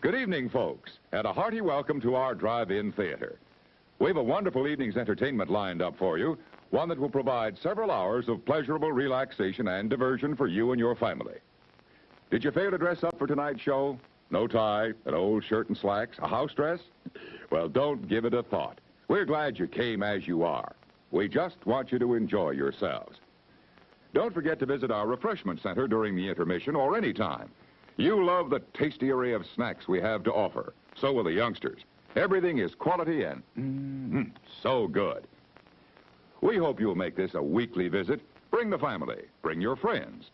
Good evening, folks, and a hearty welcome to our drive-in theater. We have a wonderful evening's entertainment lined up for you, one that will provide several hours of pleasurable relaxation and diversion for you and your family. Did you fail to dress up for tonight's show? No tie, an old shirt and slacks, a house dress? Well, don't give it a thought. We're glad you came as you are. We just want you to enjoy yourselves. Don't forget to visit our refreshment center during the intermission or any time. You love the tasty array of snacks we have to offer. So will the youngsters. Everything is quality and so good. We hope you'll make this a weekly visit. Bring the family. Bring your friends.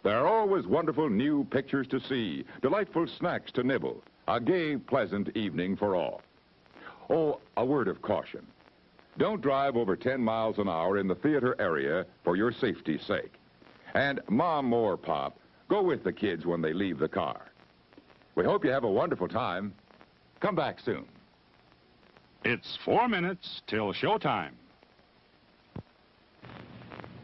There are always wonderful new pictures to see, delightful snacks to nibble, a gay, pleasant evening for all. Oh, a word of caution. Don't drive over 10 miles an hour in the theater area for your safety's sake. And Mom or Pop, go with the kids when they leave the car. We hope you have a wonderful time. Come back soon. It's 4 minutes till showtime.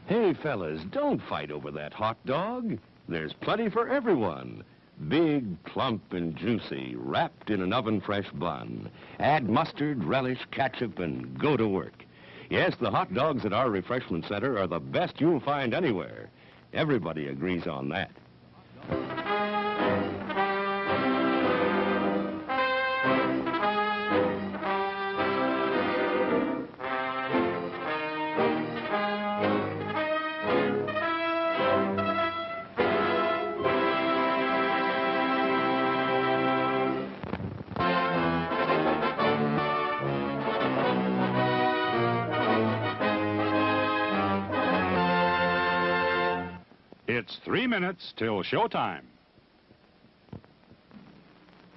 Hey, fellas, don't fight over that hot dog. There's plenty for everyone. Big, plump, and juicy, wrapped in an oven-fresh bun. Add mustard, relish, ketchup, and go to work. Yes, the hot dogs at our refreshment center are the best you'll find anywhere. Everybody agrees on that. It's 3 minutes till showtime.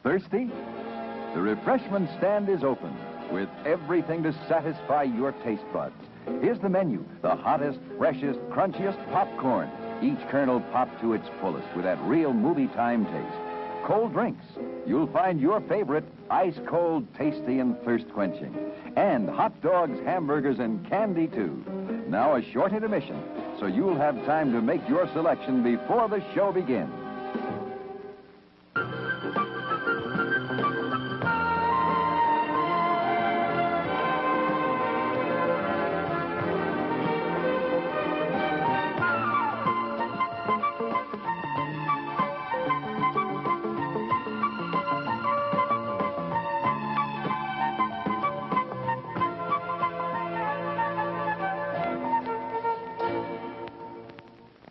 Thirsty? The refreshment stand is open with everything to satisfy your taste buds. Here's the menu: the hottest, freshest, crunchiest popcorn, each kernel popped to its fullest with that real movie time taste. Cold drinks. You'll find your favorite ice cold, tasty, and thirst quenching. And hot dogs, hamburgers, and candy too. Now a short intermission, so you'll have time to make your selection before the show begins.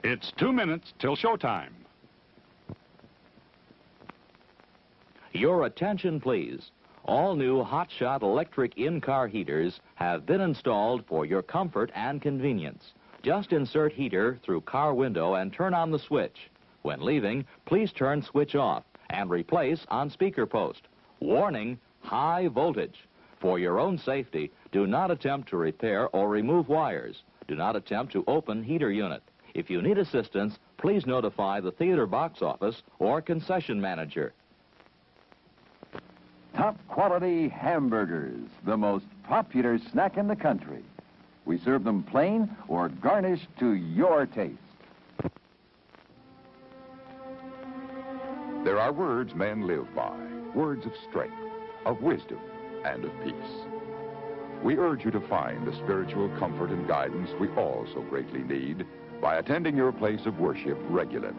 It's 2 minutes till showtime. Your attention, please. All new hotshot electric in-car heaters have been installed for your comfort and convenience. Just insert heater through car window and turn on the switch. When leaving, please turn switch off and replace on speaker post. Warning, high voltage. For your own safety, do not attempt to repair or remove wires. Do not attempt to open heater unit. If you need assistance, please notify the theater box office or concession manager. Top quality hamburgers, the most popular snack in the country. We serve them plain or garnished to your taste. There are words men live by, words of strength, of wisdom, and of peace. We urge you to find the spiritual comfort and guidance we all so greatly need by attending your place of worship regularly.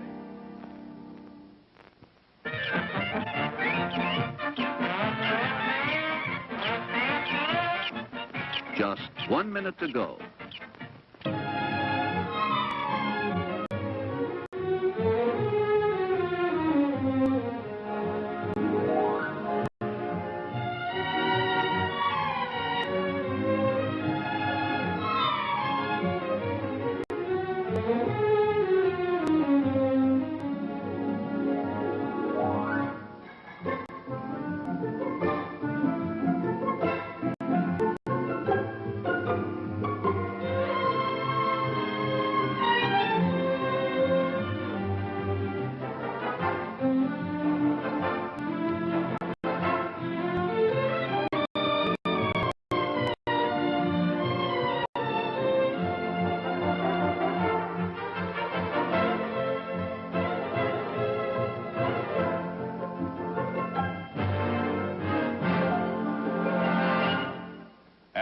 Just 1 minute to go.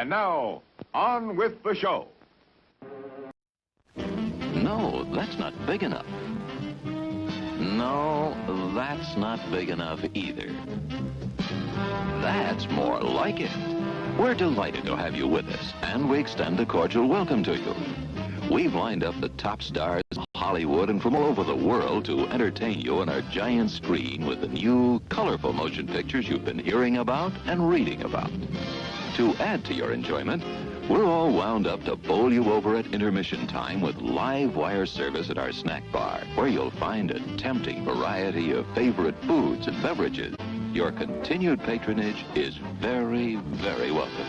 And now, on with the show. No, that's not big enough. No, that's not big enough either. That's more like it. We're delighted to have you with us, and we extend a cordial welcome to you. We've lined up the top stars of Hollywood and from all over the world to entertain you on our giant screen with the new, colorful motion pictures you've been hearing about and reading about. To add to your enjoyment, we're all wound up to bowl you over at intermission time with live wire service at our snack bar, where you'll find a tempting variety of favorite foods and beverages. Your continued patronage is very, very welcome.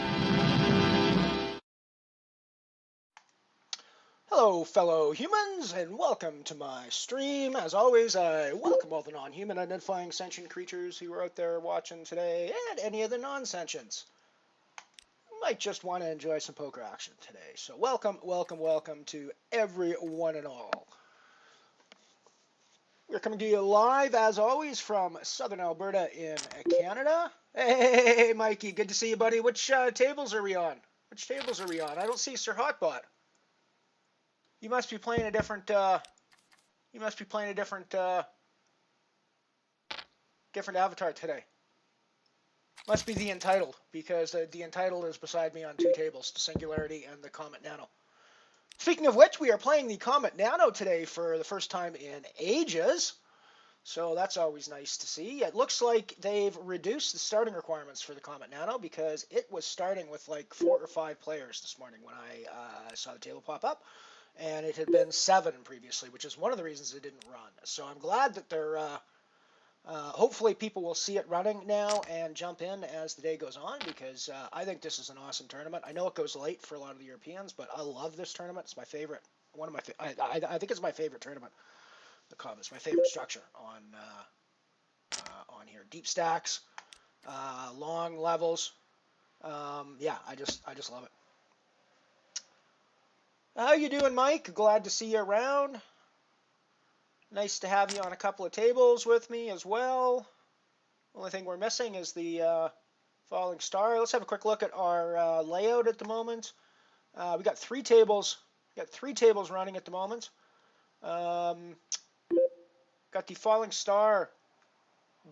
Hello, fellow humans, and welcome to my stream. As always, I welcome all the non-human identifying sentient creatures who are out there watching today, and any of the non-sentients who might just want to enjoy some poker action today. So welcome, welcome, welcome to everyone and all. We're coming to you live, as always, from southern Alberta in Canada. Hey, Mikey, good to see you, buddy. Which tables are we on? Which tables are we on? I don't see Sir Hotbot. You must be playing a different. Different avatar today. Must be the Entitled, because the Entitled is beside me on two tables: the Singularity and the Comet Nano. Speaking of which, we are playing the Comet Nano today for the first time in ages, so that's always nice to see. It looks like they've reduced the starting requirements for the Comet Nano, because it was starting with like 4 or 5 players this morning when I saw the table pop up, and it had been 7 previously, which is one of the reasons it didn't run. So I'm glad that they're hopefully people will see it running now and jump in as the day goes on, because I think this is an awesome tournament. I know it goes late for a lot of the Europeans, but I love this tournament. It's my favorite. I think it's my favorite tournament. The Comet. It's my favorite structure on here. Deep stacks, long levels. Yeah, I just love it. How you doing, Mike? Glad to see you around. Nice to have you on a couple of tables with me as well. Only thing we're missing is the falling star. Let's have a quick look at our layout at the moment. We got 3 tables. We got 3 tables running at the moment. Got the falling star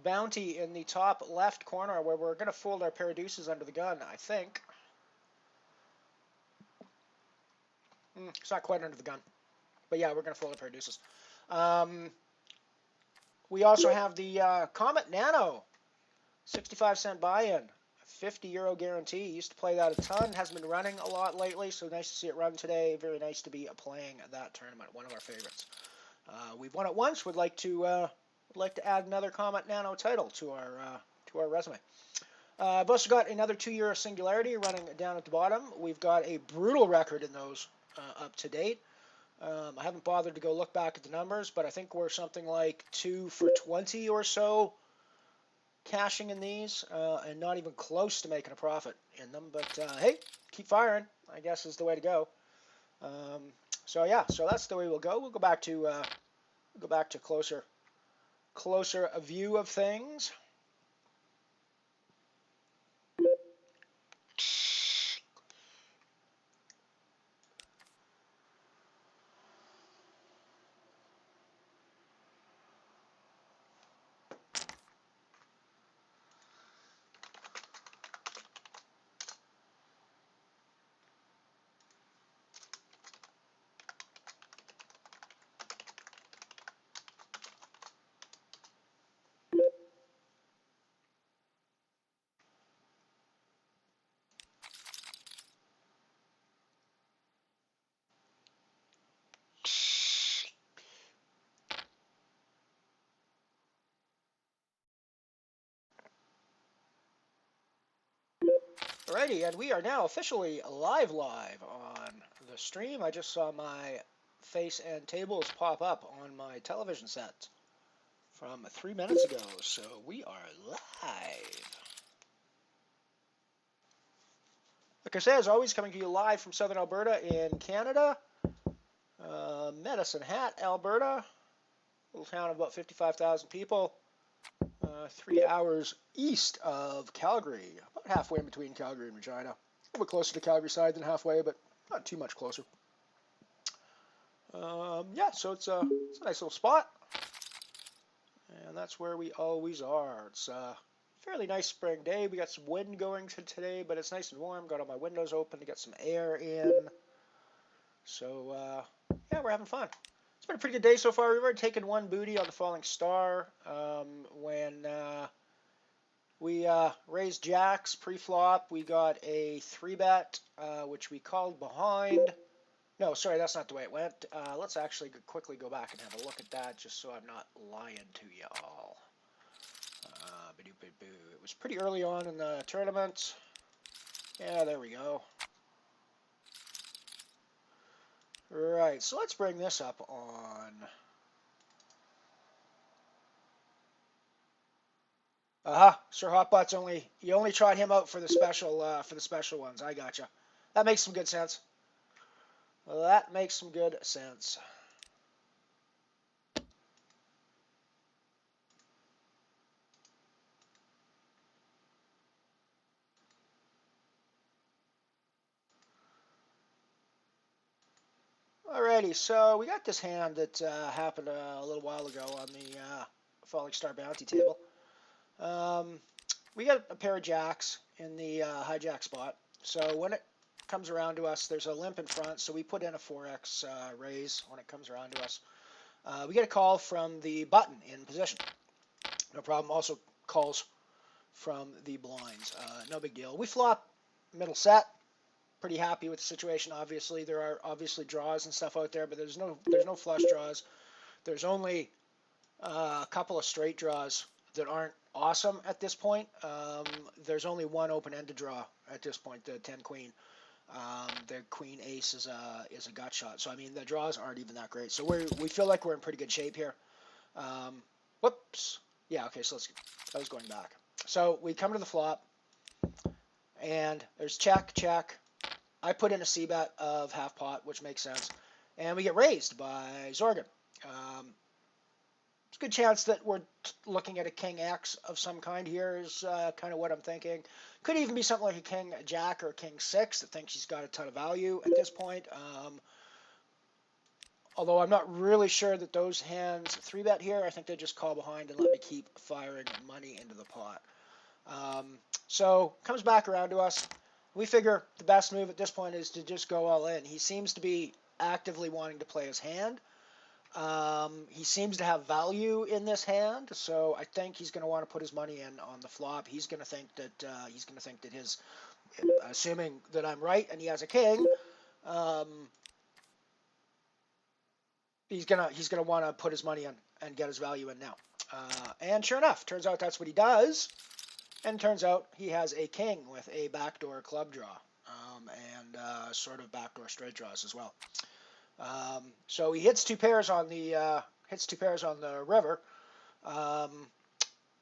bounty in the top left corner, where we're going to fold our pair of deuces under the gun, I think. It's not quite under the gun, but yeah, we're going to fold a pair of deuces. We also have the Comet Nano, 65-cent buy-in, €50 guarantee. Used to play that a ton. Hasn't been running a lot lately, so nice to see it run today. Very nice to be playing that tournament. One of our favorites. We've won it once. Would like to add another Comet Nano title to our resume. I've also got another 2-year Singularity running down at the bottom. We've got a brutal record in those up to date. I haven't bothered to go look back at the numbers, but I think we're something like 2 for 20 or so cashing in these, and not even close to making a profit in them. But hey, keep firing, I guess, is the way to go. So yeah, so that's the way we'll go. We'll go back to closer a view of things. Alrighty, and we are now officially live on the stream. I just saw my face and tables pop up on my television set from 3 minutes ago, so we are live. Like I said, as always, coming to you live from southern Alberta in Canada. Medicine Hat, Alberta. Little town of about 55,000 people. 3 hours east of Calgary. About halfway in between Calgary and Regina. little bit closer to Calgary side than halfway, but not too much closer. Yeah, so it's a nice little spot, and that's where we always are. It's a fairly nice spring day. We got some wind going today, but it's nice and warm. Got all my windows open to get some air in. So yeah, we're having fun. It's been a pretty good day so far. We've already taken one booty on the Falling Star when we raised jacks pre-flop. We got a 3-bet, which we called behind. No, sorry, that's not the way it went. Let's actually quickly go back and have a look at that, just so I'm not lying to you all. It was pretty early on in the tournament. Yeah, there we go. Right, so let's bring this up on. Aha, Sir Hotbot's you only trot him out for the special ones. I gotcha. That makes some good sense. Well, that makes some good sense. Alrighty, so we got this hand that happened a little while ago on the Falling Star Bounty table. We got a pair of jacks in the hijack spot. So when it comes around to us, there's a limp in front, so we put in a 4x raise when it comes around to us. We get a call from the button in position. No problem. Also calls from the blinds. No big deal. We flop middle set. Pretty happy with the situation. Obviously, there are obviously draws and stuff out there, but there's no flush draws. There's only a couple of straight draws that aren't awesome at this point. There's only one open-ended draw at this point, the 10 queen. The queen ace is a gut shot. So I mean, the draws aren't even that great. So we feel like we're in pretty good shape here. Whoops. Yeah. Okay. So I was going back. So we come to the flop, and there's check, check. I put in a c-bet of half pot, which makes sense, and we get raised by Zorgan. It's a good chance that we're looking at a king X of some kind here is kind of what I'm thinking. Could even be something like a king jack or a king 6 that thinks he's got a ton of value at this point. Although I'm not really sure that those hands 3-bet here. I think they just call behind and let me keep firing money into the pot. So comes back around to us. We figure the best move at this point is to just go all in. He seems to be actively wanting to play his hand. He seems to have value in this hand, so I think he's going to want to put his money in on the flop. He's going to think that his, assuming that I'm right and he has a king, he's gonna want to put his money in and get his value in now. And sure enough, turns out that's what he does. And turns out he has a king with a backdoor club draw and sort of backdoor straight draws as well. So he hits two pairs on the river,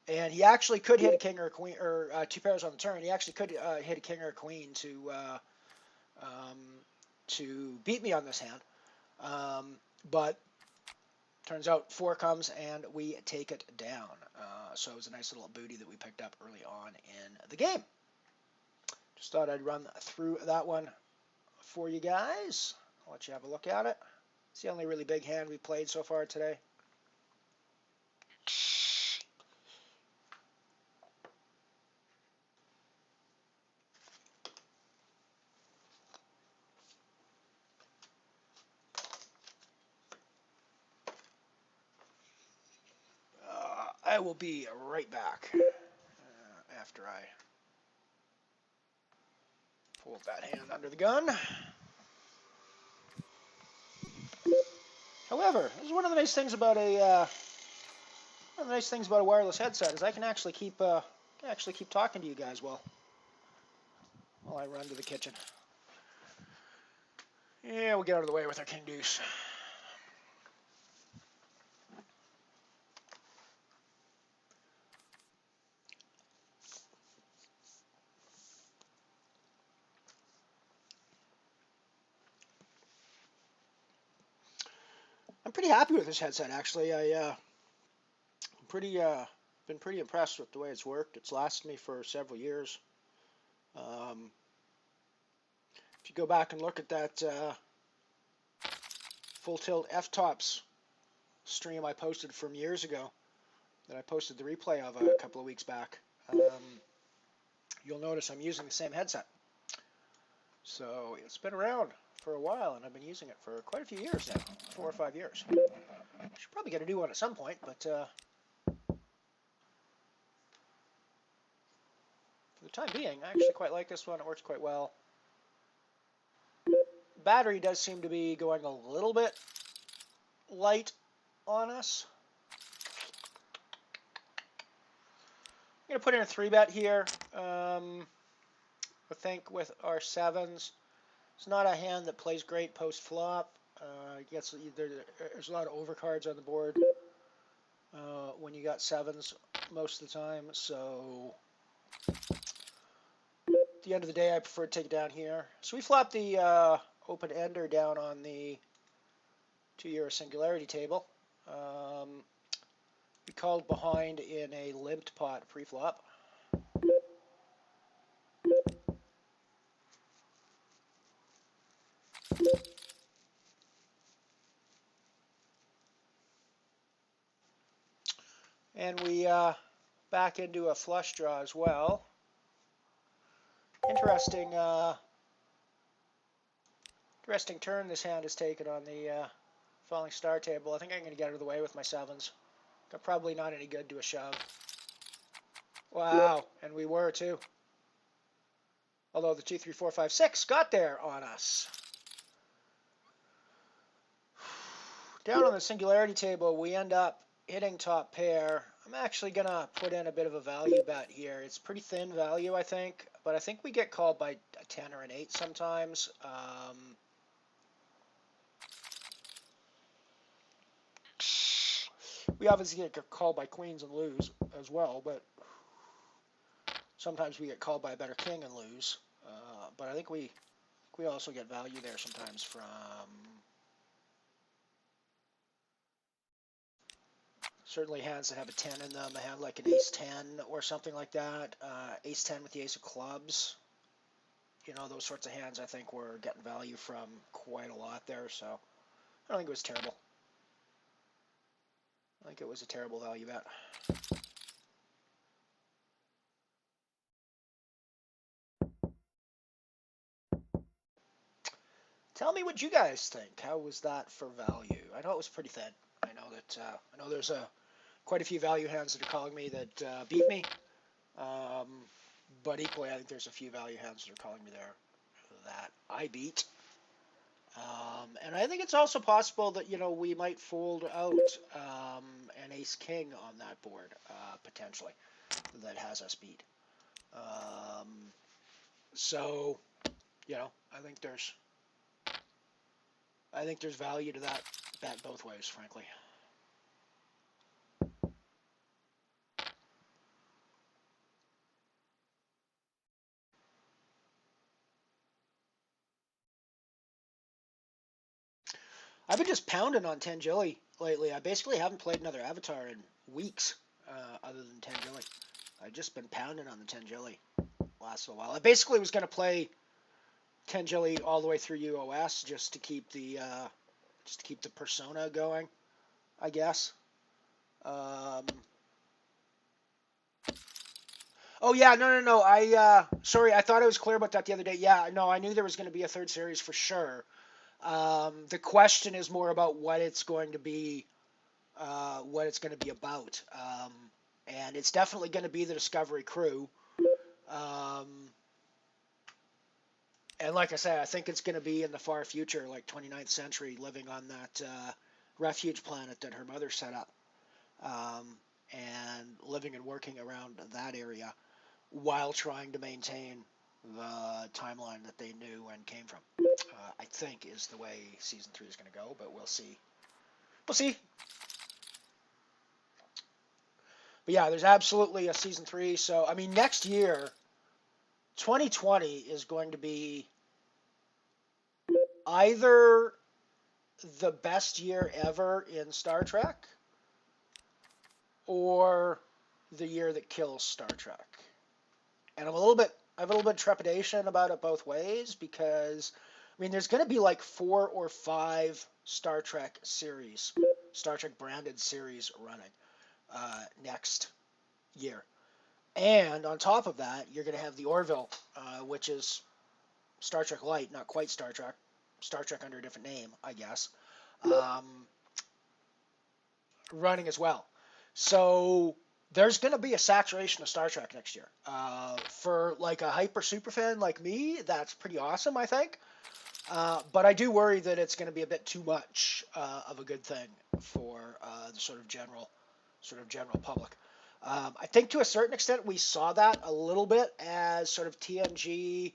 and he actually could hit a king or a queen or two pairs on the turn. He actually could hit a king or a queen to beat me on this hand, but turns out 4 comes and we take it down. So it was a nice little booty that we picked up early on in the game. Just thought I'd run through that one for you guys. I'll let you have a look at it. It's the only really big hand we played so far today. I will be right back after I pull that hand under the gun. However, this is one of the nice things about a wireless headset is I can actually keep talking to you guys while I run to the kitchen. Yeah, we'll get out of the way with our king deuce. I'm pretty happy with this headset, actually. Been pretty impressed with the way it's worked. It's lasted me for several years. if you go back and look at that full tilt F-tops stream I posted from years ago, that I posted the replay of a couple of weeks back, you'll notice I'm using the same headset. So it's been around for a while, and I've been using it for quite a few years now, 4 or 5 years. Should probably get a new one at some point, but for the time being, I actually quite like this one. It works quite well. Battery does seem to be going a little bit light on us. I'm going to put in a 3-bet here. I think with our 7s. It's not a hand that plays great post-flop. There's a lot of overcards on the board when you got 7s most of the time. So at the end of the day, I prefer to take it down here. So we flopped the open ender down on the 2-euro singularity table. We called behind in a limped pot pre-flop. And we back into a flush draw as well. Interesting turn this hand has taken on the falling star table. I think I'm going to get out of the way with my 7s. Got probably not any good to a shove. Wow, and we were too. Although the 2, 3, 4, 5, 6 got there on us. Down on the singularity table, we end up hitting top pair. I'm actually going to put in a bit of a value bet here. It's pretty thin value, I think, but I think we get called by a 10 or an 8 sometimes. We obviously get called by queens and lose as well, but sometimes we get called by a better king and lose. But I think we also get value there sometimes from certainly hands that have a 10 in them, a hand like an ace-10 or something like that, ace-10 with the ace of clubs. You know, those sorts of hands I think we're getting value from quite a lot there, so I don't think it was terrible. I think it was a terrible value bet. Tell me what you guys think. How was that for value? I know it was pretty thin. I know that I know there's quite a few value hands that are calling me that beat me, but equally I think there's a few value hands that are calling me there that I beat. And I think it's also possible that we might fold out an ace king on that board potentially that has us beat. So I think there's value to that bet both ways, frankly. I've been just pounding on Tangeli lately. I basically haven't played another avatar in weeks, other than Tangeli. I've just been pounding on the Tangeli last little while. I basically was going to play Tangeli all the way through UOS just to keep the persona going, I guess. Oh yeah, no. Sorry, I thought I was clear about that the other day. Yeah, no, I knew there was going to be a third series for sure. The question is more about what it's going to be about. And it's definitely going to be the Discovery crew. And like I say, I think it's going to be in the far future, like 29th century, living on that refuge planet that her mother set up, and living and working around that area while trying to maintain the timeline that they knew and came from. I think is the way season 3 is going to go, but we'll see. We'll see. But yeah, there's absolutely a season 3. So, I mean, next year, 2020 is going to be either the best year ever in Star Trek or the year that kills Star Trek. And I'm a little bit I have a little bit of trepidation about it both ways because, I mean, there's going to be like 4 or 5 Star Trek series, Star Trek branded series running next year. And on top of that, you're going to have the Orville, which is Star Trek Light, not quite Star Trek under a different name, I guess, running as well. So there's going to be a saturation of Star Trek next year. For like a hyper super fan like me, that's pretty awesome, I think. But I do worry that it's going to be a bit too much of a good thing for the sort of general public. I think to a certain extent we saw that a little bit as sort of TNG,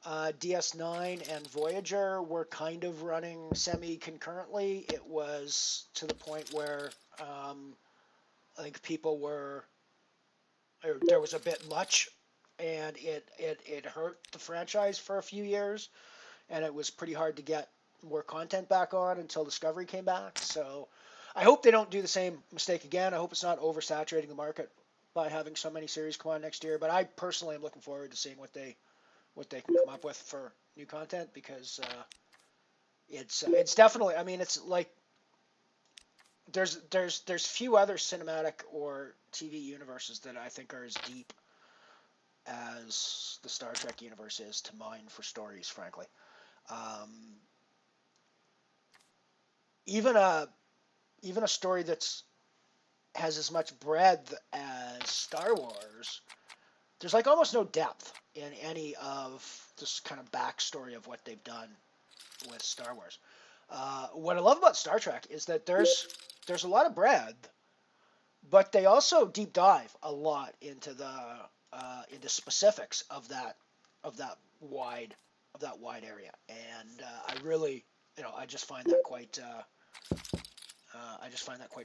DS9, and Voyager were kind of running semi-concurrently. It was to the point where I think there was a bit much, and it hurt the franchise for a few years, and it was pretty hard to get more content back on until Discovery came back. So I hope they don't do the same mistake again. I hope it's not oversaturating the market by having so many series come on next year. But I personally am looking forward to seeing what they can come up with for new content, because it's definitely, I mean, it's like there's few other cinematic or TV universes that I think are as deep as the Star Trek universe is to mine for stories, frankly. Even a story that's has as much breadth as Star Wars, there's like almost no depth in any of this kind of backstory of what they've done with Star Wars. What I love about Star Trek is that there's a lot of breadth, but they also deep dive a lot into into specifics of that wide area, and I really, I just find that quite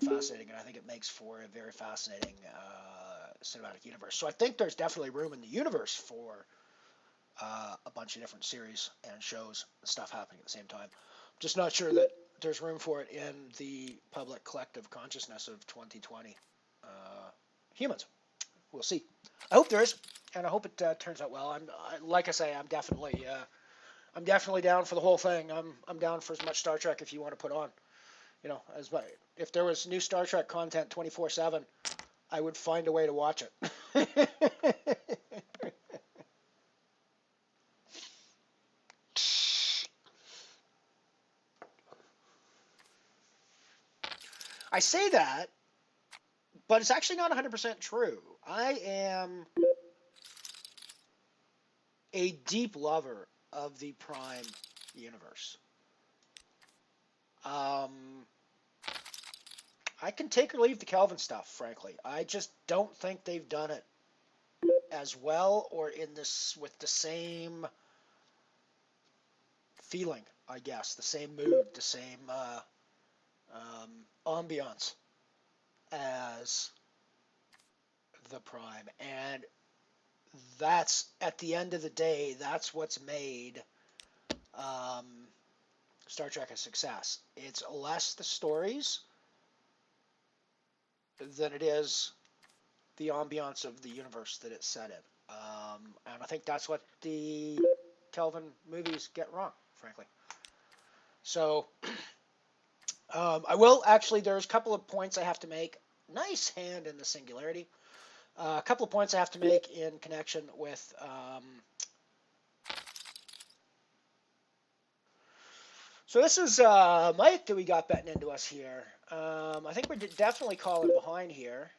fascinating, and I think it makes for a very fascinating cinematic universe. So I think there's definitely room in the universe for a bunch of different series and shows and stuff happening at the same time. Just not sure that there's room for it in the public collective consciousness of 2020 humans. We'll see. I hope there is, and I hope it turns out well. Like I say, I'm definitely down for the whole thing. I'm down for as much Star Trek if you want to put on. If there was new Star Trek content 24/7, I would find a way to watch it. I say that, but it's actually not 100% true. I am a deep lover of the Prime universe. I can take or leave the Kelvin stuff, frankly. I just don't think they've done it as well or with the same feeling, I guess, the same mood, the same ambiance as the Prime. And that's, at the end of the day, that's what's made Star Trek a success. It's less the stories than it is the ambiance of the universe that it's set in. And I think that's what the Kelvin movies get wrong, frankly. So I will actually, there's a couple of points I have to make. Nice hand in the singularity. A couple of points I have to make in connection with so this is Mike that we got betting into us here. I think we're definitely calling behind here.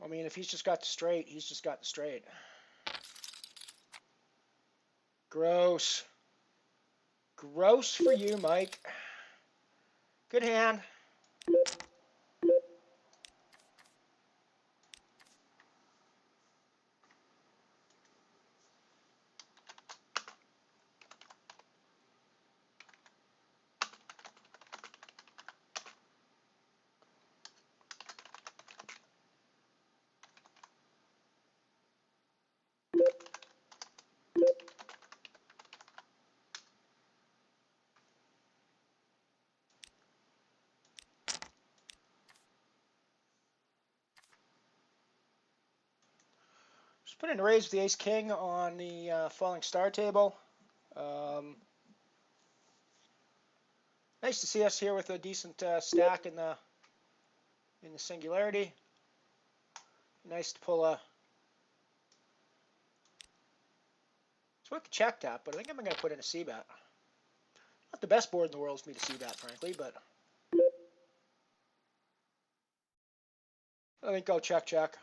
I mean, if he's just got the straight, he's just got the straight. Gross. Gross for you, Mike. Good hand. Let's put in a raise with the ace king on the falling star table. Nice to see us here with a decent stack in the singularity. Nice to pull a. So we could check that, but I think I'm going to put in a c-bet. Not the best board in the world for me to c-bet, frankly, but I think I'll check.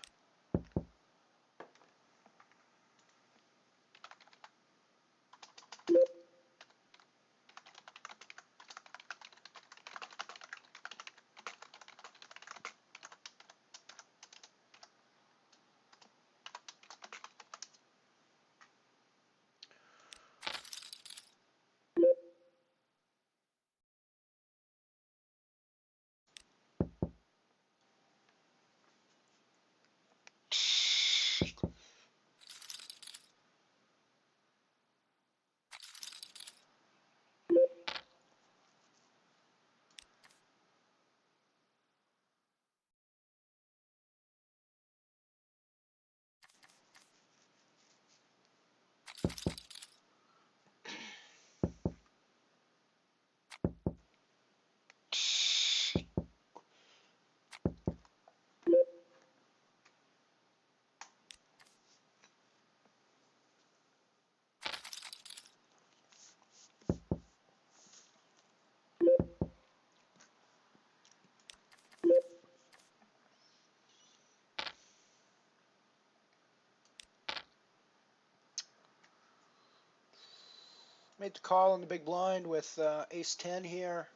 Made the call in the big blind with ace 10 here.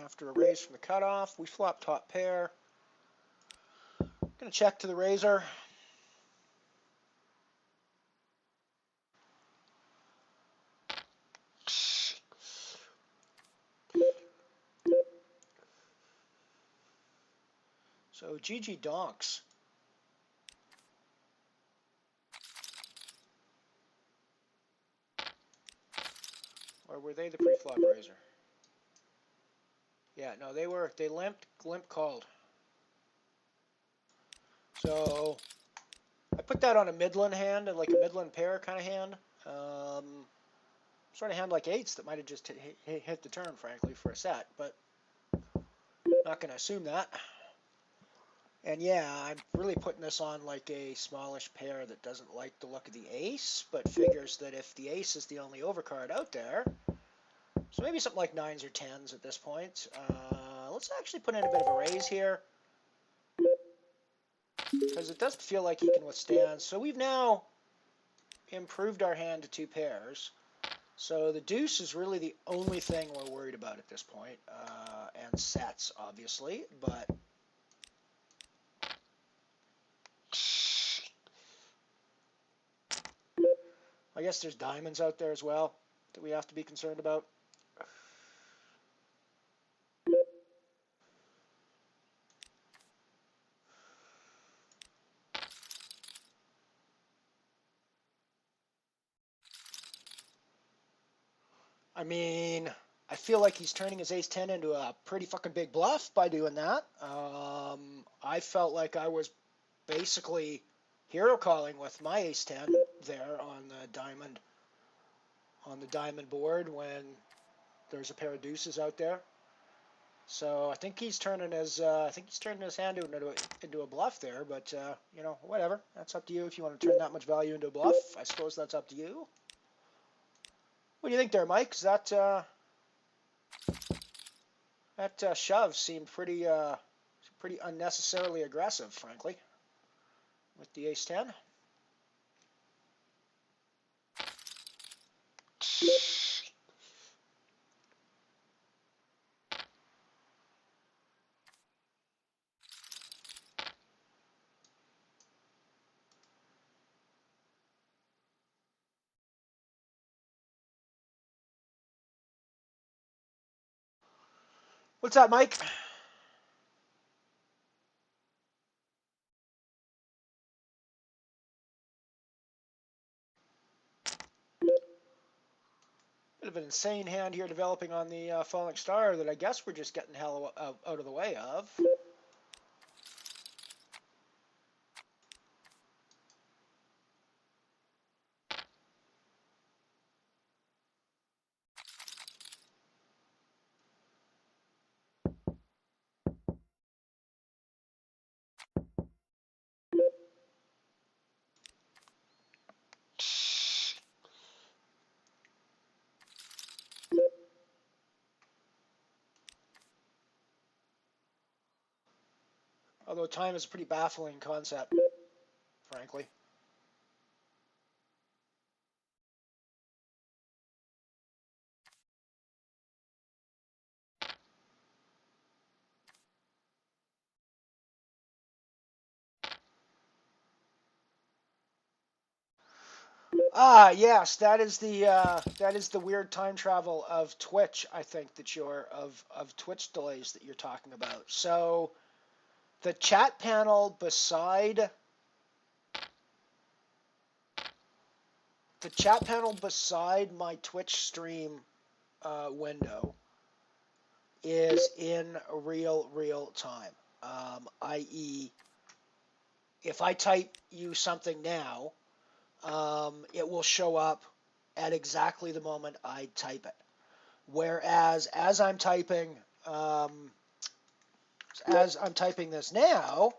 After a raise from the cutoff, we flop top pair. Gonna check to the razor. So GG donks. Or were they the pre-flop razor? Yeah, no, they limp called. So I put that on a Midland hand, like a Midland pair kind of hand. Sort of hand like eights that might have just hit the turn, frankly, for a set, but not going to assume that. And yeah, I'm really putting this on like a smallish pair that doesn't like the look of the ace, but figures that if the ace is the only overcard out there, so maybe something like 9s or 10s at this point. Let's actually put in a bit of a raise here, because it doesn't feel like he can withstand. So we've now improved our hand to 2 pairs. So the deuce is really the only thing we're worried about at this point, and sets, obviously, but I guess there's diamonds out there as well that we have to be concerned about. I mean, I feel like he's turning his ace-10 into a pretty fucking big bluff by doing that. I felt like I was basically hero calling with my ace-10 there on the diamond board when there's a pair of deuces out there. So I think he's turning his hand into a bluff there. But you know, whatever. That's up to you if you want to turn that much value into a bluff. I suppose that's up to you. What do you think there, Mike? Is that shove seemed pretty unnecessarily aggressive, frankly, with the ace-10. What's that, Mike? Bit of an insane hand here developing on the falling star that I guess we're just getting hell out of the way of. Although time is a pretty baffling concept, frankly. Ah, yes, that is the weird time travel of Twitch. I think that you're of Twitch delays that you're talking about. So the chat panel beside my Twitch stream window is in real time. I.e., if I type you something now, it will show up at exactly the moment I type it. Whereas as I'm typing this now,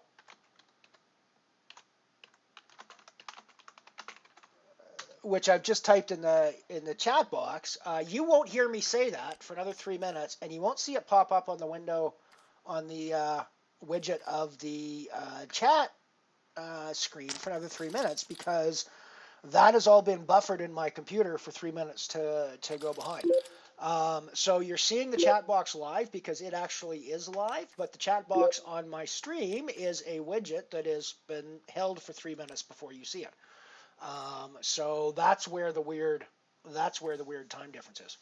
which I've just typed in the chat box, you won't hear me say that for another 3 minutes, and you won't see it pop up on the window on the widget of the chat screen for another 3 minutes, because that has all been buffered in my computer for 3 minutes to go behind. So you're seeing the chat box live because it actually is live, but the chat box on my stream is a widget that has been held for 3 minutes before you see it. So that's where the weird time difference is.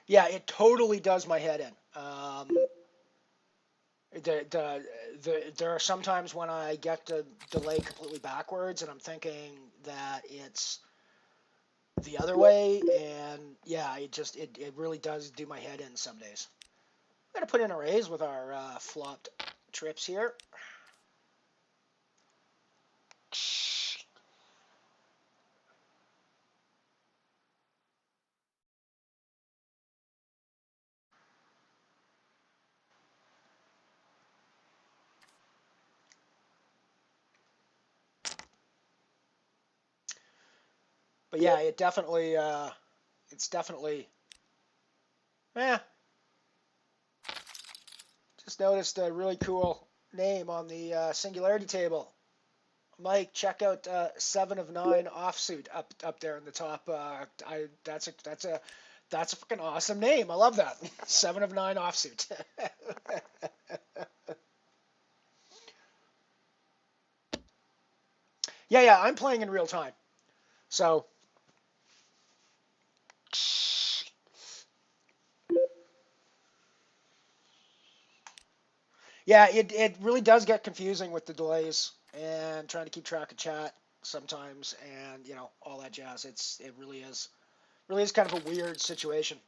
Yeah, it totally does my head in. There are some times when I get the delay completely backwards, and I'm thinking that it's the other way, and yeah, it really does do my head in some days. I'm gonna put in arrays with our flopped trips here. But yeah, it's definitely, eh. Just noticed a really cool name on the singularity table. Mike, check out 7 of 9 offsuit up there in the top. That's a freaking awesome name. I love that. 7 of 9 offsuit. Yeah, I'm playing in real time. So yeah, it really does get confusing with the delays and trying to keep track of chat sometimes, and all that jazz. It really is kind of a weird situation.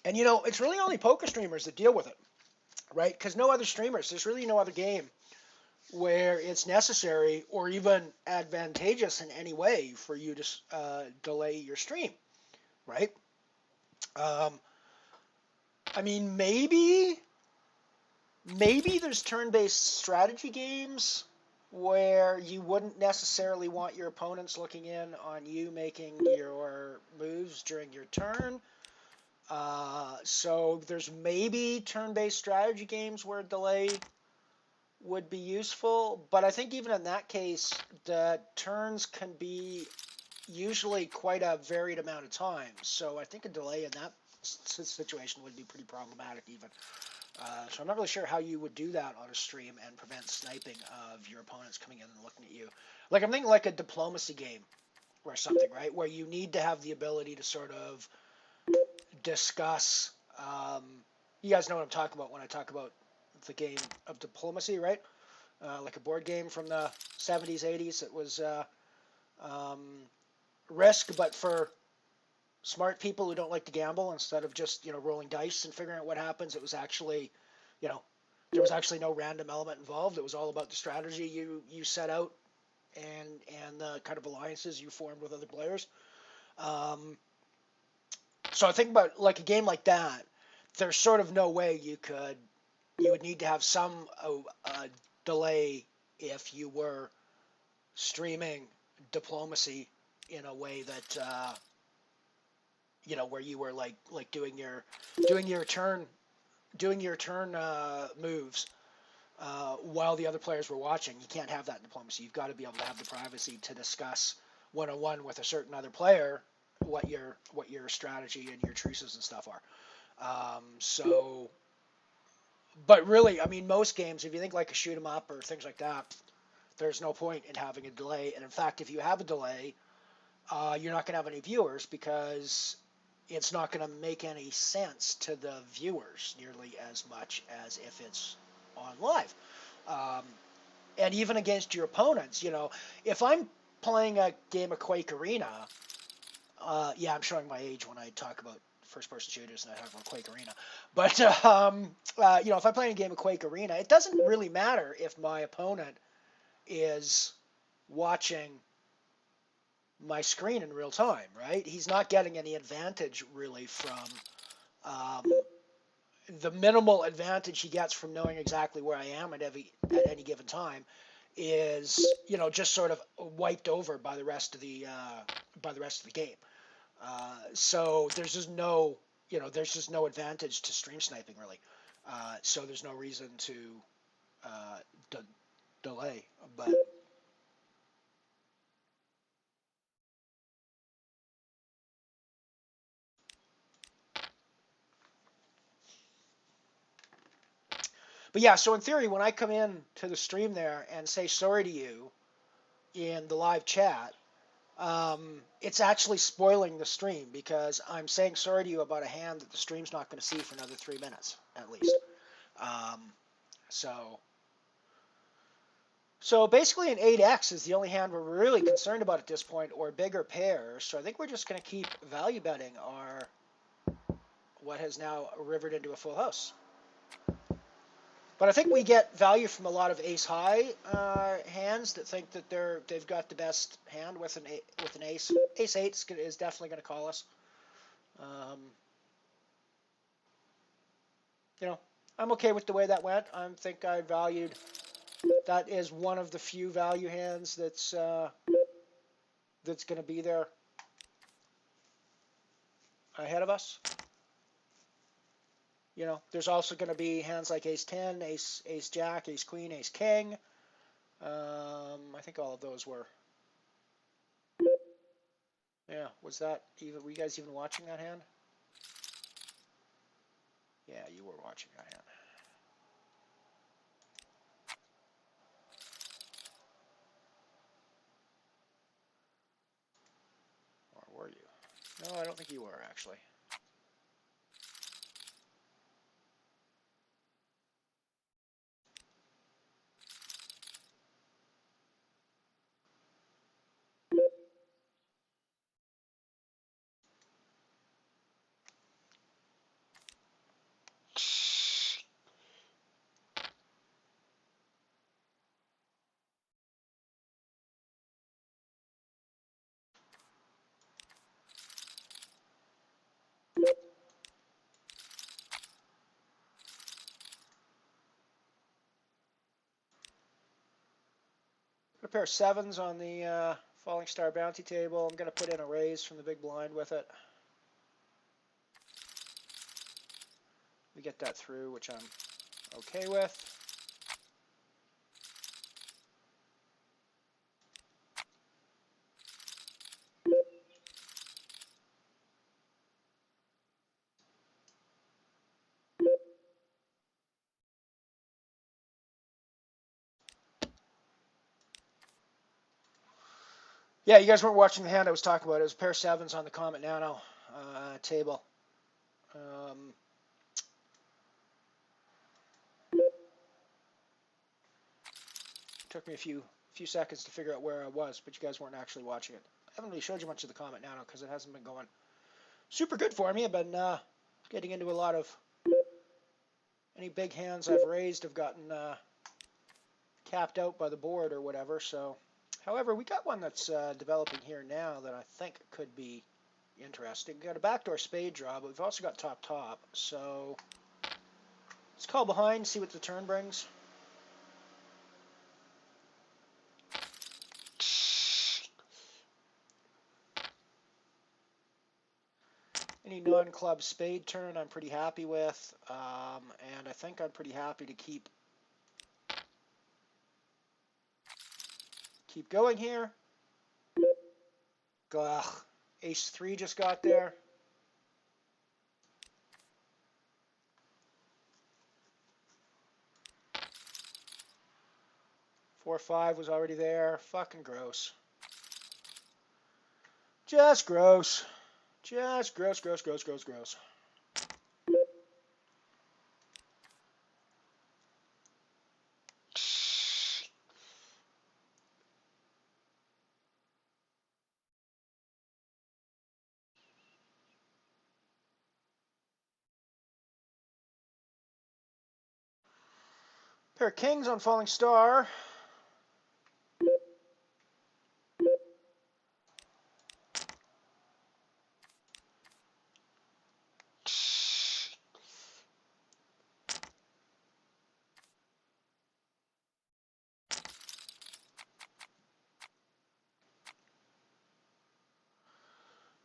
And it's really only poker streamers that deal with it, right? Because no other streamers, there's really no other game where it's necessary or even advantageous in any way for you to delay your stream, right? I mean, maybe there's turn-based strategy games where you wouldn't necessarily want your opponents looking in on you making your moves during your turn. So there's maybe turn-based strategy games where delay would be useful, but I think even in that case, the turns can be usually quite a varied amount of time. So I think a delay in that situation would be pretty problematic even. So I'm not really sure how you would do that on a stream and prevent sniping of your opponents coming in and looking at you. Like I'm thinking like a diplomacy game or something, right? Where you need to have the ability to sort of discuss. You guys know what I'm talking about when I talk about the game of diplomacy, right? Like a board game from the 70s, 80s. It was Risk, but for smart people who don't like to gamble, instead of just, rolling dice and figuring out what happens, it was actually, you know, there was actually no random element involved. It was all about the strategy you set out and the kind of alliances you formed with other players. Um, so I think about like a game like that. There's sort of no way you would need to have some delay if you were streaming diplomacy in a way that where you were like doing your turn moves while the other players were watching. You can't have that in diplomacy. You've got to be able to have the privacy to discuss one-on-one with a certain other player what your strategy and your truces and stuff are. But really, I mean, most games, if you think like a shoot 'em up or things like that, there's no point in having a delay. And in fact, if you have a delay, you're not going to have any viewers, because it's not going to make any sense to the viewers nearly as much as if it's on live. And even against your opponents, if I'm playing a game of Quake Arena, yeah, I'm showing my age when I talk about first-person shooters and I talk about Quake Arena. But, if I'm playing a game of Quake Arena, it doesn't really matter if my opponent is watching my screen in real time, right? He's not getting any advantage really from the minimal advantage he gets from knowing exactly where I am at any given time is just sort of wiped over by the rest of the game. So there's just no advantage to stream sniping really. So there's no reason to delay, But yeah, so in theory, when I come in to the stream there and say sorry to you in the live chat, it's actually spoiling the stream, because I'm saying sorry to you about a hand that the stream's not going to see for another 3 minutes at least. So basically an 8x is the only hand we're really concerned about at this point, or bigger pairs. So I think we're just going to keep value betting our what has now rivered into a full house. But I think we get value from a lot of ace-high hands that think that they've got the best hand with an ace. Ace-8 is definitely going to call us. I'm okay with the way that went. I think I valued. That is one of the few value hands that's going to be there ahead of us. There's also going to be hands like ace-10, ace-jack, ace-queen, ace-king. I think all of those were. Yeah, was that even? Were you guys even watching that hand? Yeah, you were watching that hand. Or were you? No, I don't think you were, actually. A pair of sevens on the Falling Star bounty table. I'm going to put in a raise from the big blind with it. We get that through, which I'm okay with. Yeah, you guys weren't watching the hand I was talking about. It was a pair of sevens on the Comet Nano table. Took me a few seconds to figure out where I was, but you guys weren't actually watching it. I haven't really showed you much of the Comet Nano because it hasn't been going super good for me. I've been getting into a lot of, any big hands I've raised have gotten capped out by the board or whatever. So, however, we got one that's developing here now that I think could be interesting. We've got a backdoor spade draw, but we've also got top. So let's call behind, see what the turn brings. Any non-club spade turn I'm pretty happy with, and I think I'm pretty happy to keep going here. Ugh, ace 3 just got there. Four, 5 was already there. Fucking gross. Just gross. Just gross. Pair of kings on falling star.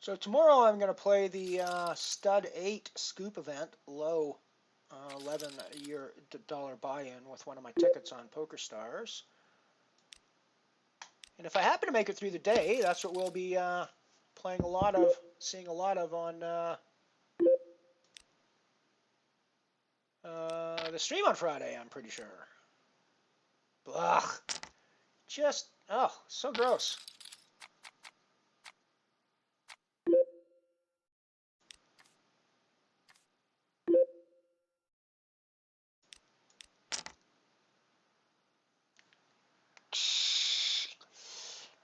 So tomorrow I'm going to play the Stud 8 Scoop event, low $11 buy-in with one of my tickets on PokerStars. And if I happen to make it through the day, that's what we'll be playing a lot of, seeing a lot of on the stream on Friday, I'm pretty sure. Ugh. Just, oh, so gross.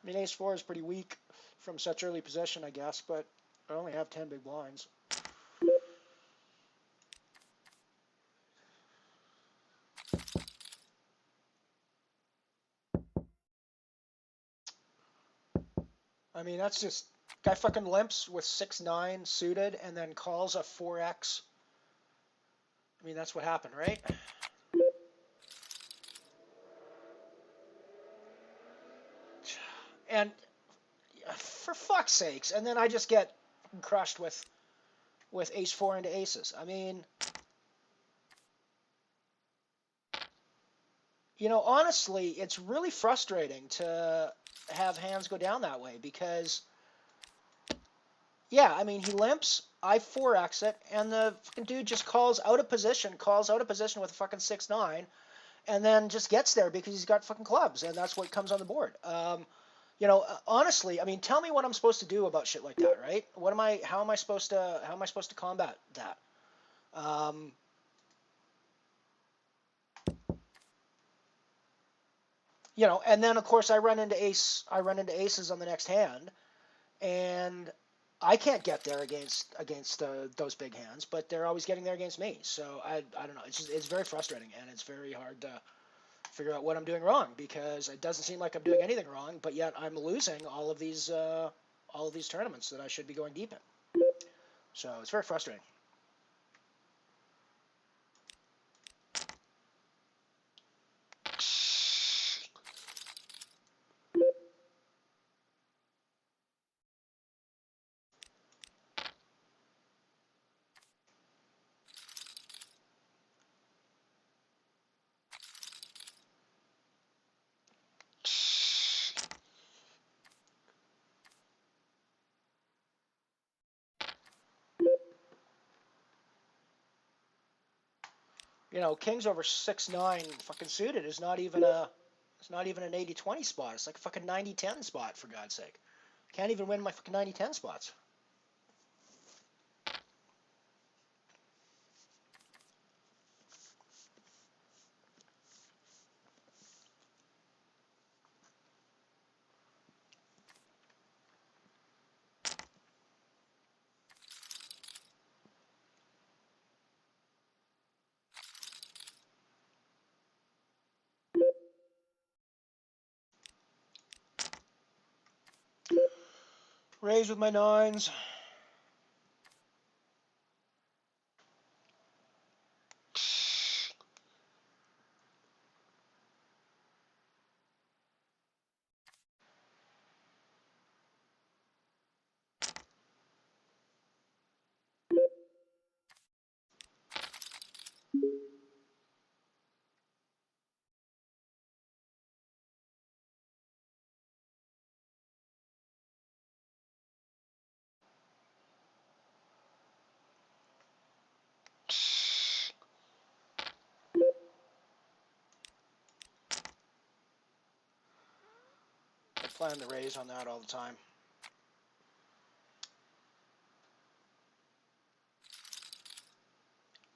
I mean, ace 4 is pretty weak from such early possession, I guess, but I only have 10 big blinds. I mean, that's just, guy fucking limps with 6-9 suited and then calls a 4x. I mean, that's what happened, right? And for fuck's sakes, and then I just get crushed with ace 4 into aces. I mean, you know, honestly, it's really frustrating to have hands go down that way because, yeah, I mean, he limps, I 4x it, and the fucking dude just calls out of position with a fucking 6-9, and then just gets there because he's got fucking clubs, and that's what comes on the board. You know, honestly, I mean, tell me what I'm supposed to do about shit like that, right? How am I supposed to combat that? You know, and then of course I run into aces on the next hand, and I can't get there against those big hands, but they're always getting there against me. So I don't know. It's very frustrating, and it's very hard to figure out what I'm doing wrong because it doesn't seem like I'm doing anything wrong, but yet I'm losing all of these tournaments that I should be going deep in. So it's very frustrating. You know, kings over 6-9 fucking suited is not even an 80-20 spot. It's like a fucking 90-10 spot, for God's sake. Can't even win my fucking 90-10 spots. Raise with my nines. I plan to raise on that all the time.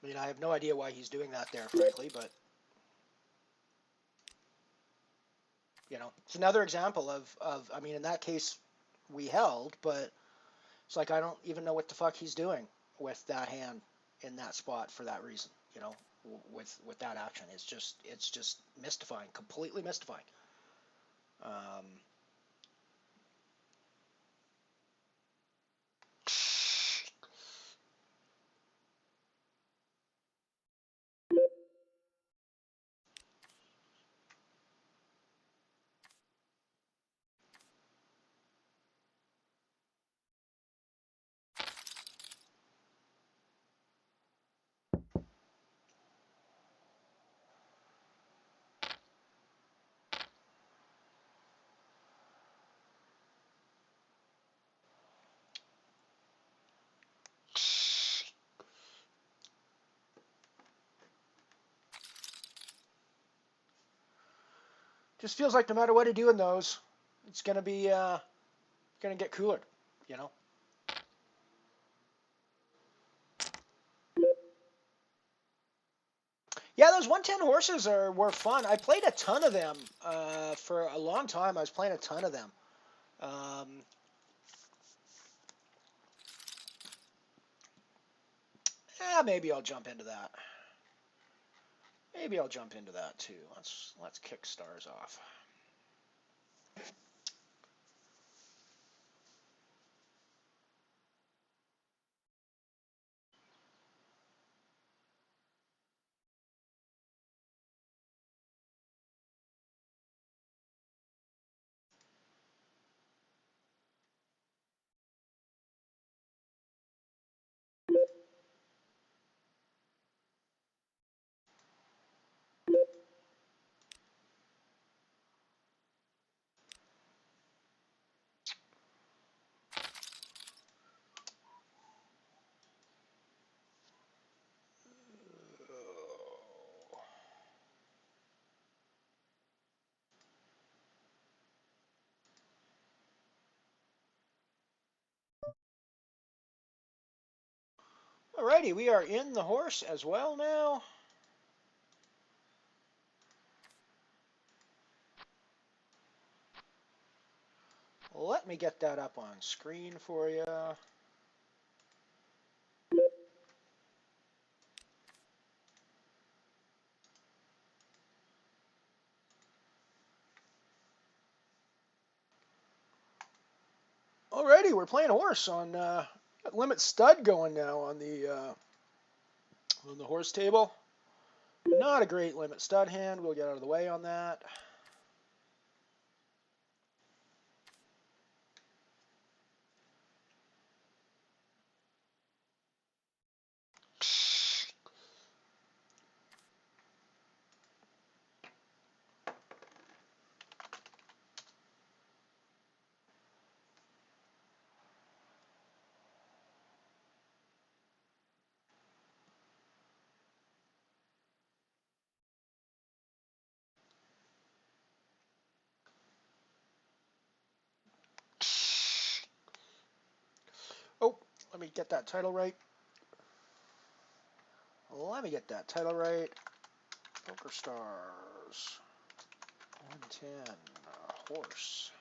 I mean, I have no idea why he's doing that there, frankly, but, you know, it's another example of I mean, in that case, we held, but it's like I don't even know what the fuck he's doing with that hand in that spot for that reason, you know, with that action. It's just mystifying, completely mystifying. Just feels like no matter what I do in those, it's gonna be gonna get cooler, you know. Yeah, those 110 horses were fun. I played a ton of them for a long time. I was playing a ton of them. Yeah, maybe I'll jump into that. Maybe I'll jump into that too. Let's kick stars off. Alrighty, we are in the horse as well now. Let me get that up on screen for you. Alrighty, we're playing horse on limit stud going now on the horse table. Not a great limit stud hand. We'll get out of the way on that. Oh, let me get that title right. Let me get that title right. Poker Stars. 110 horse.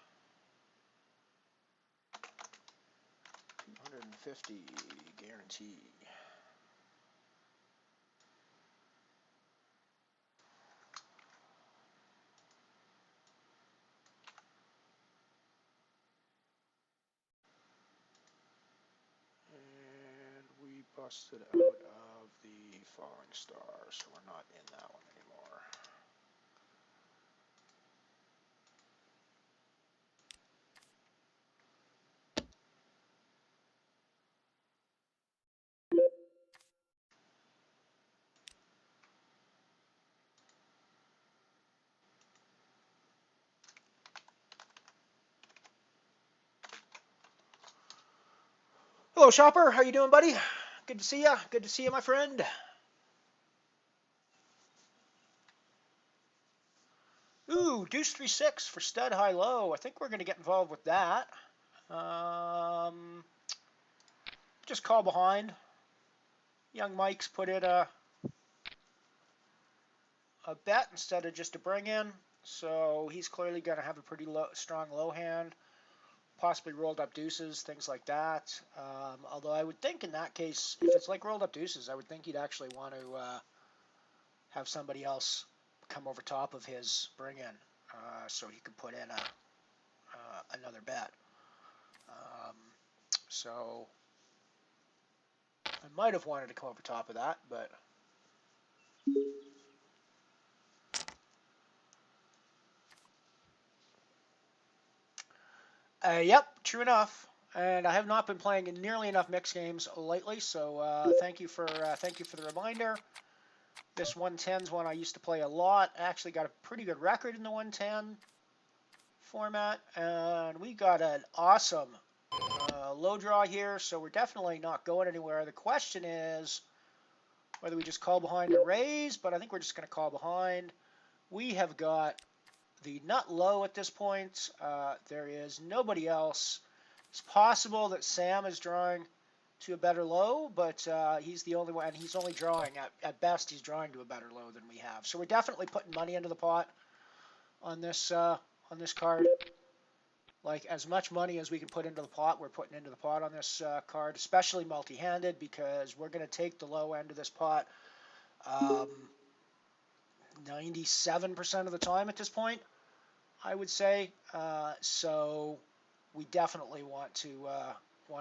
250 guarantee. busted out of the Falling Star, so we're not in that one anymore. Hello, Shopper. How you doing, buddy? Good to see you. Good to see you, my friend. Ooh, deuce 3-6 for stud high-low. I think we're going to get involved with that. Just call behind. Young Mike's put in a bet instead of just a bring in, so he's clearly going to have a pretty strong low hand. Possibly rolled up deuces, things like that. Although I would think in that case, if it's like rolled up deuces, I would think he'd actually want to have somebody else come over top of his bring in, so he could put in another bet. So I might have wanted to come over top of that, but yep, true enough. And I have not been playing nearly enough mixed games lately, so thank you for the reminder. This 110's one I used to play a lot. I actually got a pretty good record in the 110 format, and we got an awesome low draw here, so we're definitely not going anywhere. The question is whether we just call behind or raise, but I think we're just going to call behind. We have got the nut low at this point. There is nobody else. It's possible that Sam is drawing to a better low, but he's the only one, and he's only drawing, at best, he's drawing to a better low than we have. So we're definitely putting money into the pot on this card. Like, as much money as we can put into the pot, we're putting into the pot on this card, especially multi-handed, because we're going to take the low end of this pot 97% of the time at this point, I would say. So we definitely want to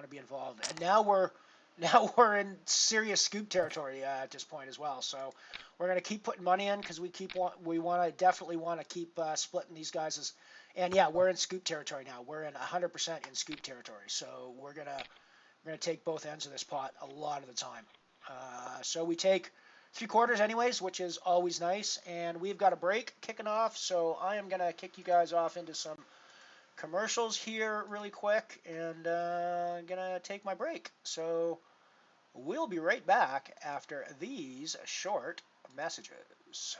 be involved. And now we're in serious scoop territory at this point as well. So we're going to keep putting money in because we definitely want to keep splitting these guys. And yeah, we're in scoop territory now. We're in 100% in scoop territory. So we're gonna take both ends of this pot a lot of the time. So we take 3/4 anyways, which is always nice. And we've got a break kicking off. So I am gonna kick you guys off into some commercials here really quick, and I'm gonna take my break. So we'll be right back after these short messages.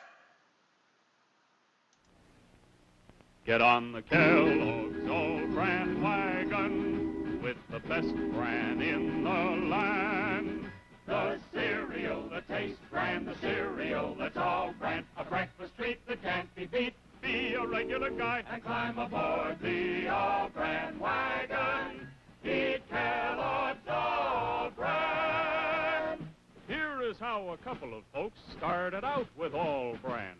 Get on the Kellogg's Old Bran wagon with the best bran in the land. The cereal that tastes grand, the cereal that's all bran, a breakfast treat that can't be beat. Be a regular guy and climb aboard the All Bran wagon. Eat Kellogg's All Bran. Here is how a couple of folks started out with All Bran.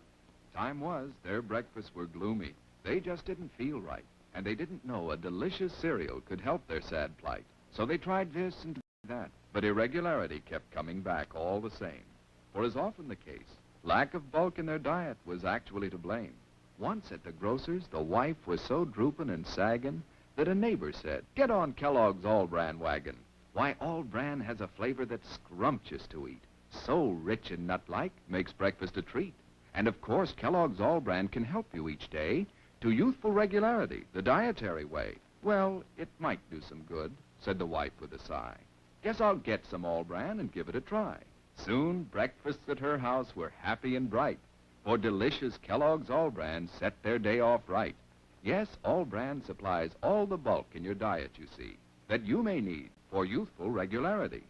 Time was, their breakfasts were gloomy. They just didn't feel right, and they didn't know a delicious cereal could help their sad plight. So they tried this and that, but irregularity kept coming back all the same. For as often the case, lack of bulk in their diet was actually to blame. Once at the grocer's, the wife was so drooping and sagging that a neighbor said, "Get on Kellogg's All Bran wagon. Why, All Bran has a flavor that's scrumptious to eat. So rich and nut-like, makes breakfast a treat. And of course, Kellogg's All Bran can help you each day to youthful regularity, the dietary way." "Well, it might do some good," said the wife with a sigh. "Guess I'll get some All Bran and give it a try." Soon, breakfasts at her house were happy and bright, for delicious Kellogg's All Bran set their day off right. Yes, All Bran supplies all the bulk in your diet, you see, that you may need for youthful regularity.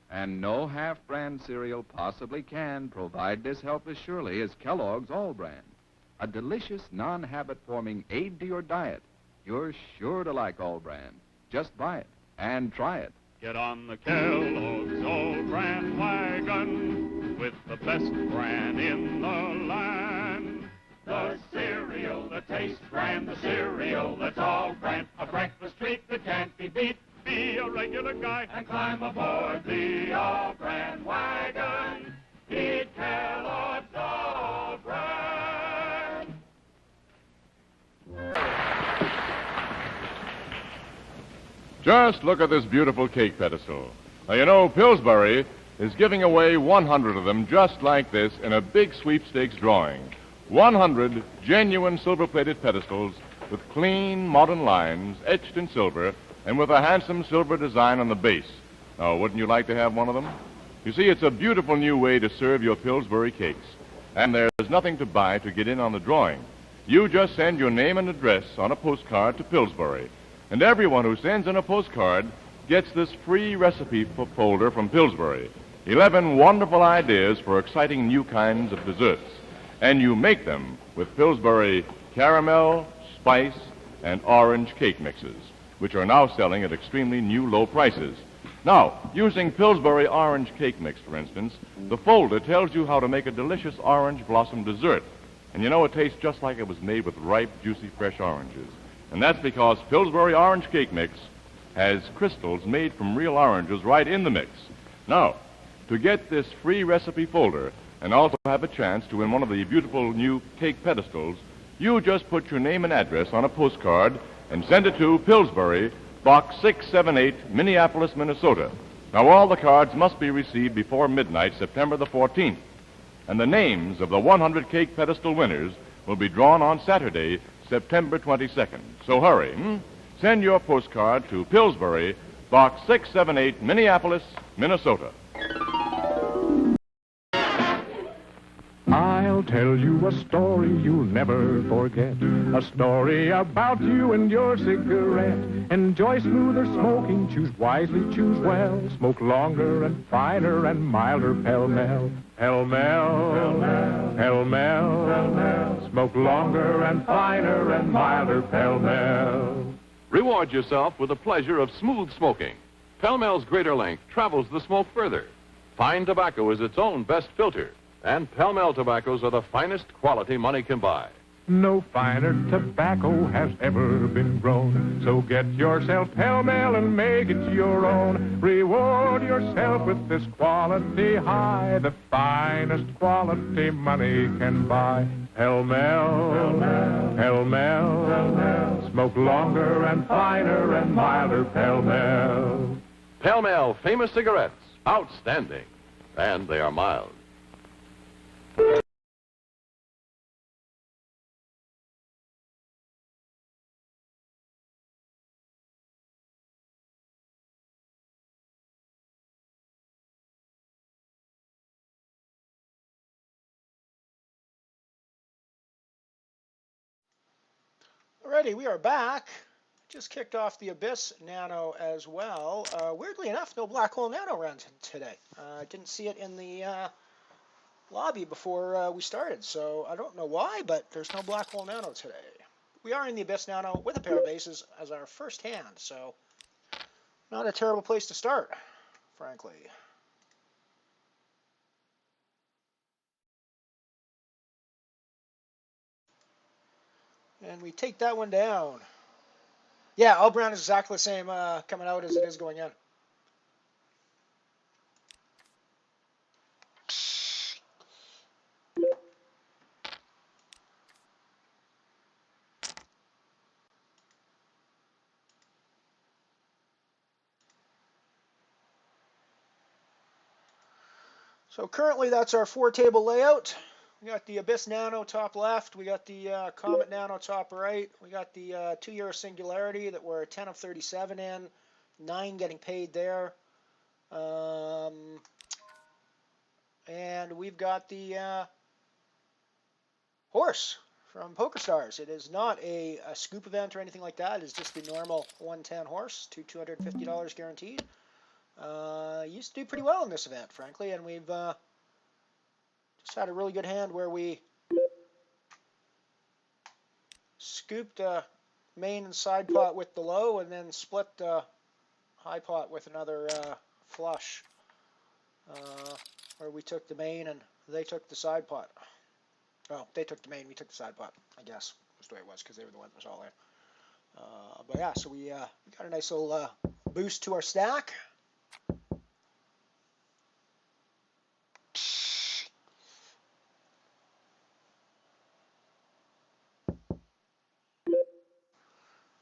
And no half-brand cereal possibly can provide this help as surely as Kellogg's All Bran. A delicious, non-habit-forming aid to your diet. You're sure to like All Bran. Just buy it and try it. Get on the Kellogg's All Bran wagon with the best bran in the land. The cereal that tastes grand, the cereal that's all bran, a breakfast treat that can't be beat. Be a regular guy and climb aboard the All Bran Just look at this beautiful cake pedestal. Now, you know, Pillsbury is giving away 100 of them just like this in a big sweepstakes drawing. 100 genuine silver-plated pedestals with clean, modern lines, etched in silver, and with a handsome silver design on the base. Now, wouldn't you like to have one of them? You see, it's a beautiful new way to serve your Pillsbury cakes. And there's nothing to buy to get in on the drawing. You just send your name and address on a postcard to Pillsbury. And everyone who sends in a postcard gets this free recipe folder from Pillsbury. 11 wonderful ideas for exciting new kinds of desserts. And you make them with Pillsbury caramel, spice, and orange cake mixes, which are now selling at extremely new low prices. Now, using Pillsbury orange cake mix, for instance, the folder tells you how to make a delicious orange blossom dessert. And you know, it tastes just like it was made with ripe, juicy, fresh oranges. And that's because Pillsbury orange cake mix has crystals made from real oranges right in the mix. Now, to get this free recipe folder and also have a chance to win one of the beautiful new cake pedestals, you just put your name and address on a postcard and send it to Pillsbury, Box 678, Minneapolis, Minnesota. Now, all the cards must be received before midnight, September the 14th. And the names of the 100 cake pedestal winners will be drawn on Saturday, September 22nd. So hurry, Send your postcard to Pillsbury, Box 678, Minneapolis, Minnesota. I'll tell you a story you'll never forget. A story about you and your cigarette. Enjoy smoother smoking, choose wisely, choose well. Smoke longer and finer and milder pell-mell. Pell-mell, pell-mell, pell-mell, pell-mell. Smoke longer and finer and milder pell-mell. Reward yourself with the pleasure of smooth smoking. Pell-Mell's greater length travels the smoke further. Fine tobacco is its own best filter. And Pell-Mell tobaccos are the finest quality money can buy. No finer tobacco has ever been grown. So get yourself Pell-Mell and make it your own. Reward yourself with this quality high, the finest quality money can buy. Pell-Mell, Pell-Mell, Pell-Mell, Pell-Mell. Smoke longer and finer and milder Pell-Mell. Pell-Mell famous cigarettes, outstanding. And they are mild. Alrighty, we are back. Just kicked off the Abyss Nano as well. Weirdly enough, no black hole nano around today. Didn't see it in the lobby before we started, so I don't know why, but there's no black hole nano today. We are in the Abyss Nano with a pair of bases as our first hand, so not a terrible place to start, frankly. And we take that one down. Yeah, all brown is exactly the same coming out as it is going in. So currently that's our 4-table layout. We got the Abyss Nano top left. We got the Comet Nano top right. We got the 2-year Singularity that we're 10 of 37 in. 9 getting paid there. And we've got the horse from PokerStars. It is not a scoop event or anything like that. It is just the normal 110 horse to $250 guaranteed. Used to do pretty well in this event, frankly, and we've just had a really good hand where we scooped main and side pot with the low and then split high pot with another flush, where we took the main and they took the side pot. Oh, they took the main, we took the side pot, I guess. That's the way it was because they were the ones that was all in. But yeah, so we got a nice little boost to our stack.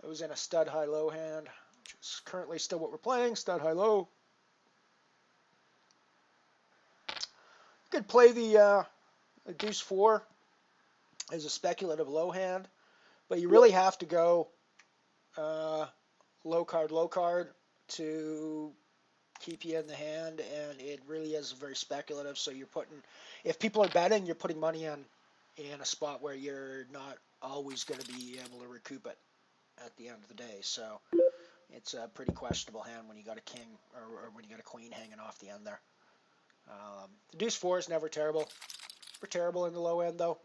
It was in a stud high-low hand, which It's currently still what we're playing, stud high-low. You could play the deuce 4 as a speculative low hand, but you really have to go low card to keep you in the hand, and it really is very speculative. So you're putting, if people are betting, you're putting money in a spot where you're not always going to be able to recoup it at the end of the day. So it's a pretty questionable hand when you got a king or when you got a queen hanging off the end there. The deuce 4 is never terrible. We're terrible in the low end though.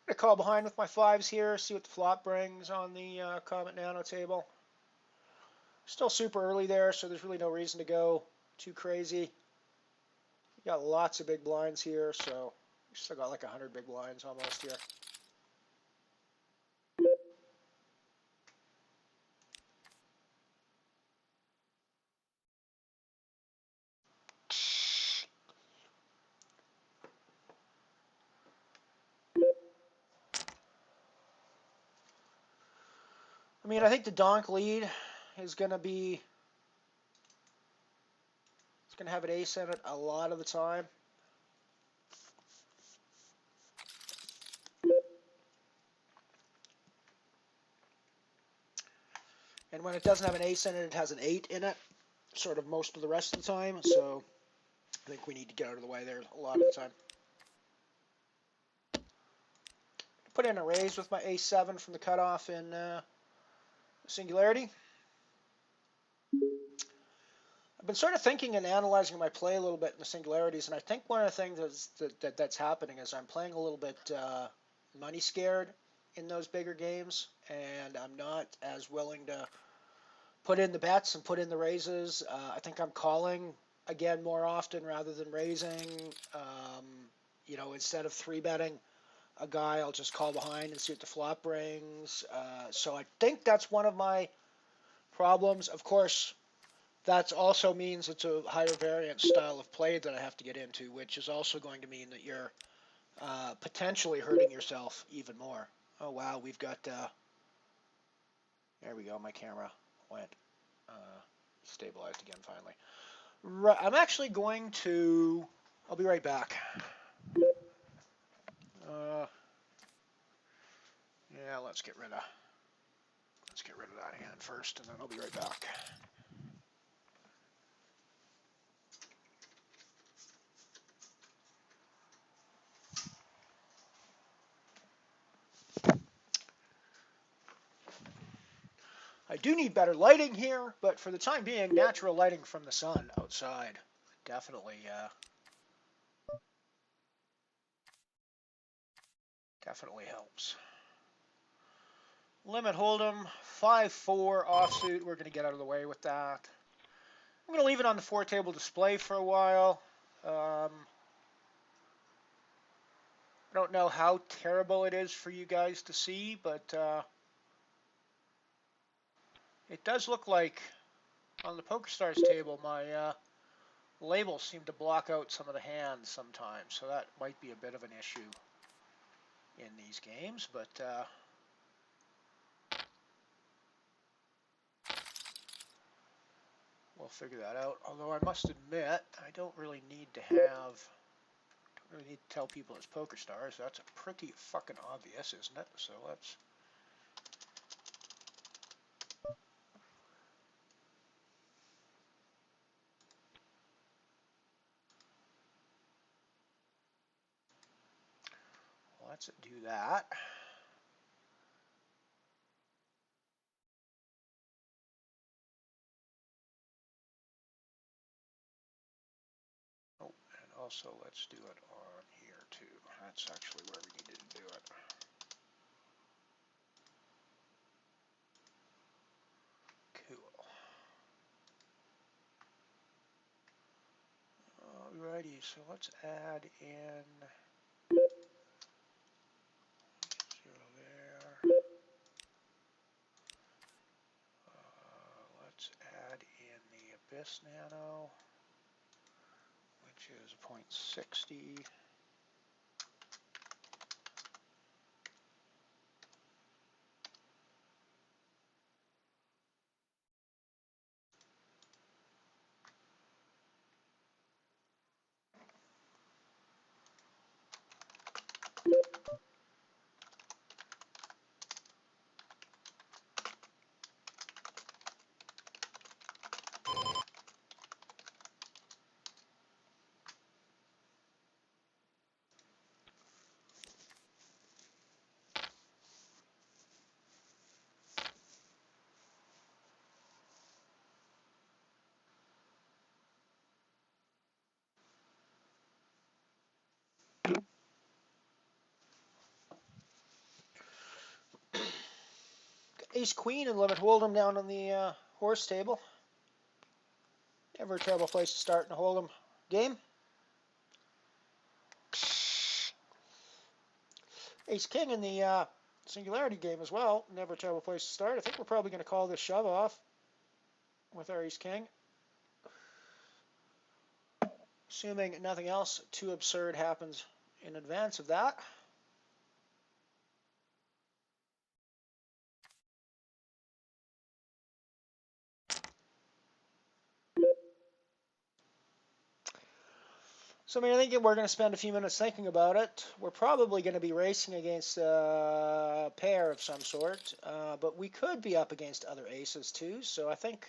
I'm going to call behind with my 5s here, see what the flop brings on the Comet Nano table. Still super early there, so there's really no reason to go too crazy. You got lots of big blinds here, so you still got like 100 big blinds almost here. I mean, I think the donk lead is going to be, it's going to have an ace in it a lot of the time. And when it doesn't have an ace in it, it has an 8 in it, sort of most of the rest of the time. So I think we need to get out of the way there a lot of the time. Put in a raise with my ace 7 from the cutoff in Singularity. I've been sort of thinking and analyzing my play a little bit in the Singularities, and I think one of the things that's happening is I'm playing a little bit money scared in those bigger games, and I'm not as willing to put in the bets and put in the raises. I think I'm calling again more often rather than raising. You know, instead of 3-betting a guy, I'll just call behind and see what the flop brings. So I think that's one of my problems. Of course, that also means it's a higher variance style of play that I have to get into, which is also going to mean that you're potentially hurting yourself even more. Oh, wow, we've got, there we go, my camera went stabilized again finally. Right, I'm actually going to, I'll be right back. Yeah, let's get rid of that hand first, and then I'll be right back. I do need better lighting here, but for the time being, natural lighting from the sun outside definitely helps. Limit hold'em, 5-4 offsuit. We're going to get out of the way with that. I'm going to leave it on the 4-table display for a while. I don't know how terrible it is for you guys to see, but it does look like on the PokerStars table, my labels seem to block out some of the hands sometimes, so that might be a bit of an issue in these games, but we'll figure that out. Although I must admit, I don't really need to tell people it's PokerStars. That's pretty fucking obvious, isn't it? So let's. Let's do that. Oh, and also let's do it on here too. That's actually where we needed to do it. Cool. Alrighty, so let's add in this nano, which is 0.60. Ace Queen and limit hold'em down on the horse table. Never a terrible place to start in a hold'em game. Ace King in the Singularity game as well. Never a terrible place to start. I think we're probably going to call this shove off with our Ace King. Assuming nothing else too absurd happens in advance of that. So, I mean, I think we're going to spend a few minutes thinking about it. We're probably going to be racing against a pair of some sort, but we could be up against other aces too. So I think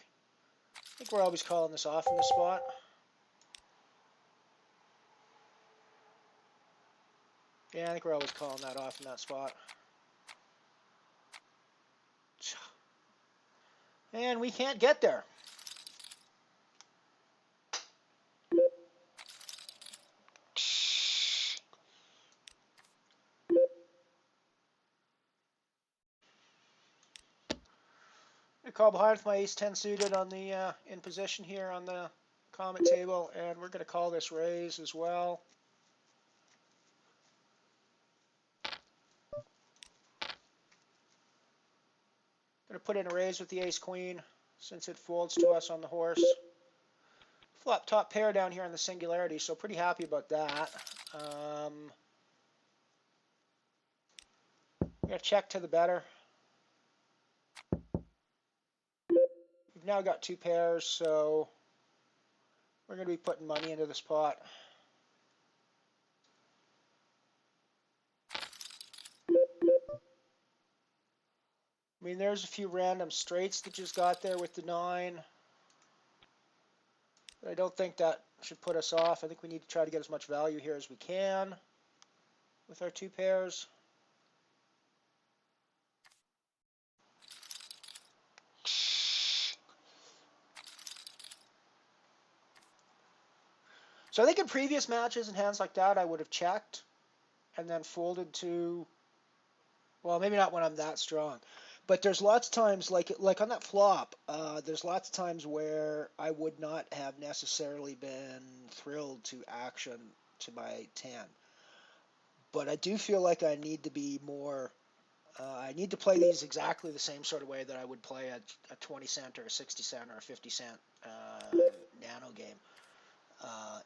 we're always calling this off in this spot. Yeah, I think we're always calling that off in that spot. And we can't get there. I call behind with my ace-10 suited on the in position here on the comet table, and we're going to call this raise as well. Going to put in a raise with the ace-queen since it folds to us on the horse. Flop top pair down here on the Singularity, so pretty happy about that. We're going to check to the better. We've now got two pairs, so we're going to be putting money into this pot. I mean, there's a few random straights that just got there with the 9. But I don't think that should put us off. I think we need to try to get as much value here as we can with our two pairs. So I think in previous matches and hands like that, I would have checked and then folded to, well, maybe not when I'm that strong. But there's lots of times, like on that flop, there's lots of times where I would not have necessarily been thrilled to action to my 10. But I do feel like I need to be more, I need to play these exactly the same sort of way that I would play a 20 cent or a 60 cent or a 50 cent nano game.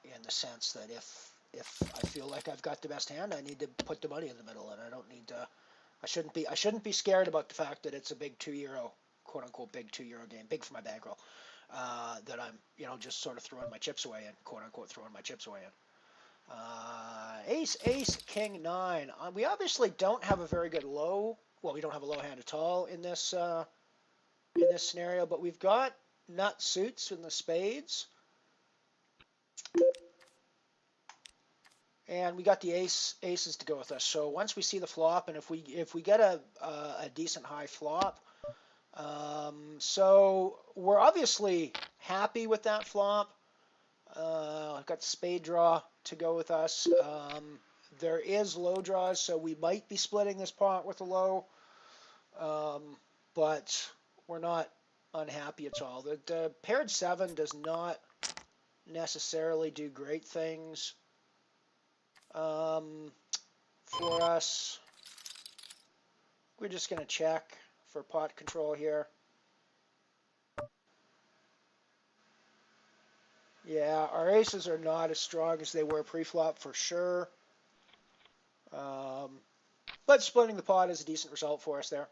In the sense that if I feel like I've got the best hand, I need to put the money in the middle, and I don't need to. I shouldn't be scared about the fact that it's a big €2, quote unquote, big €2 game, big for my bankroll. That I'm just sort of throwing my chips away in, quote unquote, throwing my chips away in. Ace, king, 9. We obviously don't have a very good low. Well, we don't have a low hand at all in this scenario, but we've got nut suits in the spades. And we got the aces to go with us. So once we see the flop, and if we get a decent high flop, so we're obviously happy with that flop. I've got the spade draw to go with us. There is low draws, so we might be splitting this pot with a low, but we're not unhappy at all. The paired 7 does not necessarily do great things for us. We're just going to check for pot control here. Yeah, our aces are not as strong as they were pre-flop for sure. But splitting the pot is a decent result for us there.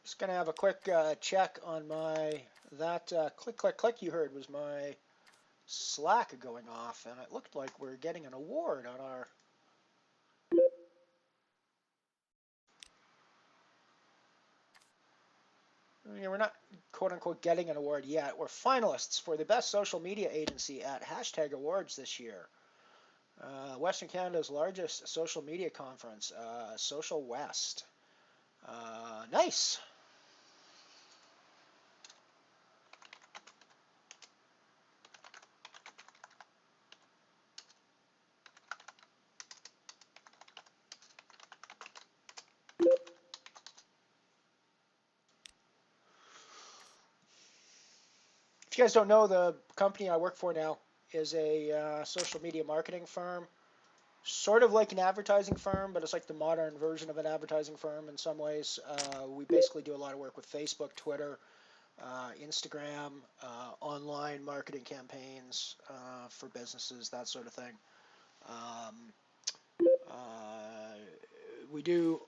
Just going to have a quick check on my, that click, click, click you heard was my Slack going off, and it looked like we're getting an award on our... Yeah, we're not quote-unquote getting an award yet. We're finalists for the best social media agency at Hashtag Awards this year. Western Canada's largest social media conference, Social West. Nice. If you guys don't know, the company I work for now is a social media marketing firm. Sort of like an advertising firm, but it's like the modern version of an advertising firm in some ways. We basically do a lot of work with Facebook, Twitter, Instagram, online marketing campaigns for businesses, that sort of thing. We do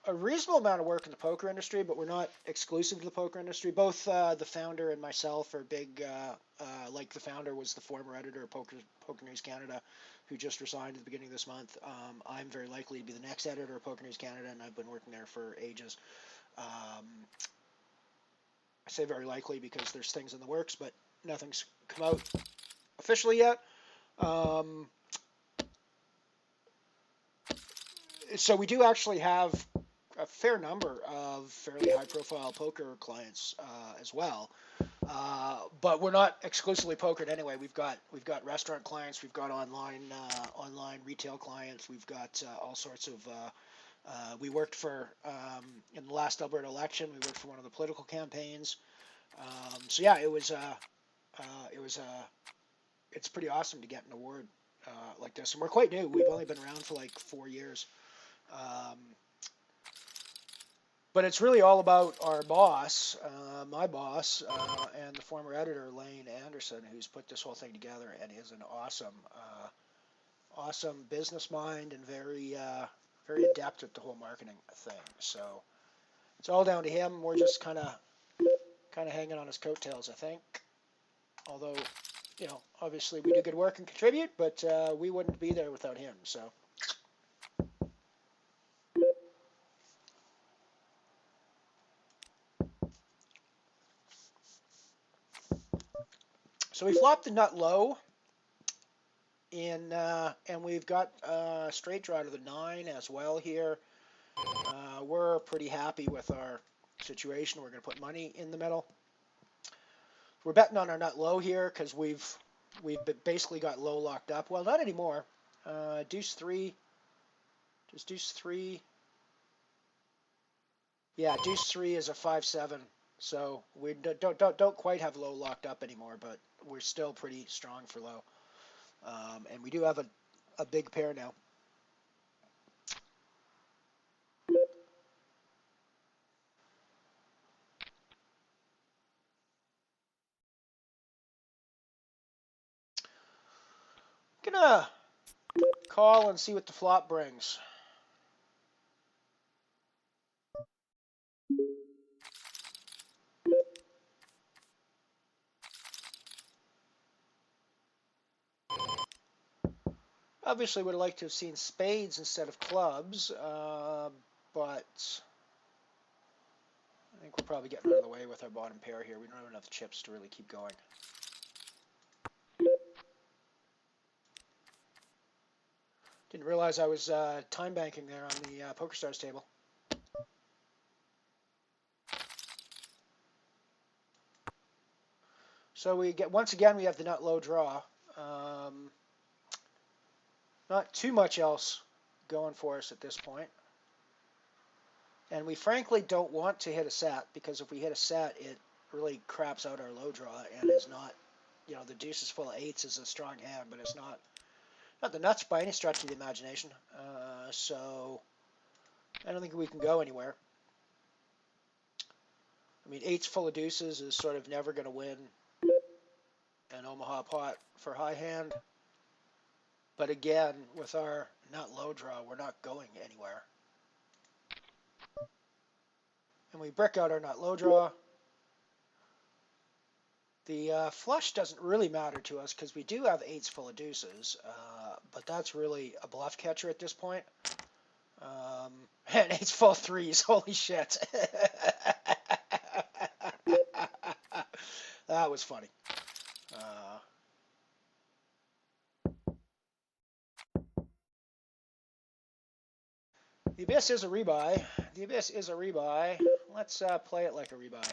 a reasonable amount of work in the poker industry, but we're not exclusive to the poker industry. Both the founder and myself are big, like the founder was the former editor of Poker News Canada, who just resigned at the beginning of this month. I'm very likely to be the next editor of Poker News Canada, and I've been working there for ages. I say very likely because there's things in the works, but nothing's come out officially yet. So we do actually have a fair number of fairly high-profile poker clients as well, but we're not exclusively pokered anyway. We've got restaurant clients, we've got online retail clients, we've got all sorts of. We worked for in the last Alberta election. We worked for one of the political campaigns. So yeah, it's pretty awesome to get an award like this, and we're quite new. We've only been around for like 4 years. But it's really all about our boss, my boss, and the former editor, Lane Anderson, who's put this whole thing together and is an awesome business mind and very adept at the whole marketing thing. So it's all down to him. We're just kind of hanging on his coattails, I think. Although, obviously we do good work and contribute, but we wouldn't be there without him. So we flopped the nut low, and we've got a straight draw to the 9 as well here. We're pretty happy with our situation. We're going to put money in the middle. We're betting on our nut low here because we've basically got low locked up. Well, not anymore. Deuce 3. Just Deuce 3. Yeah, Deuce 3 is a 5-7. So we don't quite have low locked up anymore, but we're still pretty strong for low. And we do have a big pair now. Gonna call and see what the flop brings. Obviously would have liked to have seen spades instead of clubs, but I think we're probably getting out of the way with our bottom pair here. We don't have enough chips to really keep going. Didn't realize I was time banking there on the PokerStars table. So once again we have the nut low draw. Not too much else going for us at this point. And we frankly don't want to hit a set, because if we hit a set, it really craps out our low draw and is not, the deuces full of 8s is a strong hand, but it's not the nuts by any stretch of the imagination. So I don't think we can go anywhere. I mean, eights full of deuces is sort of never going to win an Omaha pot for high hand. But again, with our nut low draw, we're not going anywhere. And we brick out our nut low draw. The flush doesn't really matter to us because we do have eights full of deuces, but that's really a bluff catcher at this point. And eights full of threes, holy shit. That was funny. The Abyss is a rebuy. The Abyss is a rebuy. Let's play it like a rebuy.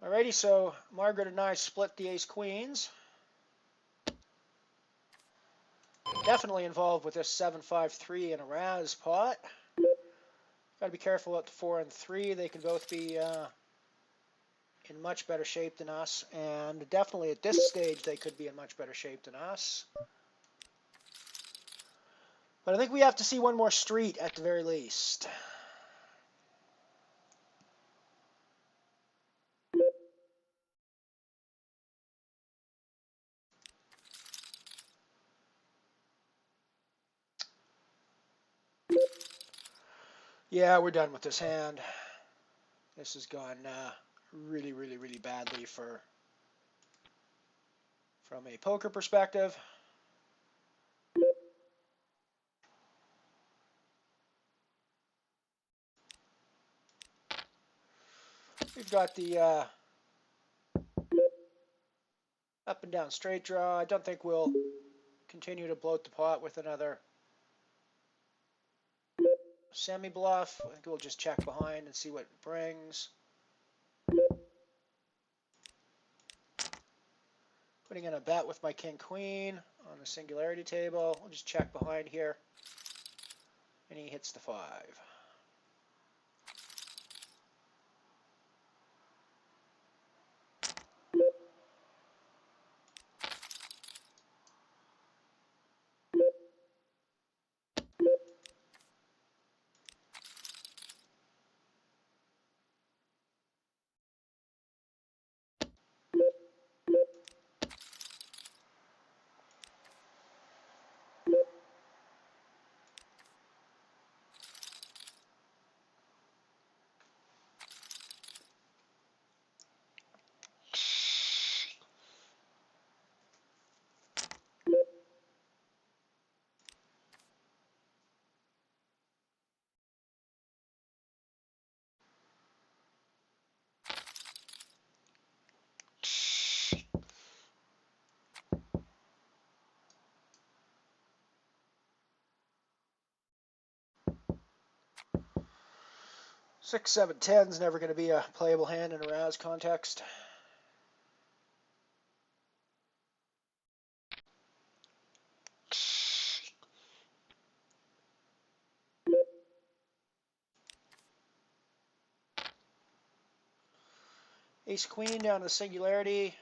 Alrighty, so Margaret and I split the ace queens. Definitely involved with this 7-5-3 in a Raz pot. Got to be careful at the 4 and 3. They can both be in much better shape than us, and definitely at this stage they could be in much better shape than us. But I think we have to see one more street at the very least. Yeah, we're done with this hand. This has gone really, really, really badly from a poker perspective. We've got the up and down straight draw. I don't think we'll continue to bloat the pot with another semi-bluff. I think we'll just check behind and see what it brings. Putting in a bet with my king-queen on the singularity table. We'll just check behind here. And he hits the 5. 6, 7, 10 is never going to be a playable hand in a Raz context. Ace queen down to the singularity.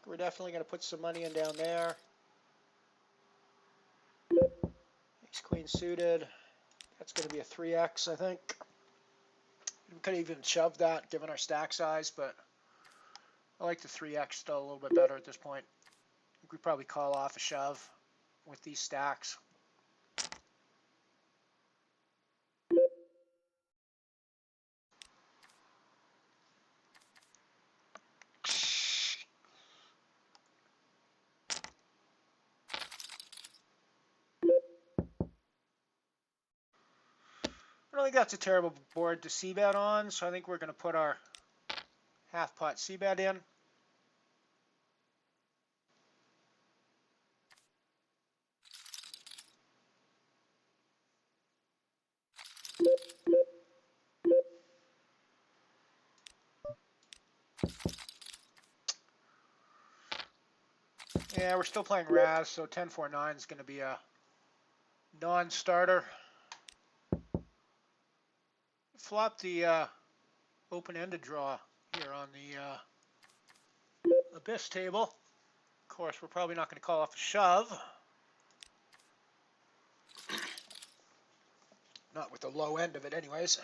We're definitely going to put some money in down there. Ace queen suited. That's going to be a 3x, I think. We could even shove that given our stack size, but I like the 3x still a little bit better at this point. I think we probably call off a shove with these stacks. I don't think that's a terrible board to c-bet on, so I think we're going to put our half-pot c-bet in. Yeah, we're still playing Raz, so 10-4-9 is going to be a non-starter. Flop the open-ended draw here on the Abyss table. Of course, we're probably not going to call off a shove. Not with the low end of it anyways.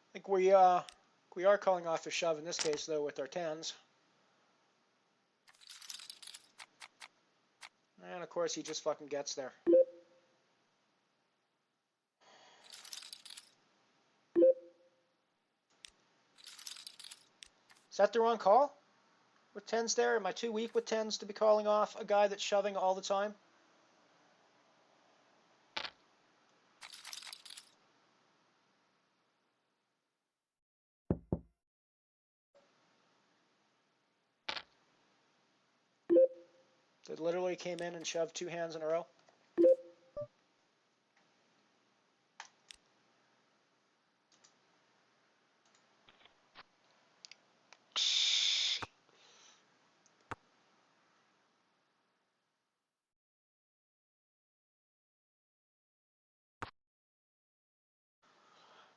I think we are calling off a shove in this case though with our 10s. And of course he just fucking gets there. Is that the wrong call? With 10s there? Am I too weak with 10s to be calling off a guy that's shoving all the time? That literally came in and shoved 2 hands in a row.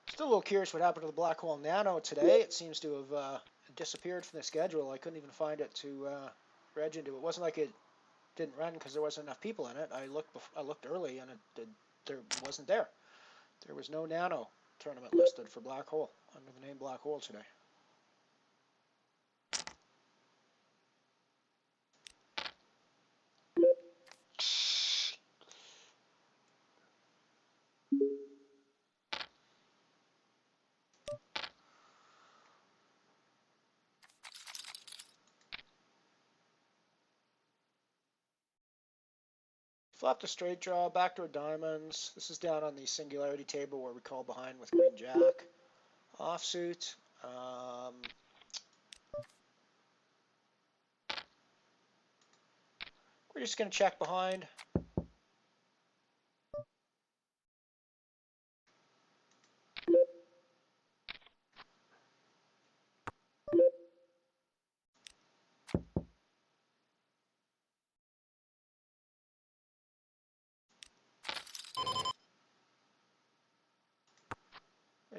Still a little curious what happened to the Black Hole Nano today. It seems to have disappeared from the schedule. I couldn't even find it to reg into. It wasn't like it didn't run because there wasn't enough people in it. I looked early and there wasn't there. There was no Nano tournament listed for Black Hole under the name Black Hole today. Flop to straight draw, backdoor diamonds. This is down on the singularity table where we call behind with queen jack. Offsuit. We're just going to check behind.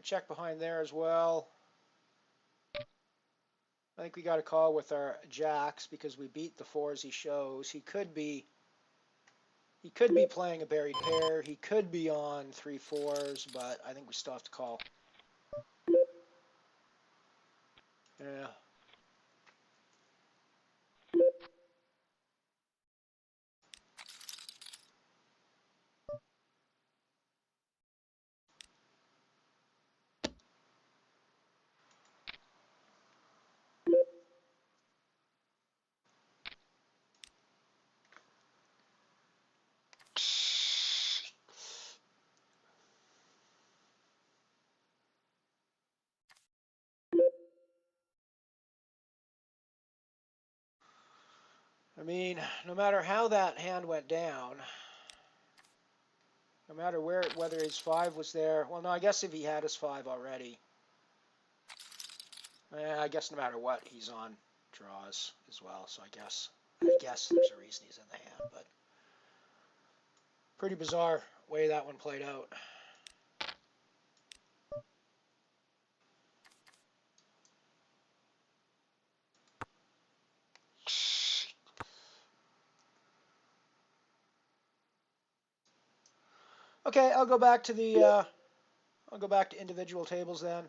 Check behind there as well. I think we got a call with our jacks because we beat the 4s he shows. He could be playing a buried pair. He could be on 3 4s, but I think we still have to call. Yeah. I mean, no matter how that hand went down, no matter whether his 5 was there, well, no, I guess if he had his 5 already, I guess no matter what, he's on draws as well. So I guess there's a reason he's in the hand, but pretty bizarre way that one played out. Okay, I'll go back to individual tables then.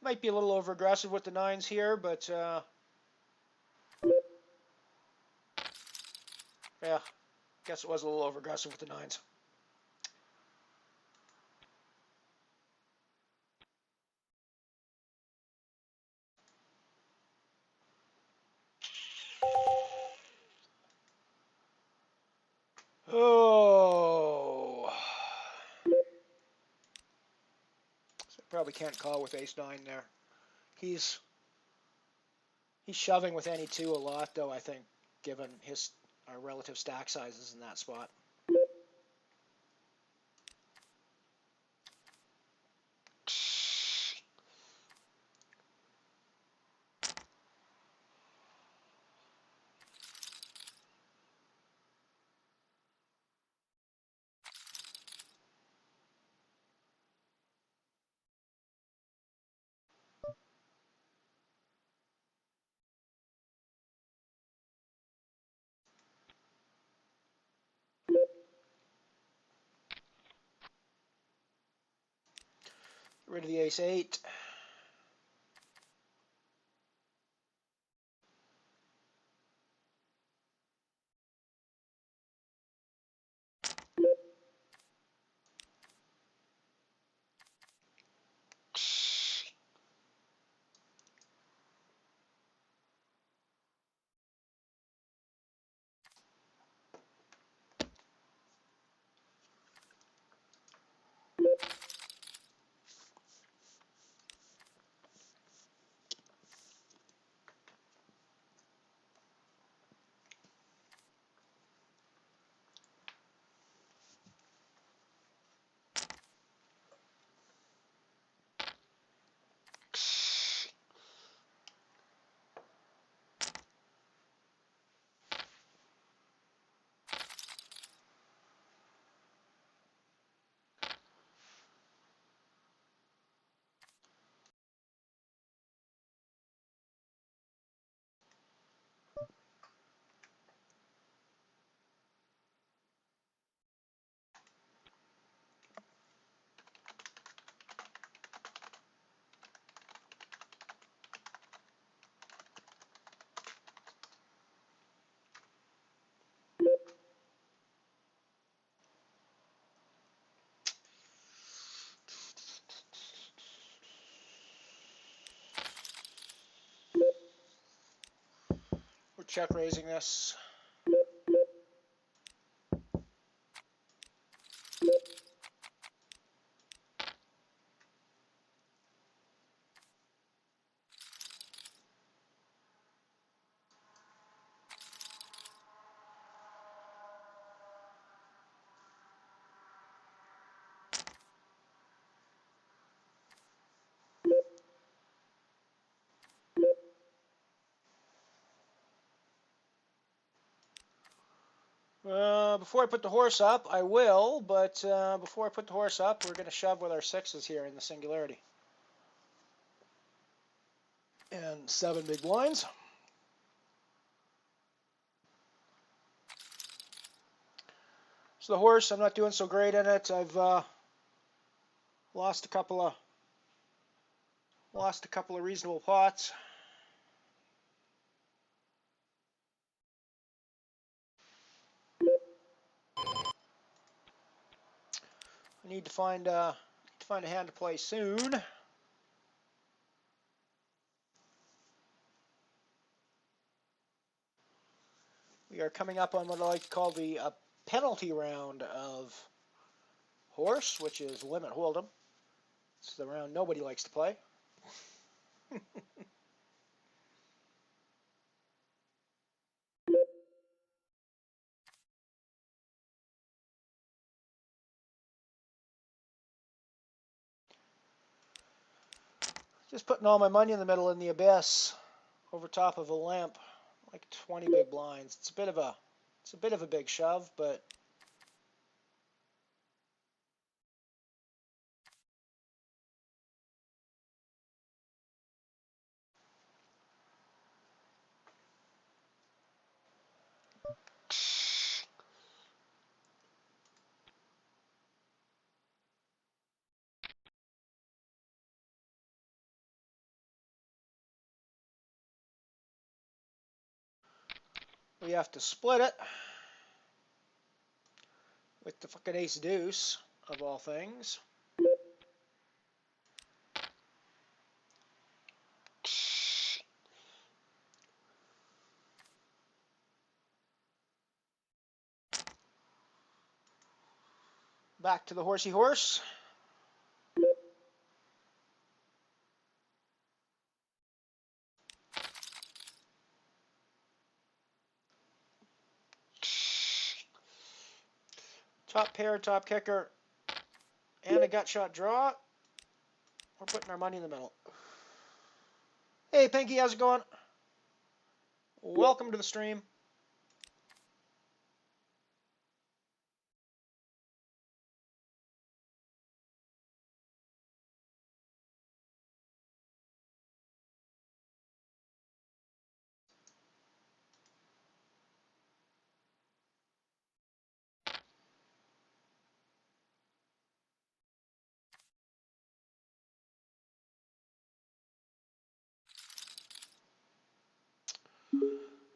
Might be a little over aggressive with the 9s here, but yeah, guess it was a little over aggressive with the 9s. Oh, so probably can't call with ace 9 there. He's He's shoving with any two a lot, though, I think, given our relative stack sizes in that spot. Get rid of the ace-8. We're check raising this. Before I put the horse up, I will, but before I put the horse up, we're going to shove with our sixes here in the singularity. And 7 big blinds. So the horse, I'm not doing so great in it. I've lost a couple of reasonable pots. I need to find a hand to play soon. We are coming up on what I like to call the penalty round of horse, which is limit hold'em. It's the round nobody likes to play. Just putting all my money in the middle in the abyss, over top of a lamp, like 20 big blinds. It's a bit of a big shove, but we have to split it with the fucking ace deuce of all things. Back to the horsey horse. Top pair, top kicker, and a gut shot draw. We're putting our money in the middle. Hey, Pinky, how's it going? Welcome to the stream.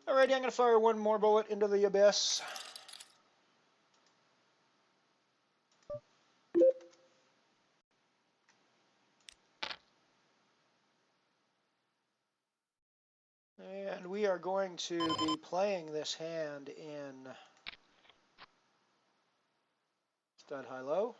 Alrighty, I'm going to fire one more bullet into the abyss. And we are going to be playing this hand in stud high-low.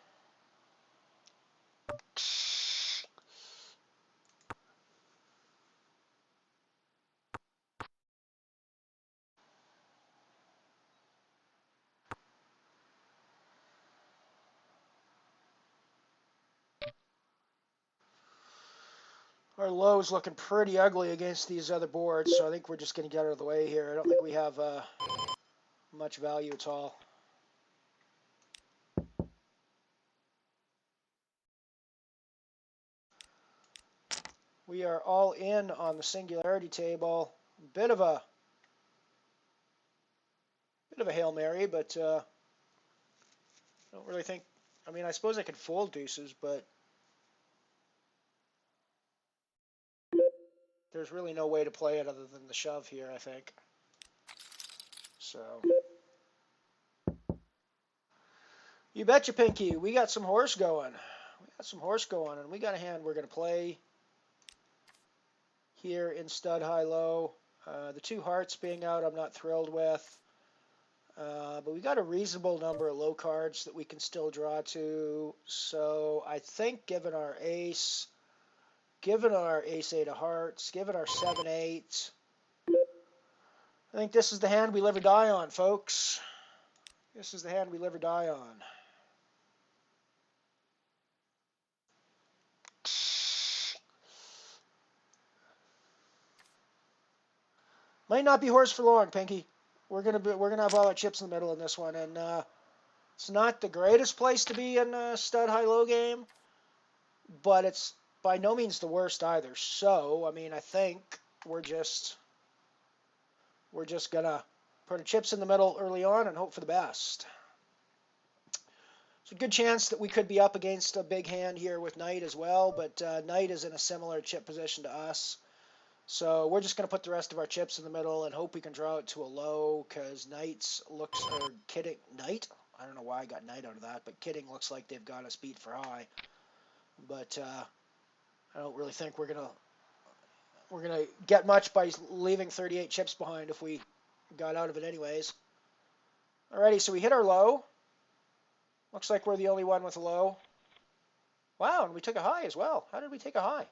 Our low is looking pretty ugly against these other boards, so I think we're just going to get out of the way here. I don't think we have much value at all. We are all in on the singularity table. Bit of a Hail Mary, but I don't really think. I mean, I suppose I could fold deuces, but there's really no way to play it other than the shove here, I think. So, you betcha, Pinky. We got some horse going. And we got a hand we're going to play here in stud high-low. The two hearts being out, I'm not thrilled with. But we got a reasonable number of low cards that we can still draw to. So I think given our ace, given our ace-8 of hearts, given our 7-8, I think this is the hand we live or die on, folks. This is the hand we live or die on. Might not be horse for long, Pinky. We're gonna have all our chips in the middle in this one, and it's not the greatest place to be in a stud high-low game, but it's by no means the worst either. So, I mean, I think we're just gonna put our chips in the middle early on and hope for the best. There's a good chance that we could be up against a big hand here with Knight as well, but Knight is in a similar chip position to us. So we're just going to put the rest of our chips in the middle and hope we can draw it to a low, because Knight? I don't know why I got Knight out of that, but Kidding looks like they've got us beat for high. But I don't really think we're gonna get much by leaving 38 chips behind if we got out of it anyways. Alrighty, so we hit our low. Looks like we're the only one with a low. Wow, and we took a high as well. How did we take a high?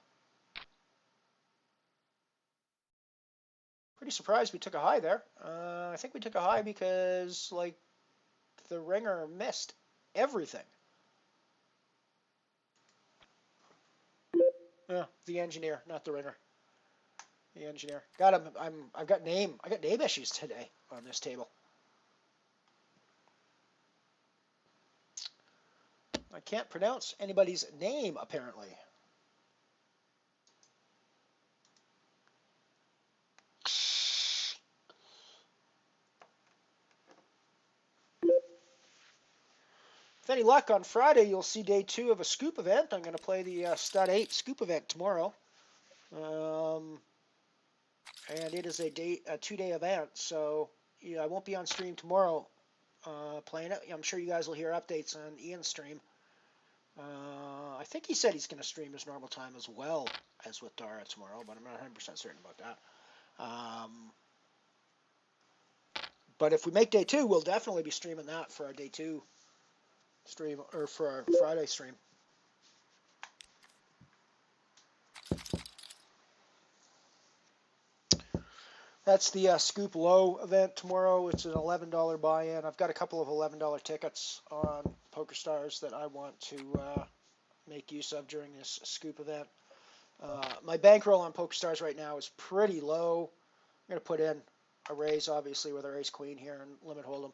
Pretty surprised we took a high there. I think we took a high because, like, the ringer missed everything. Yeah, the engineer, not the ringer. The engineer. Got him. I got name issues today on this table. I can't pronounce anybody's name apparently. With any luck, on Friday you'll see day 2 of a scoop event. I'm going to play the stud 8 scoop event tomorrow. And it is a 2-day event, so yeah, I won't be on stream tomorrow playing it. I'm sure you guys will hear updates on Ian's stream. I think he said he's going to stream his normal time as well as with Dara tomorrow, but I'm not 100% certain about that. But if we make day 2, we'll definitely be streaming that for our day 2 stream, or for our Friday stream. That's the Scoop Low event tomorrow. It's an $11 buy-in. I've got a couple of $11 tickets on PokerStars that I want to make use of during this Scoop event. My bankroll on PokerStars right now is pretty low. I'm going to put in a raise, obviously, with our ace-queen here and limit hold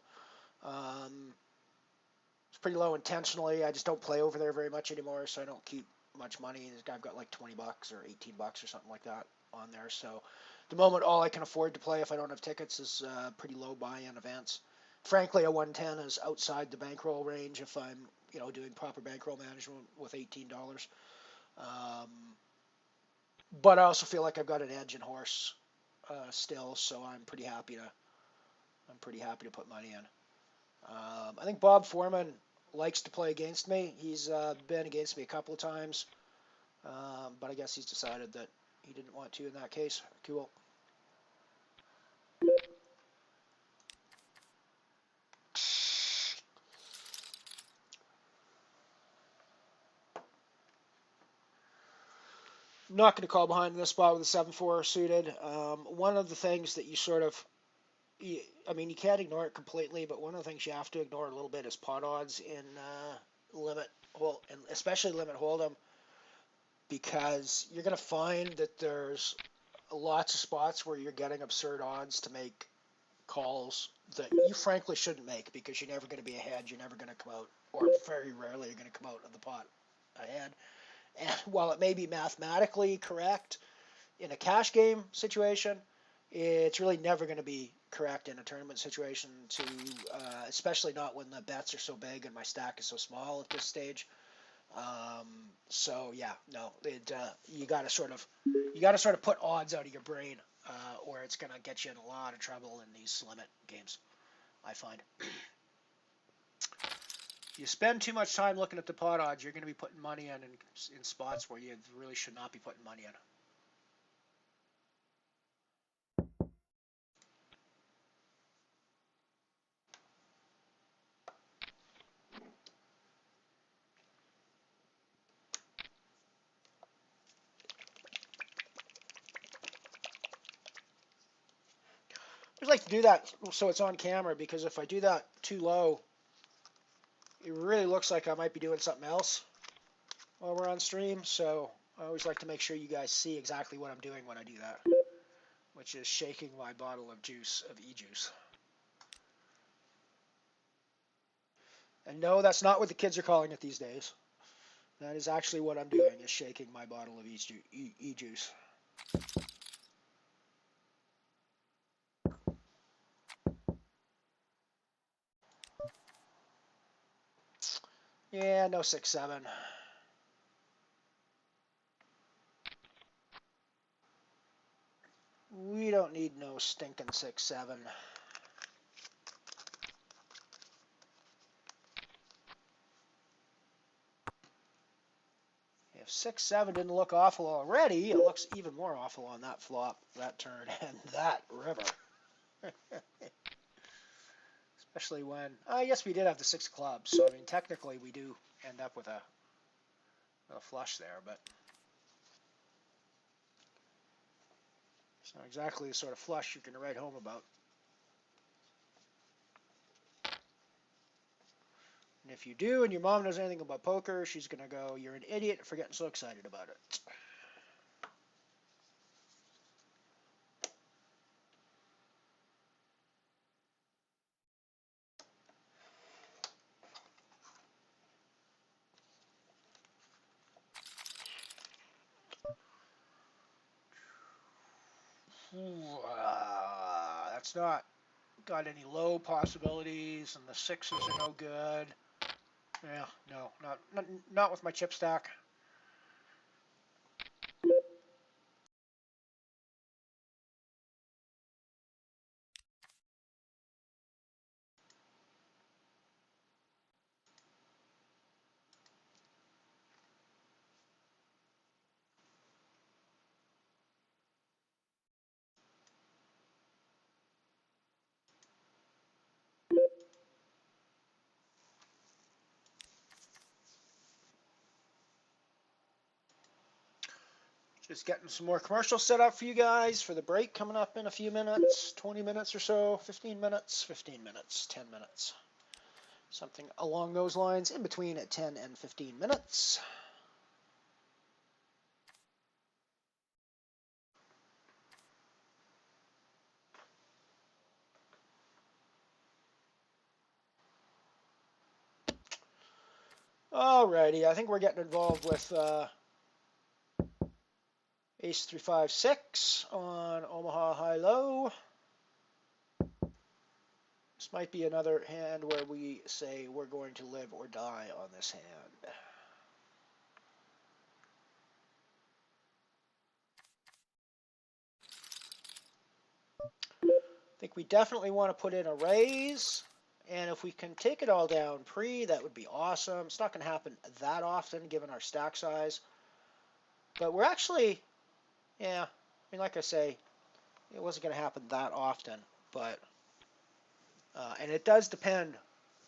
'em. It's pretty low intentionally. I just don't play over there very much anymore, so I don't keep much money. I've got like $20 or $18 or something like that on there. So at the moment, all I can afford to play if I don't have tickets is pretty low buy-in events. Frankly, a 110 is outside the bankroll range if I'm, doing proper bankroll management with $18. But I also feel like I've got an edge in horse still, so I'm pretty happy to put money in. I think Bob Foreman likes to play against me. He's been against me a couple of times, but I guess he's decided that he didn't want to in that case. Cool. I'm not going to call behind in this spot with a 7-4 suited. One of the things that you can't ignore it completely, but one of the things you have to ignore a little bit is pot odds in limit hold, and especially limit hold'em, because you're going to find that there's lots of spots where you're getting absurd odds to make calls that you frankly shouldn't make because you're never going to be ahead. You're never going to come out, or very rarely you're going to come out of the pot ahead. And while it may be mathematically correct in a cash game situation, it's really never going to be correct in a tournament situation, especially not when the bets are so big and my stack is so small at this stage. You got to sort of put odds out of your brain, or it's going to get you in a lot of trouble in these limit games, I find. If you spend too much time looking at the pot odds, you're going to be putting money in spots where you really should not be putting money in. I just like to do that so it's on camera, because if I do that too low, it really looks like I might be doing something else while we're on stream. So I always like to make sure you guys see exactly what I'm doing when I do that, which is shaking my bottle of e-juice. And no, that's not what the kids are calling it these days. That is actually what I'm doing, is shaking my bottle of e-juice. Yeah, no 6-7. We don't need no stinking 6-7. If 6-7 didn't look awful already, it looks even more awful on that flop, that turn, and that river. Especially when, yes, we did have the 6 of clubs, so I mean, technically we do end up with a flush there, but it's not exactly the sort of flush you're going to write home about. And if you do, and your mom knows anything about poker, she's going to go, "You're an idiot for getting so excited about it." That's not got any low possibilities, and the 6s are no good. Yeah, no, not with my chip stack. Just getting some more commercials set up for you guys for the break coming up in a few minutes, 20 minutes or so, 15 minutes, 10 minutes. Something along those lines, in between at 10 and 15 minutes. Alrighty, I think we're getting involved with Ace 356 on Omaha High Low. This might be another hand where we say we're going to live or die on this hand. I think we definitely want to put in a raise, and if we can take it all down pre, that would be awesome. It's not going to happen that often given our stack size, but we're actually, yeah, I mean, like I say, it wasn't going to happen that often, but, and it does depend,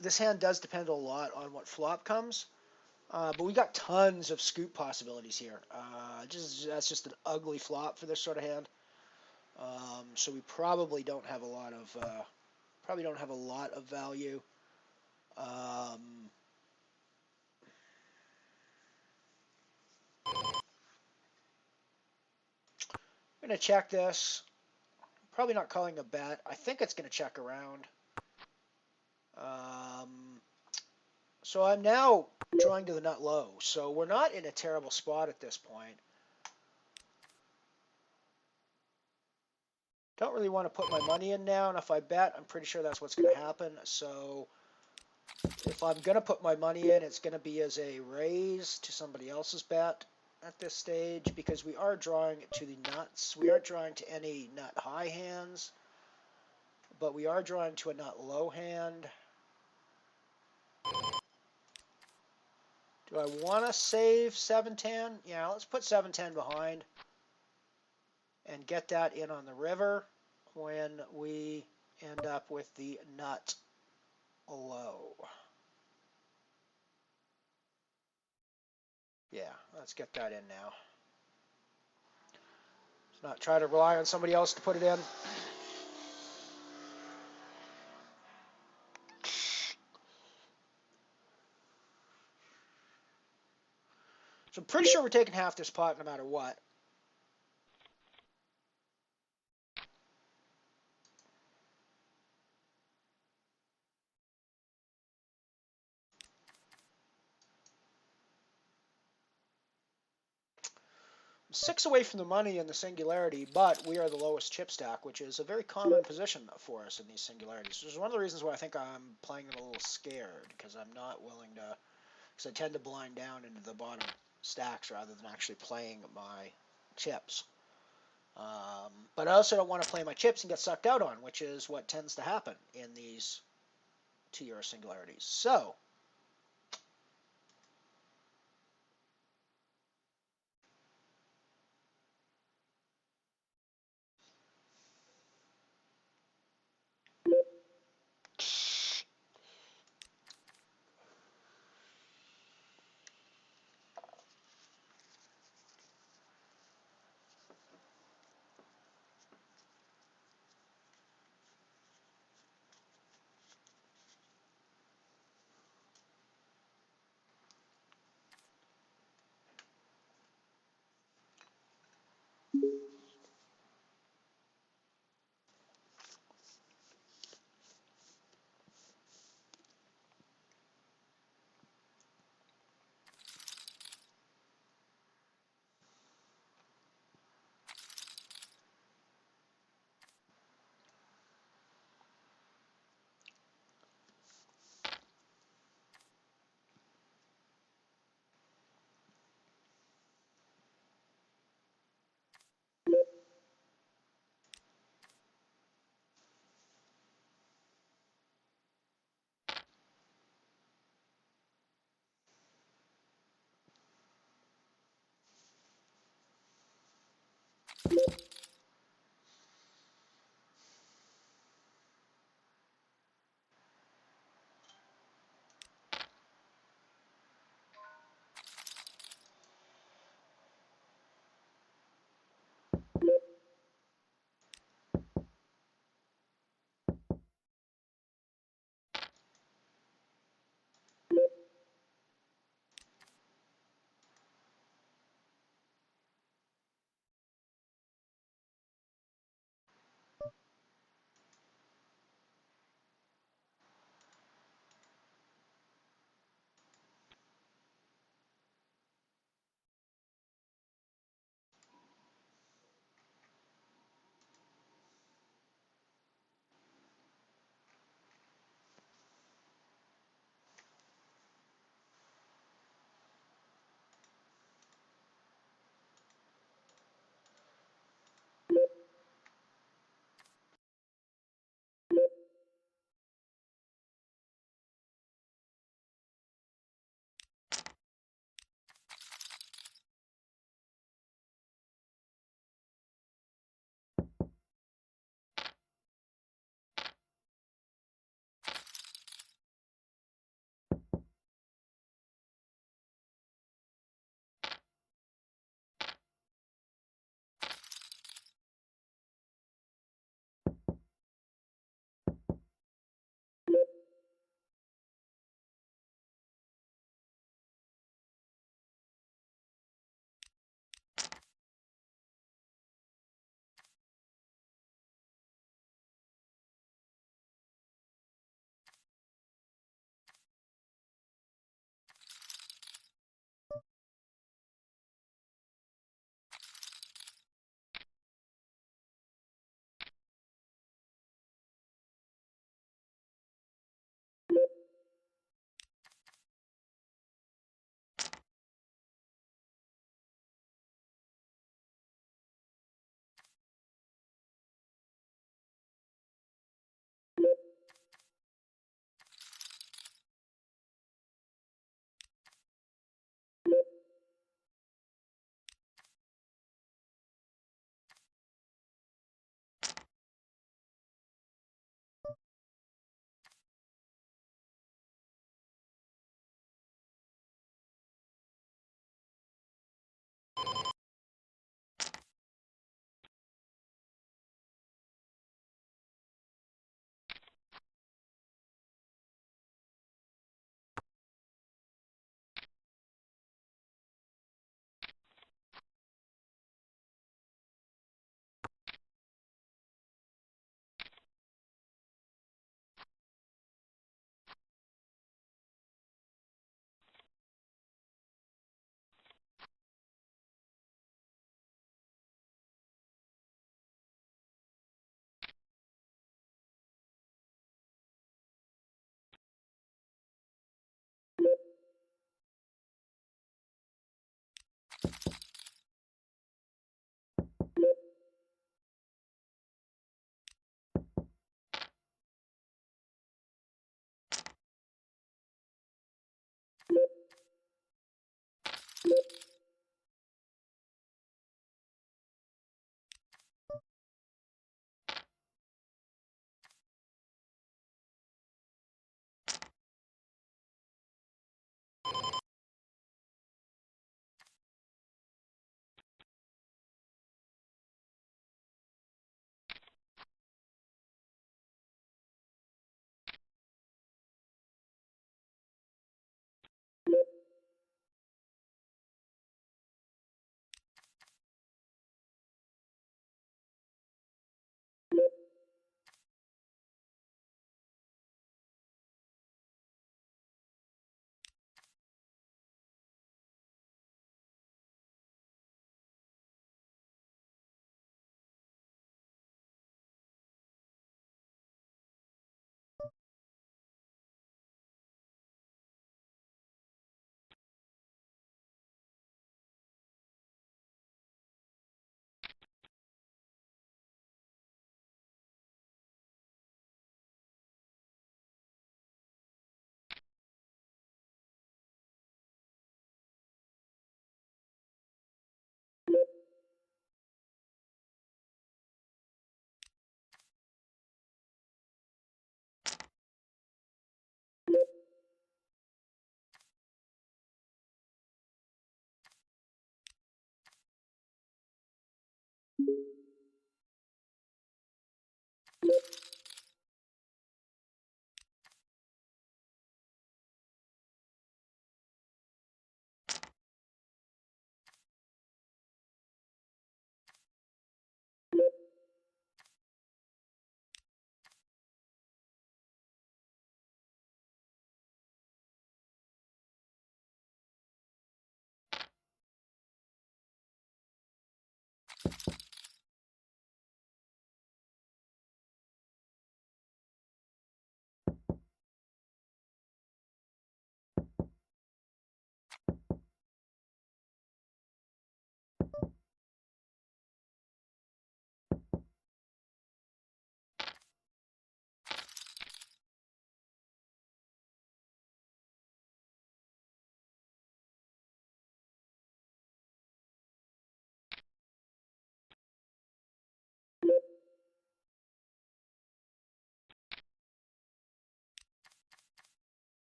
this hand does depend a lot on what flop comes, but we got tons of scoop possibilities here. That's just an ugly flop for this sort of hand. So we probably don't have a lot of value. I'm gonna check this. Probably not calling a bet. I think it's gonna check around. So I'm now drawing to the nut low. So we're not in a terrible spot at this point. Don't really want to put my money in now, and if I bet, I'm pretty sure that's what's going to happen. So if I'm going to put my money in, it's going to be as a raise to somebody else's bet at this stage, because we are drawing to the nuts. We aren't drawing to any nut high hands, but we are drawing to a nut low hand. Do I want to save 710? Yeah, let's put 710 behind and get that in on the river when we end up with the nut low. Yeah, let's get that in now. Let's not try to rely on somebody else to put it in. So I'm pretty sure we're taking half this pot no matter what. I'm 6 away from the money in the singularity, but we are the lowest chip stack, which is a very common position for us in these singularities. Which is one of the reasons why I think I'm playing it a little scared, because I'm not willing to, because I tend to blind down into the bottom stacks rather than actually playing my chips. But I also don't want to play my chips and get sucked out on, which is what tends to happen in these 2 euro singularities. So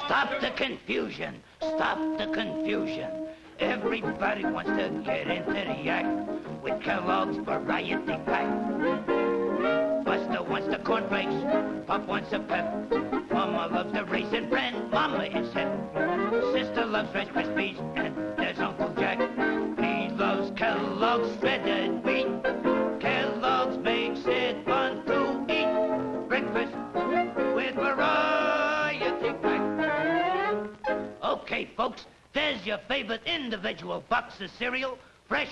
Stop the confusion. Stop the confusion. Everybody wants to get into the act with Kellogg's Variety Pack. Buster wants the cornflakes. Pop wants a pep. Mama loves the Raisin Bran. Mama is hip. Sister loves Rice Krispies. And there's Uncle Jack. He loves Kellogg's shredded wheat. Kellogg's makes it fun to eat. Breakfast with Variety Pack. Okay, folks, there's your favorite individual box of cereal, fresh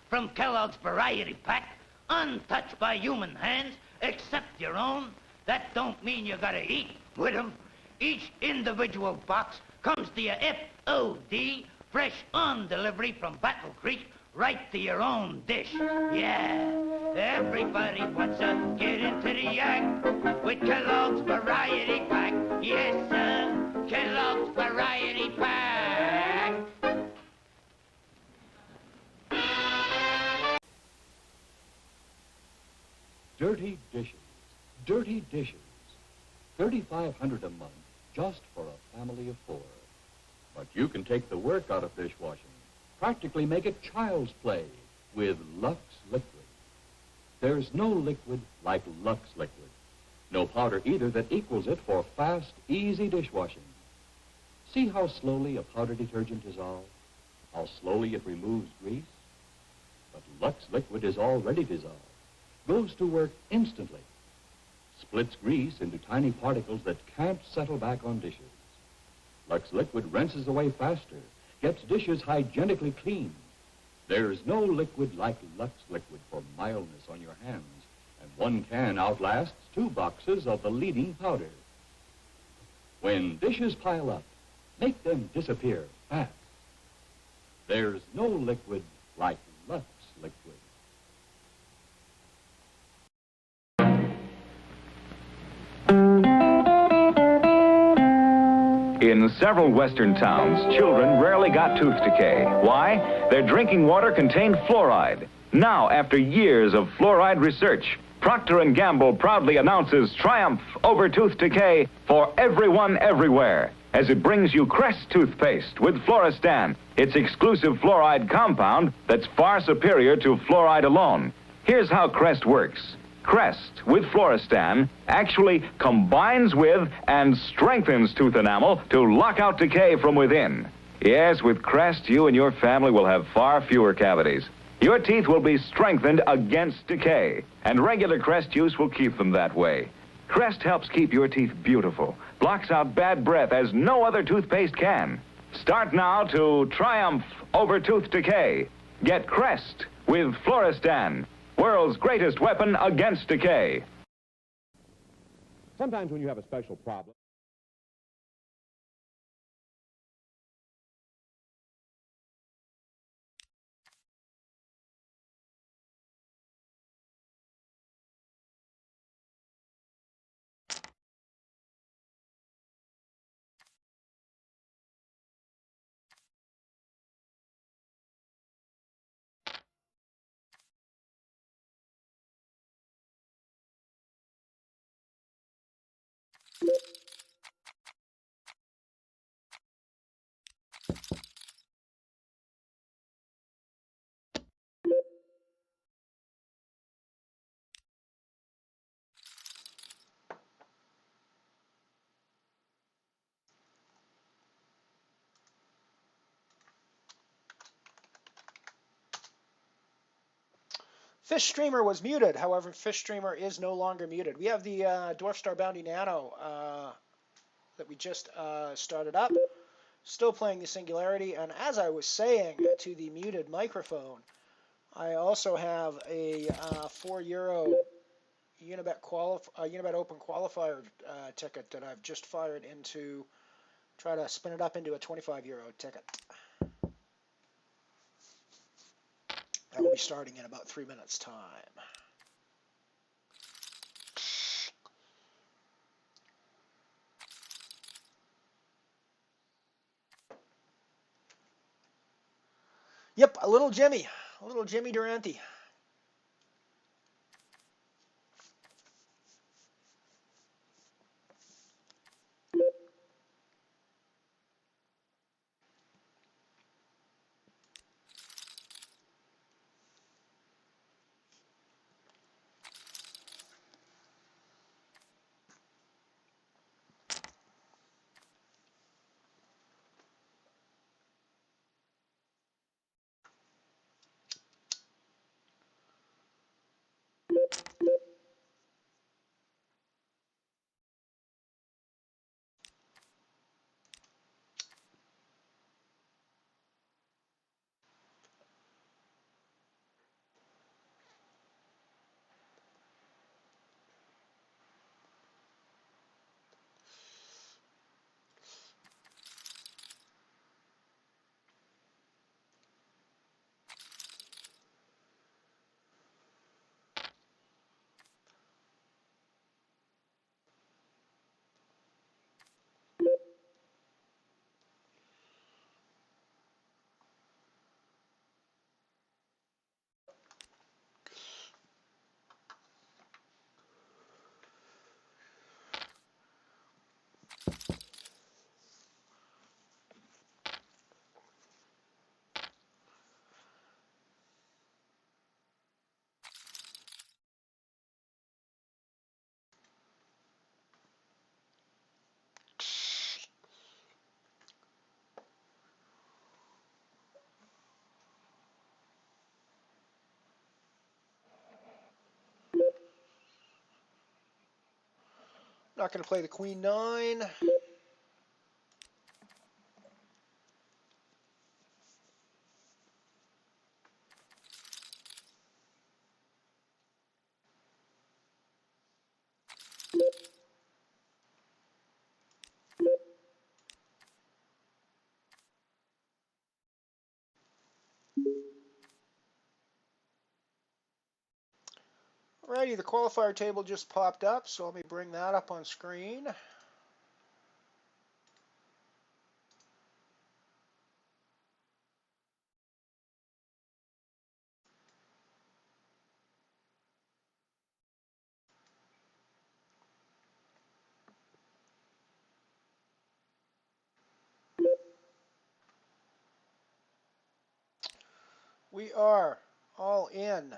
from Kellogg's Variety Pack, untouched by human hands, except your own. That don't mean you gotta eat with 'em. Each individual box comes to your FOD, fresh on delivery from Battle Creek, right to your own dish. Yeah, everybody wants to get into the act with Kellogg's Variety Pack. Yes, sir, Kellogg's Variety Pack. Dirty dishes. Dirty dishes. $3,500 a month just for a family of 4. But you can take the work out of dishwashing. Practically make it child's play with Lux Liquid. There's no liquid like Lux Liquid. No powder either that equals it for fast, easy dishwashing. See how slowly a powder detergent dissolves? How slowly it removes grease? But Lux Liquid is already dissolved. Goes to work instantly. Splits grease into tiny particles that can't settle back on dishes. Lux Liquid rinses away faster, gets dishes hygienically clean. There's no liquid like Lux Liquid for mildness on your hands, and 1 can outlasts 2 boxes of the leading powder. When dishes pile up, make them disappear fast. There's no liquid like Lux Liquid. In several western towns, children rarely got tooth decay. Why? Their drinking water contained fluoride. Now, after years of fluoride research, Procter & Gamble proudly announces triumph over tooth decay for everyone everywhere as it brings you Crest toothpaste with Fluorestan, its exclusive fluoride compound that's far superior to fluoride alone. Here's how Crest works. Crest with Fluorestan actually combines with and strengthens tooth enamel to lock out decay from within. Yes, with Crest, you and your family will have far fewer cavities. Your teeth will be strengthened against decay, and regular Crest use will keep them that way. Crest helps keep your teeth beautiful, blocks out bad breath as no other toothpaste can. Start now to triumph over tooth decay. Get Crest with Fluorestan, world's greatest weapon against decay. Sometimes when you have a special problem. Fish Streamer was muted. However, Fish Streamer is no longer muted. We have the Dwarf Star Bounty Nano that we just started up. Still playing the Singularity. And as I was saying to the muted microphone, I also have a €4 Unibet Open qualifier ticket that I've just fired into, try to spin it up into a €25 ticket. That will be starting in about 3 minutes' time. Yep, a little Jimmy Durante. Not going to play the Queen 9. Alrighty, the qualifier table just popped up, so let me bring that up on screen. We are all in.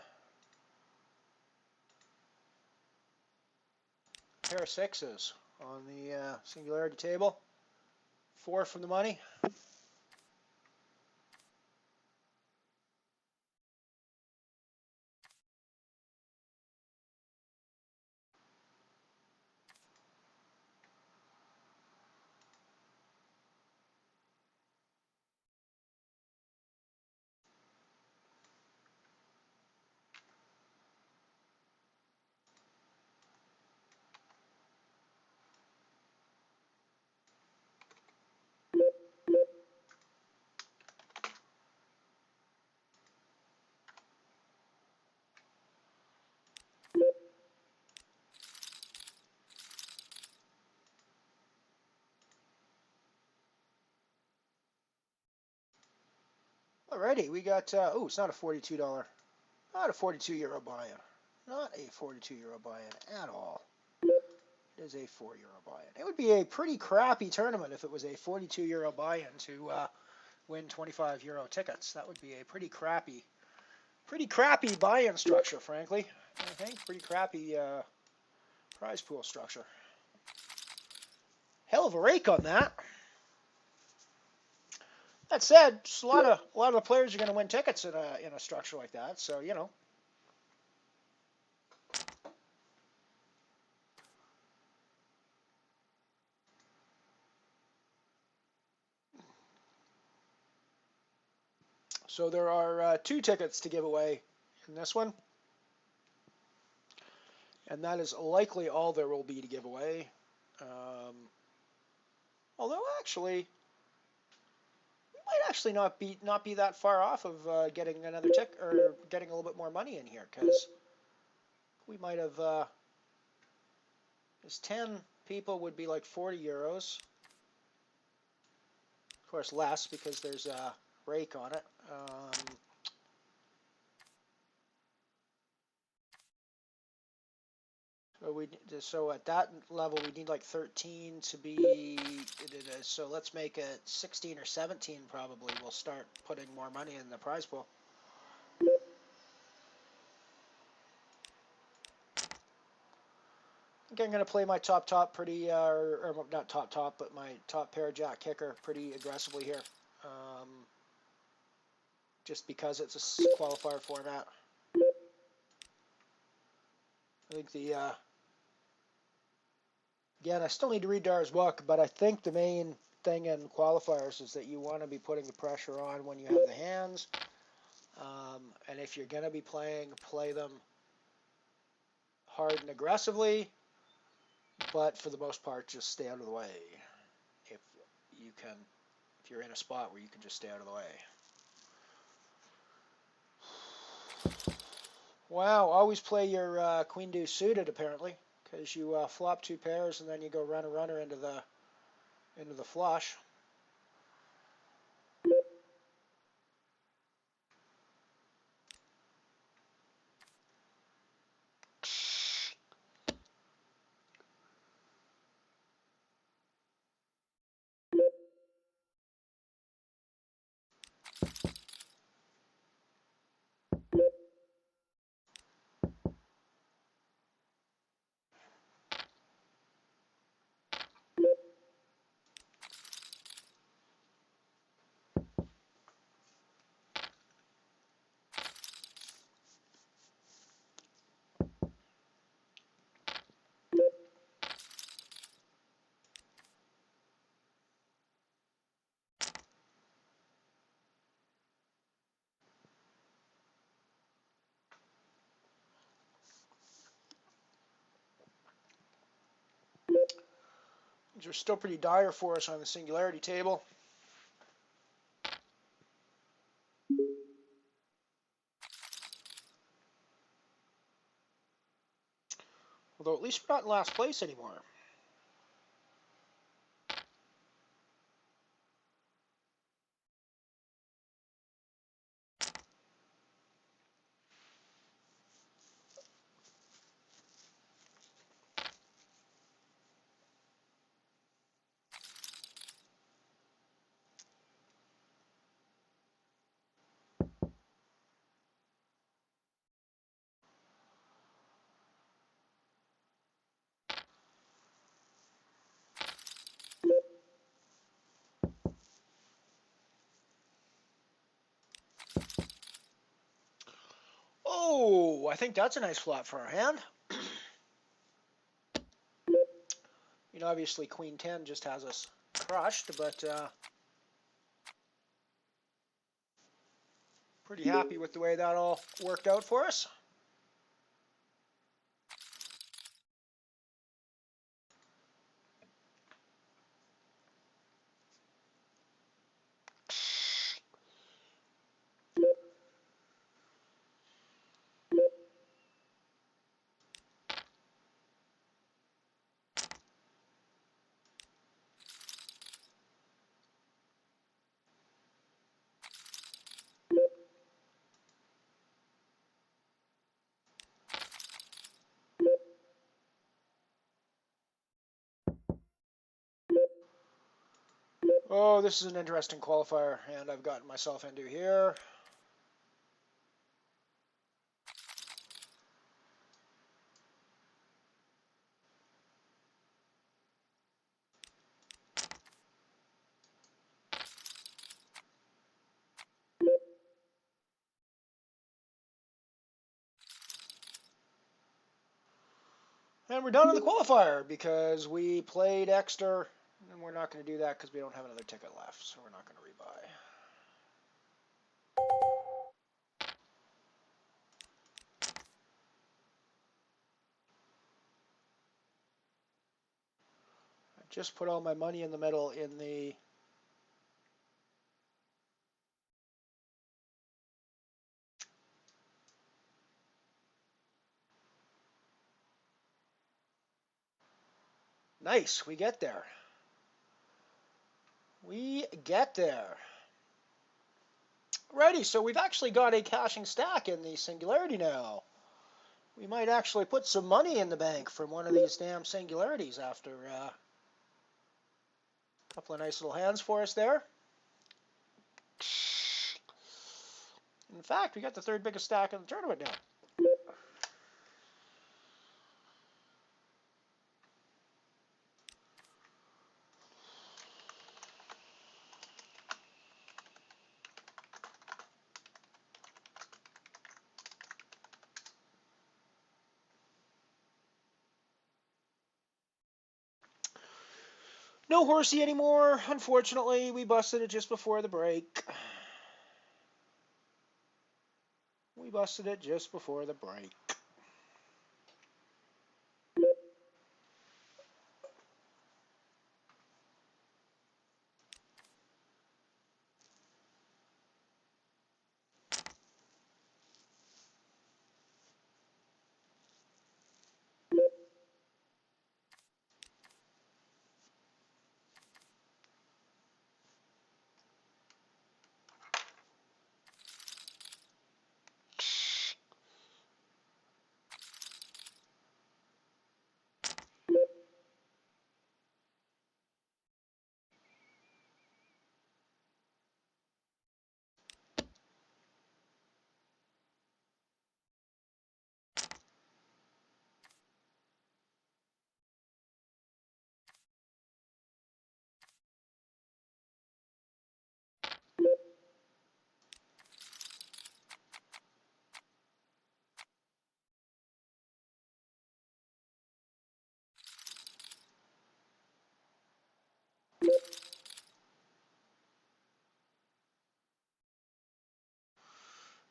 Pair of sixes on the singularity table. 4 from the money. Alrighty, we got, oh, it's not a $42, not a 42 euro buy-in. Not a 42 euro buy-in at all. It is a 4 euro buy-in. It would be a pretty crappy tournament if it was a 42 euro buy-in to win 25 euro tickets. That would be a pretty crappy buy-in structure, frankly. I think pretty crappy prize pool structure. Hell of a rake on that. That said, just a lot of the players are going to win tickets in a structure like that. So you know. So there are 2 tickets to give away in this one. And that is likely all there will be to give away. Although actually, we might actually not be that far off of getting another tick or getting a little bit more money in here, because we might have. There's 10 people would be like 40 euros. Of course, less because there's a rake on it. So at that level, we need like 13 to be. So let's make it 16 or 17 probably. We'll start putting more money in the prize pool. I think I'm going to play my top pretty, or not top, but my top pair jack kicker pretty aggressively here. Just because it's a qualifier format. I think again, I still need to read Dar's book, but I think the main thing in qualifiers is that you want to be putting the pressure on when you have the hands. And if you're going to be playing, play them hard and aggressively, but for the most part, just stay out of the way. If you can, if you're in a spot where you can just stay out of the way. Wow, always play your queen deuce suited apparently, because you flop 2 pairs and then you go runner into the flush. These are still pretty dire for us on the singularity table. Although at least we're not in last place anymore. Oh, I think that's a nice flop for our hand. You know, obviously Queen 10 just has us crushed, but pretty happy with the way that all worked out for us. Oh, this is an interesting qualifier hand I've gotten myself into here. And we're done in the qualifier because we played extra, and we're not going to do that because we don't have another ticket left, so we're not going to rebuy. I just put all my money in the middle in the nice, we get there. We get there. Righty, so we've actually got a cashing stack in the singularity now. We might actually put some money in the bank from one of these damn singularities after a couple of nice little hands for us there. In fact, we got the third biggest stack in the tournament now. No horsey anymore. Unfortunately, we busted it just before the break. We busted it just before the break.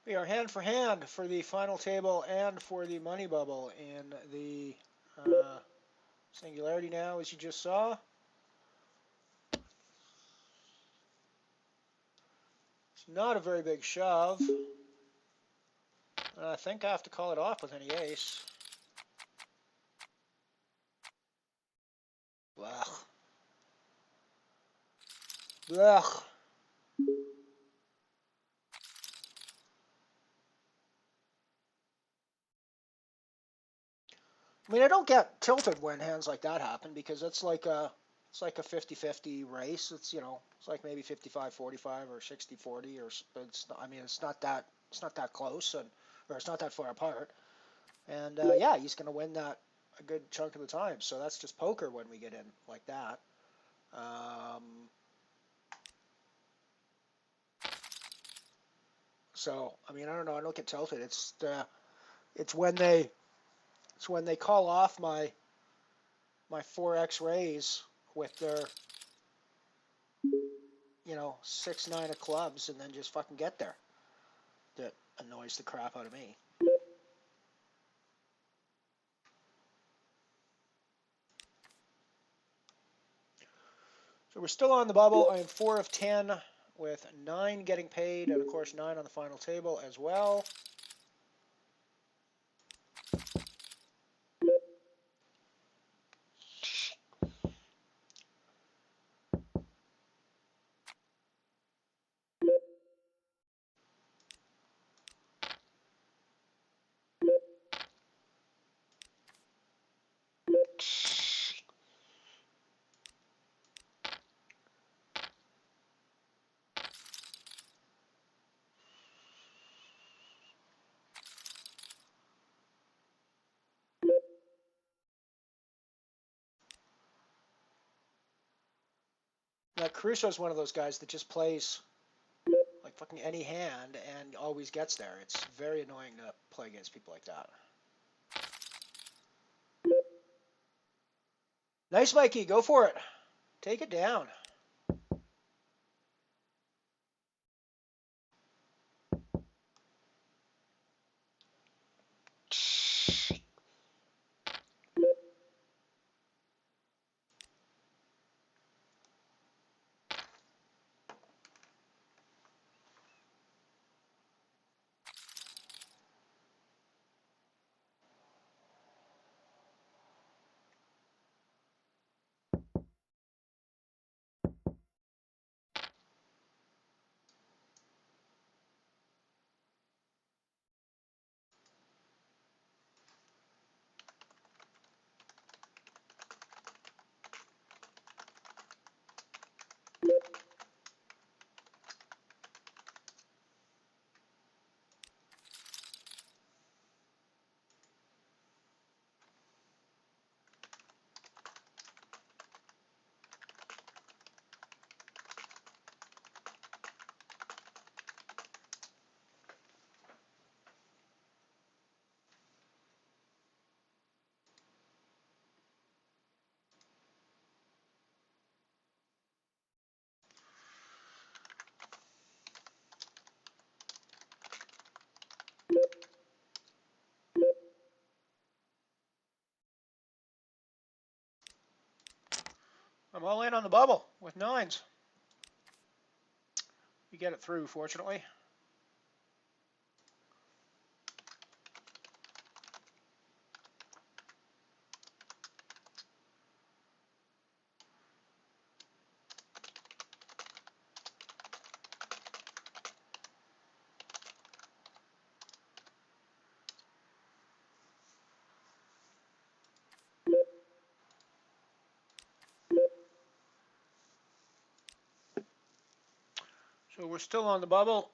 We are hand for hand for the final table and for the money bubble in the singularity now, as you just saw. not a very big shove. I think I have to call it off with any ace. Blech. Blech. I mean, I don't get tilted when hands like that happen because it's like a 50-50 race. It's, you know, it's like maybe 55-45 or 60-40 or, but it's not, I mean, it's not that close, and or it's not that far apart. And yeah, he's going to win that a good chunk of the time. So that's just poker when we get in like that. So I mean, I don't know. I don't get tilted. It's when they call off my 4x raise with their, you know, 6-9 of clubs and then just fucking get there. That annoys the crap out of me. So we're still on the bubble. I am 4 of 10 with 9 getting paid, and of course 9 on the final table as well. Now, Caruso's one of those guys that just plays like fucking any hand and always gets there. It's very annoying to play against people like that. Nice, Mikey. Go for it. Take it down. I'm all in on the bubble with 9s. We get it through, fortunately. So we're still on the bubble.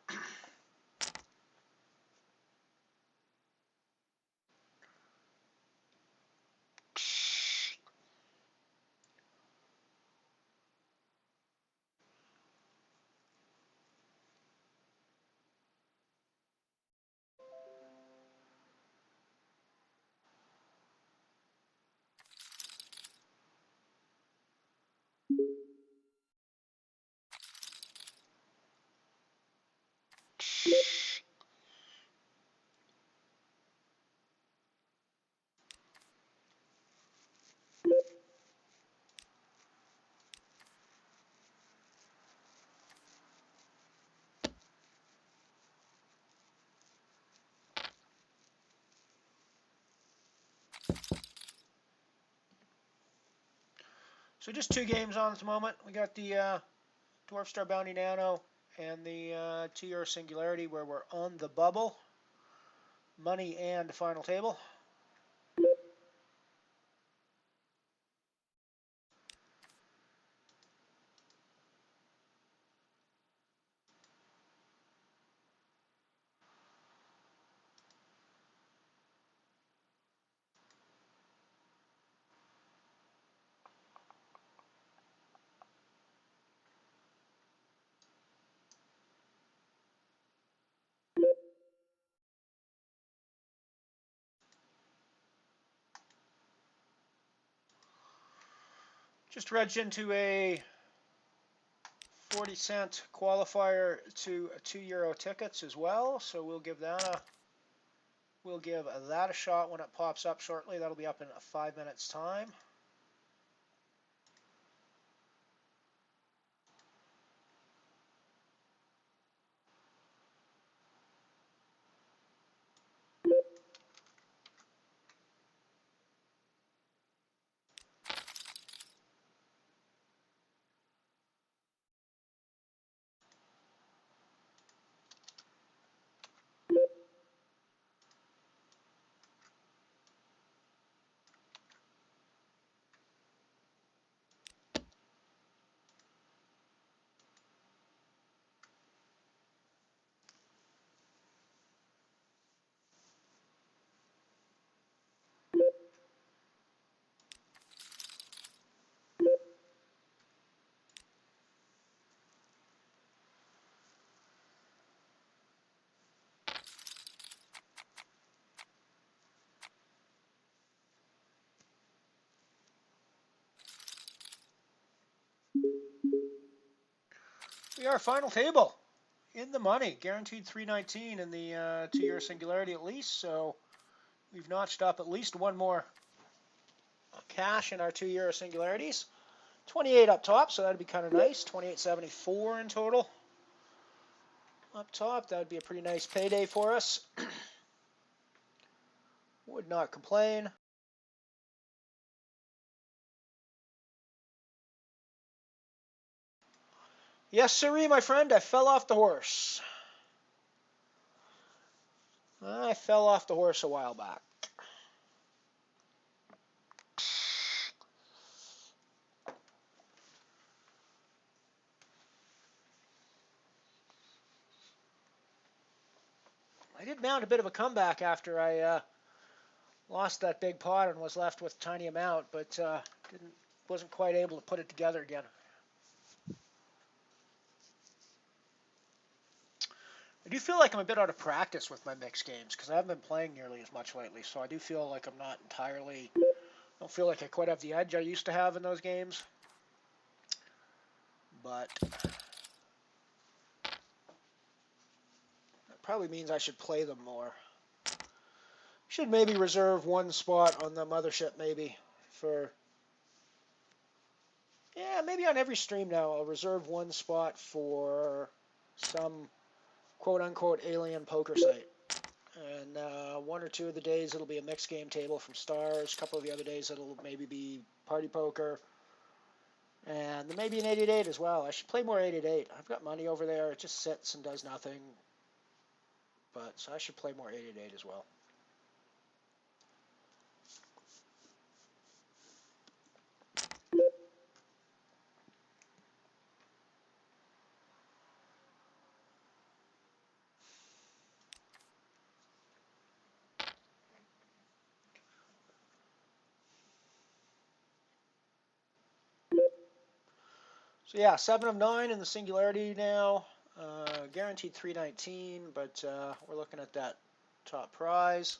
So just 2 games on at the moment. We got the Dwarf Star Bounty Nano and the 2-Euro Singularity where we're on the bubble. Money and final table. Just wedged into a 40-cent qualifier to 2-Euro tickets as well, so we'll give that a shot when it pops up shortly. That'll be up in 5 minutes' time. We are final table in the money, guaranteed 319 in the 2-Euro Singularity at least. So we've notched up at least one more cash in our 2-Euro Singularities. 28 up top, so that'd be kind of nice. 28.74 in total up top. That would be a pretty nice payday for us. Would not complain. Yes, sirree, my friend, I fell off the horse. I fell off the horse a while back. I did mount a bit of a comeback after I lost that big pot and was left with a tiny amount, but wasn't quite able to put it together again. I do feel like I'm a bit out of practice with my mixed games because I haven't been playing nearly as much lately, so I do feel like I'm not entirely, don't feel like I quite have the edge I used to have in those games. But that probably means I should play them more. Should maybe reserve one spot on the mothership maybe for, yeah, maybe on every stream now I'll reserve one spot for some quote-unquote alien poker site. And 1 or 2 of the days it'll be a mixed game table from Stars. A couple of the other days it'll maybe be party poker. And then maybe an 888 as well. I should play more 888. I've got money over there. It just sits and does nothing. But so I should play more 888 as well. So yeah, 7 of 9 in the Singularity now. Guaranteed 319, but we're looking at that top prize.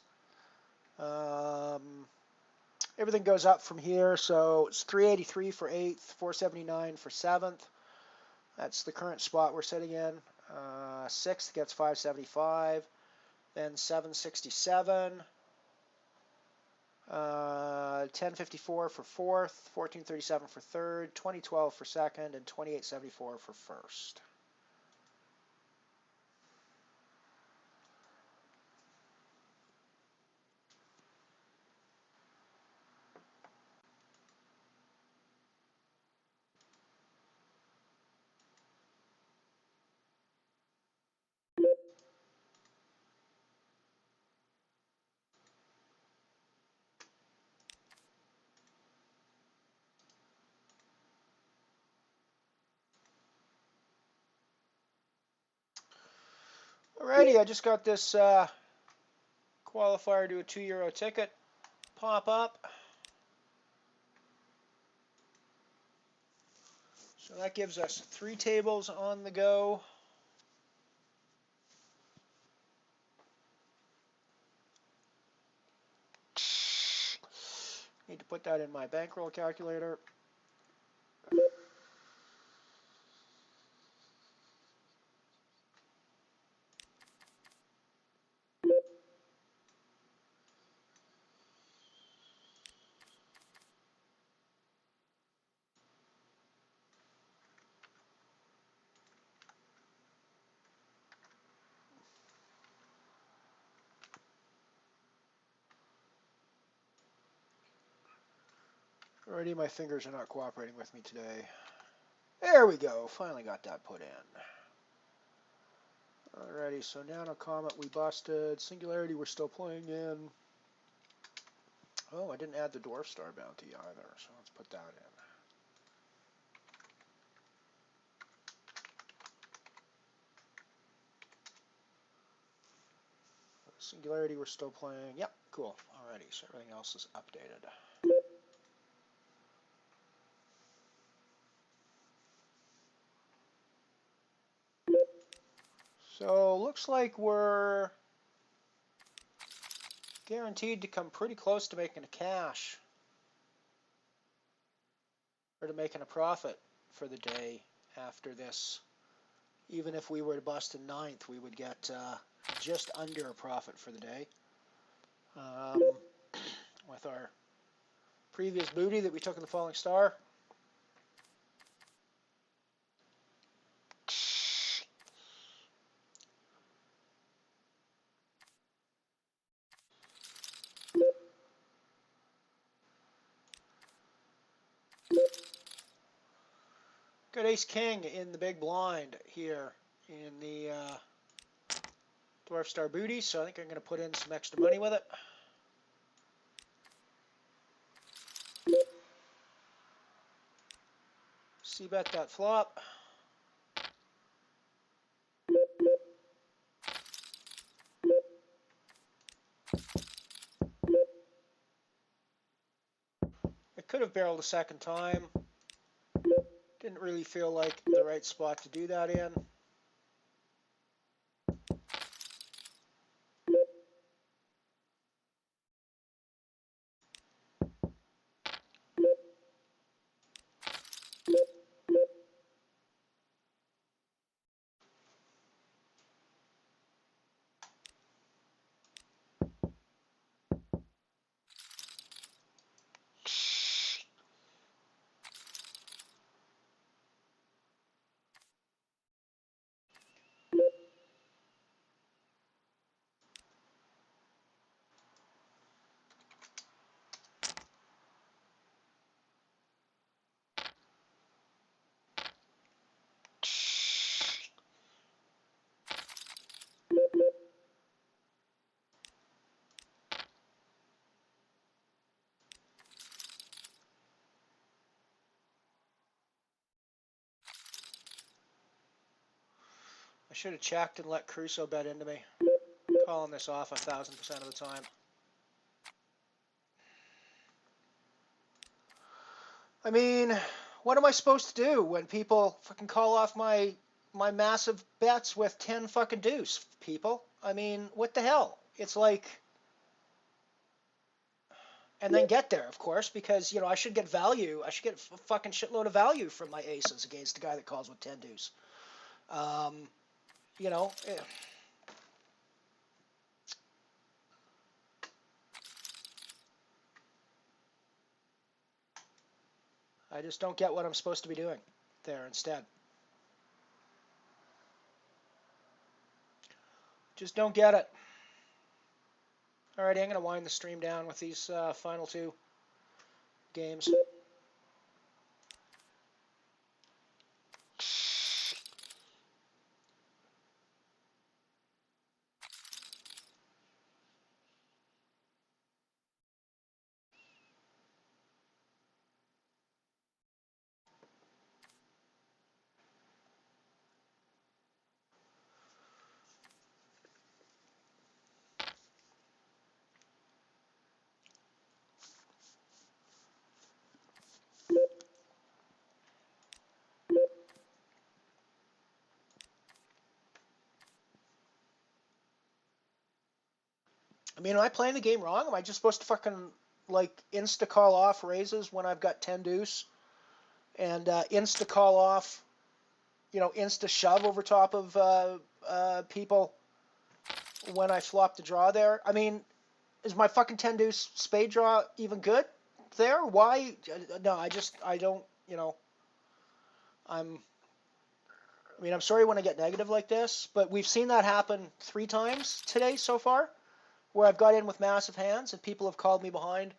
Everything goes up from here, so it's 383 for 8th, 479 for 7th. That's the current spot we're sitting in. 6th gets 575, then 767. 1054 for 4th, 1437 for 3rd, 2012 for 2nd, and 2874 for 1st. Alrighty, I just got this qualifier to a €2 ticket pop up. So that gives us 3 tables on the go. Need to put that in my bankroll calculator. Already my fingers are not cooperating with me today. There we go. Finally got that put in. Alrighty, so Nano Comet we busted. Singularity we're still playing in. Oh, I didn't add the Dwarf Star bounty either, so let's put that in. Singularity we're still playing. Yep, cool. Alrighty, so everything else is updated. So looks like we're guaranteed to come pretty close to making a cash, or to making a profit for the day after this. Even if we were to bust in 9th, we would get just under a profit for the day. With our previous booty that we took in the Falling Star. Good Ace King in the big blind here in the Dwarf Star booty, so I think I'm going to put in some extra money with it. C-bet that flop. I could have barreled a second time. Didn't really feel like the right spot to do that in. I should have checked and let Crusoe bet into me. Calling this off 1,000% of the time. I mean, what am I supposed to do when people fucking call off my massive bets with 10 fucking deuce, people? I mean, what the hell? It's like, and then get there, of course, because, you know, I should get value. I should get a fucking shitload of value from my aces against the guy that calls with 10 deuce. You know, I just don't get what I'm supposed to be doing there instead. Just don't get it. Alrighty, I'm going to wind the stream down with these final 2 games. I mean, am I playing the game wrong? Am I just supposed to fucking, like, insta-call off raises when I've got 10 deuce? And insta-call off, insta-shove over top of people when I flop the draw there? I mean, is my fucking 10 deuce spade draw even good there? Why? No, I don't, I'm sorry when I get negative like this, but we've seen that happen 3 times today so far, where I've got in with massive hands and people have called me behind.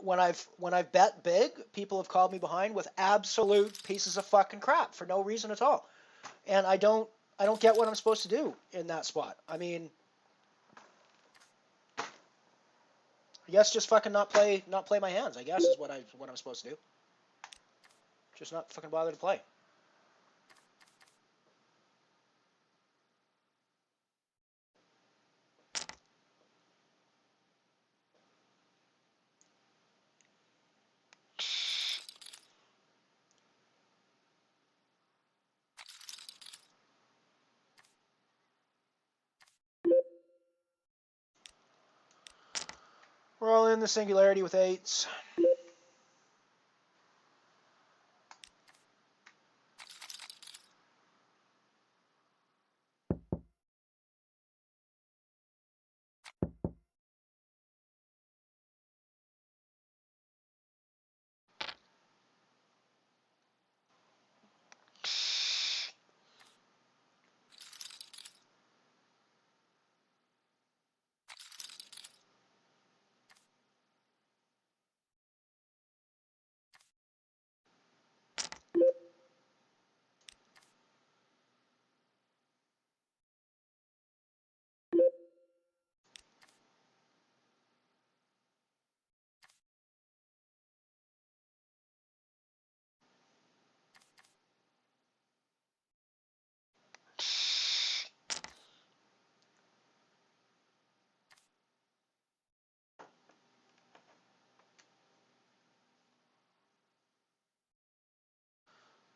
When I've bet big, people have called me behind with absolute pieces of fucking crap for no reason at all, and I don't get what I'm supposed to do in that spot. I mean, I guess just fucking not play my hands, I guess, is what I'm supposed to do. Just not fucking bother to play. We're all in the singularity with 8s.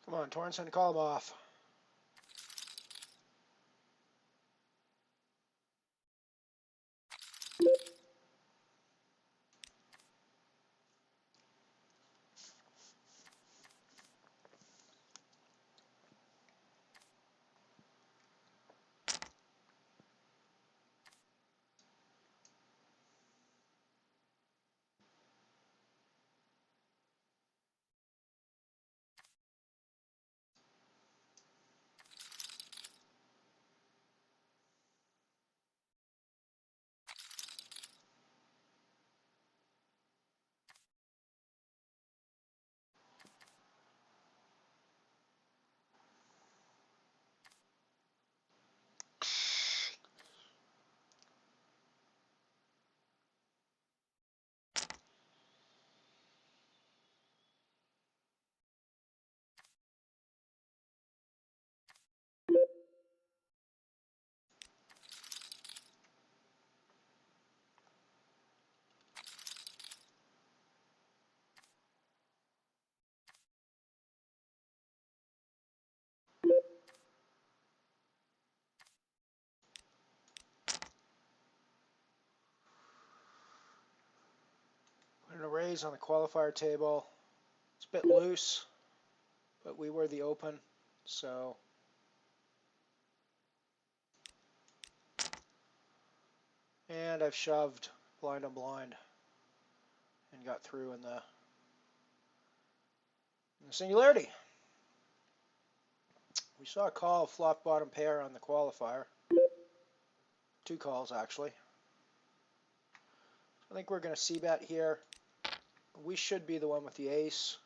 Come on, Torrenson, call him off. Putting a raise on the qualifier table. It's a bit loose, but we were the open, so. And I've shoved blind on blind and got through in the singularity. We saw a call flop bottom pair on the qualifier. 2 calls, actually. I think we're going to c-bet here. We should be the one with the ace.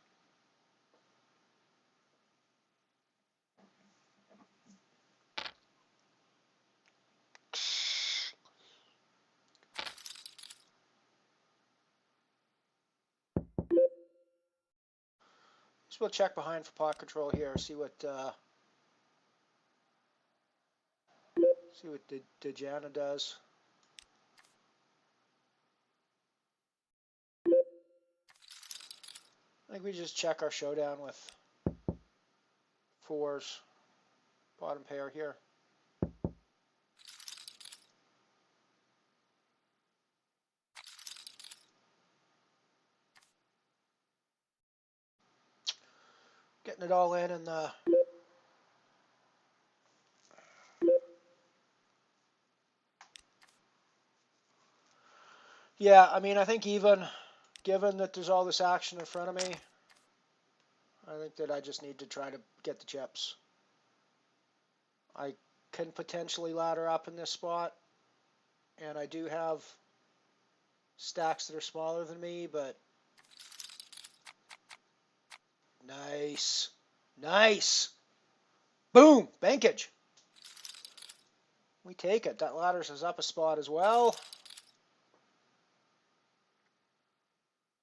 So we'll check behind for pot control here. See what Dejana does. I think we just check our showdown with 4s, bottom pair here. getting it all in and the yeah, I mean, I think even given that there's all this action in front of me, I think that I just need to try to get the chips. I can potentially ladder up in this spot, and I do have stacks that are smaller than me, but nice. Nice. Boom, bankage. We take it. That ladders us up a spot as well.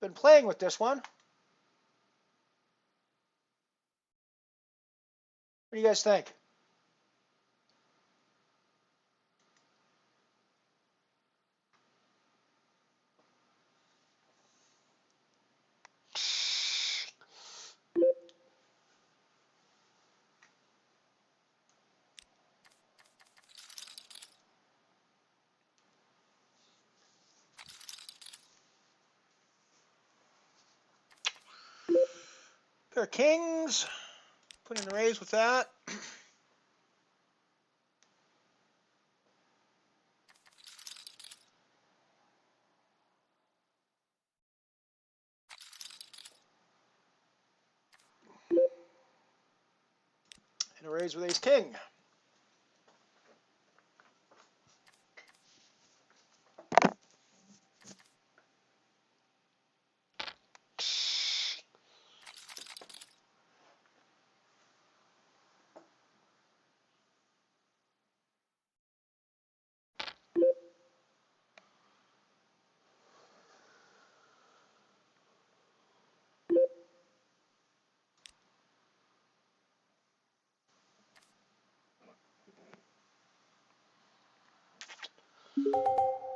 Been playing with this one. What do you guys think? Pair of kings. Put in the raise with that. And a raise with ace king.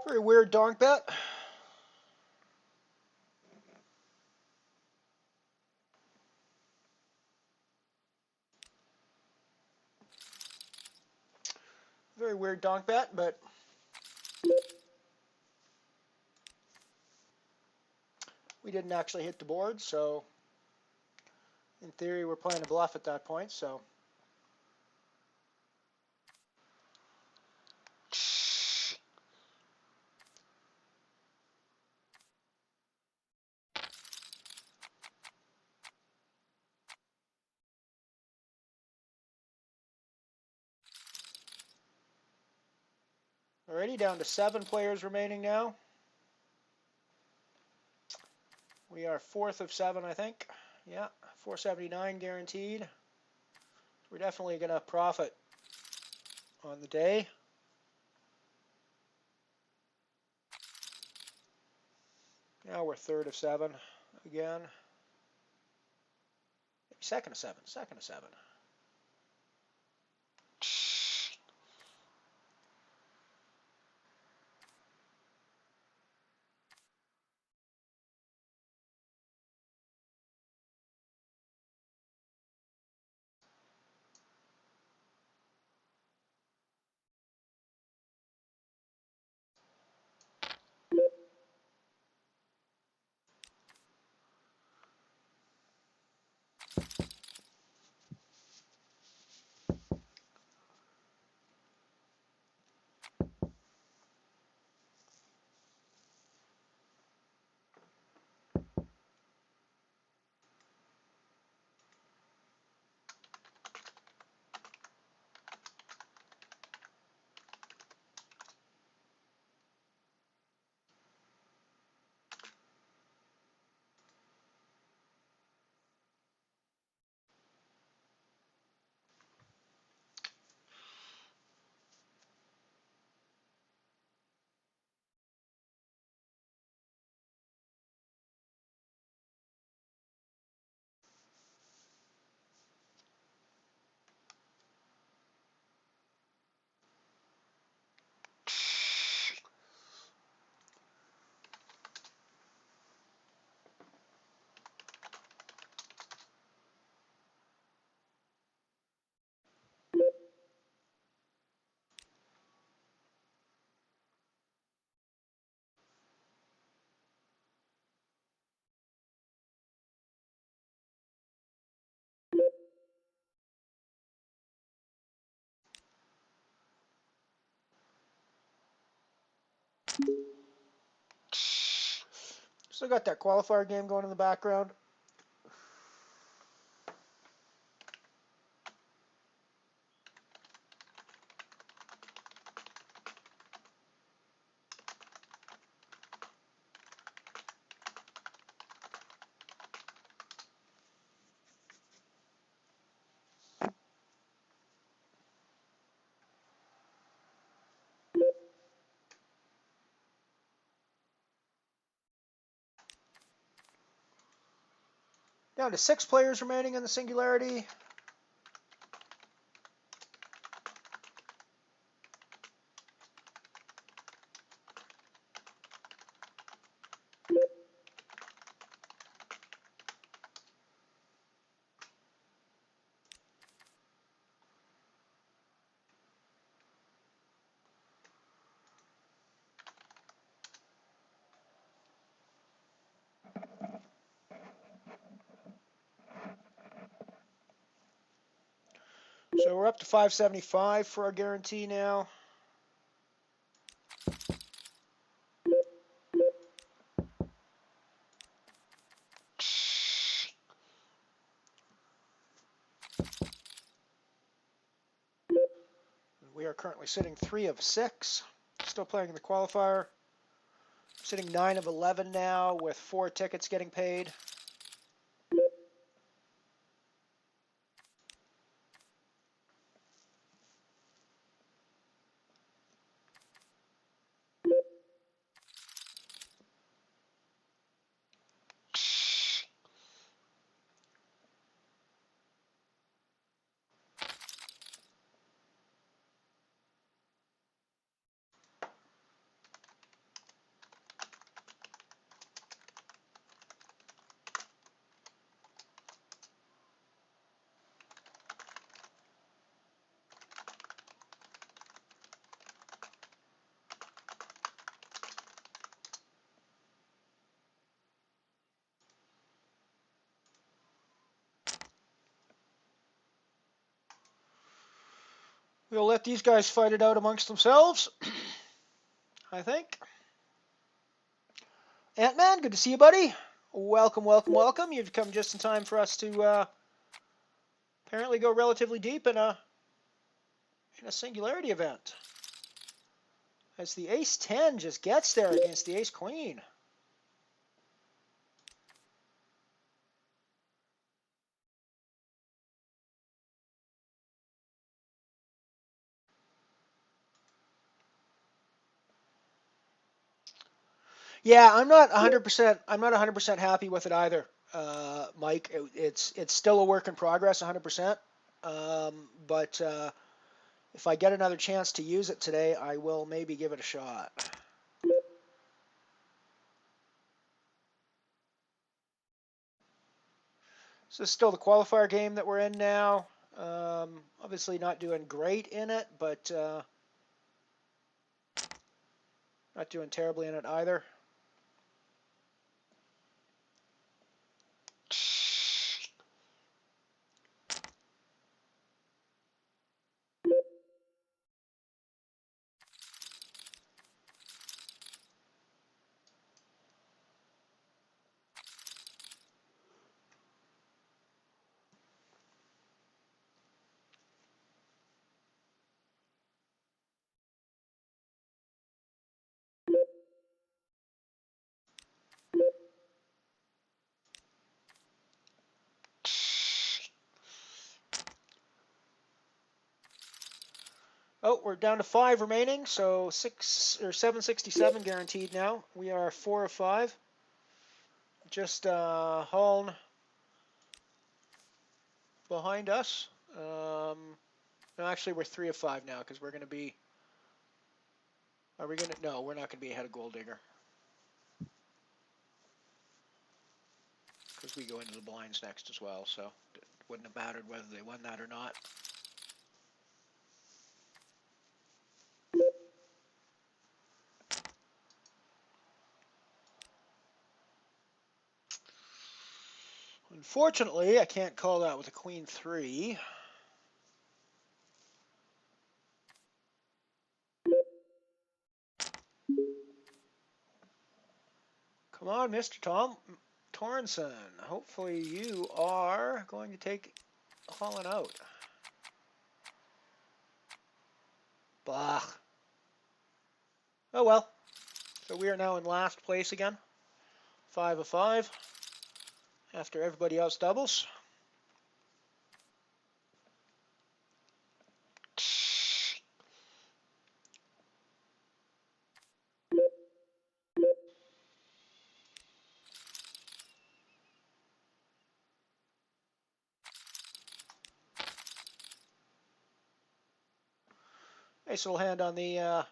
Very weird donk bet. Very weird donk bet, but we didn't actually hit the board, so in theory we're playing a bluff at that point, so. Alrighty, down to 7 players remaining now. We are 4th of 7, I think. Yeah, 479 guaranteed. We're definitely going to profit on the day. Now we're 3rd of 7 again. Maybe 2nd of 7, 2nd of 7. Still got that qualifier game going in the background. Down to 6 players remaining in the Singularity. So we're up to 575 for our guarantee now. We are currently sitting 3 of 6. Still playing in the qualifier. Sitting 9 of 11 now with 4 tickets getting paid. We'll let these guys fight it out amongst themselves, I think. Ant-Man, good to see you, buddy. Welcome, welcome, welcome. You've come just in time for us to apparently go relatively deep in a Singularity event. As the Ace-10 just gets there against the Ace-Queen. Yeah, I'm not 100%. I'm not 100% happy with it either, Mike. It's still a work in progress, 100%. But if I get another chance to use it today, I will maybe give it a shot. So this is still the qualifier game that we're in now. Obviously not doing great in it, but not doing terribly in it either. Oh, we're down to 5 remaining, so 767 guaranteed now. We are 4 of 5. Just hauling behind us. No, actually, we're 3 of 5 now because we're going to be. Are we going to? No, we're not going to be ahead of Gold Digger because we go into the blinds next as well. So it wouldn't have mattered whether they won that or not. Unfortunately, I can't call that with a Queen 3. Come on, Mr. Tom Torrenson. Hopefully you are going to take Holland out. Blah. Oh well. So we are now in last place again. 5 of 5. After everybody else doubles. Nice little hand on the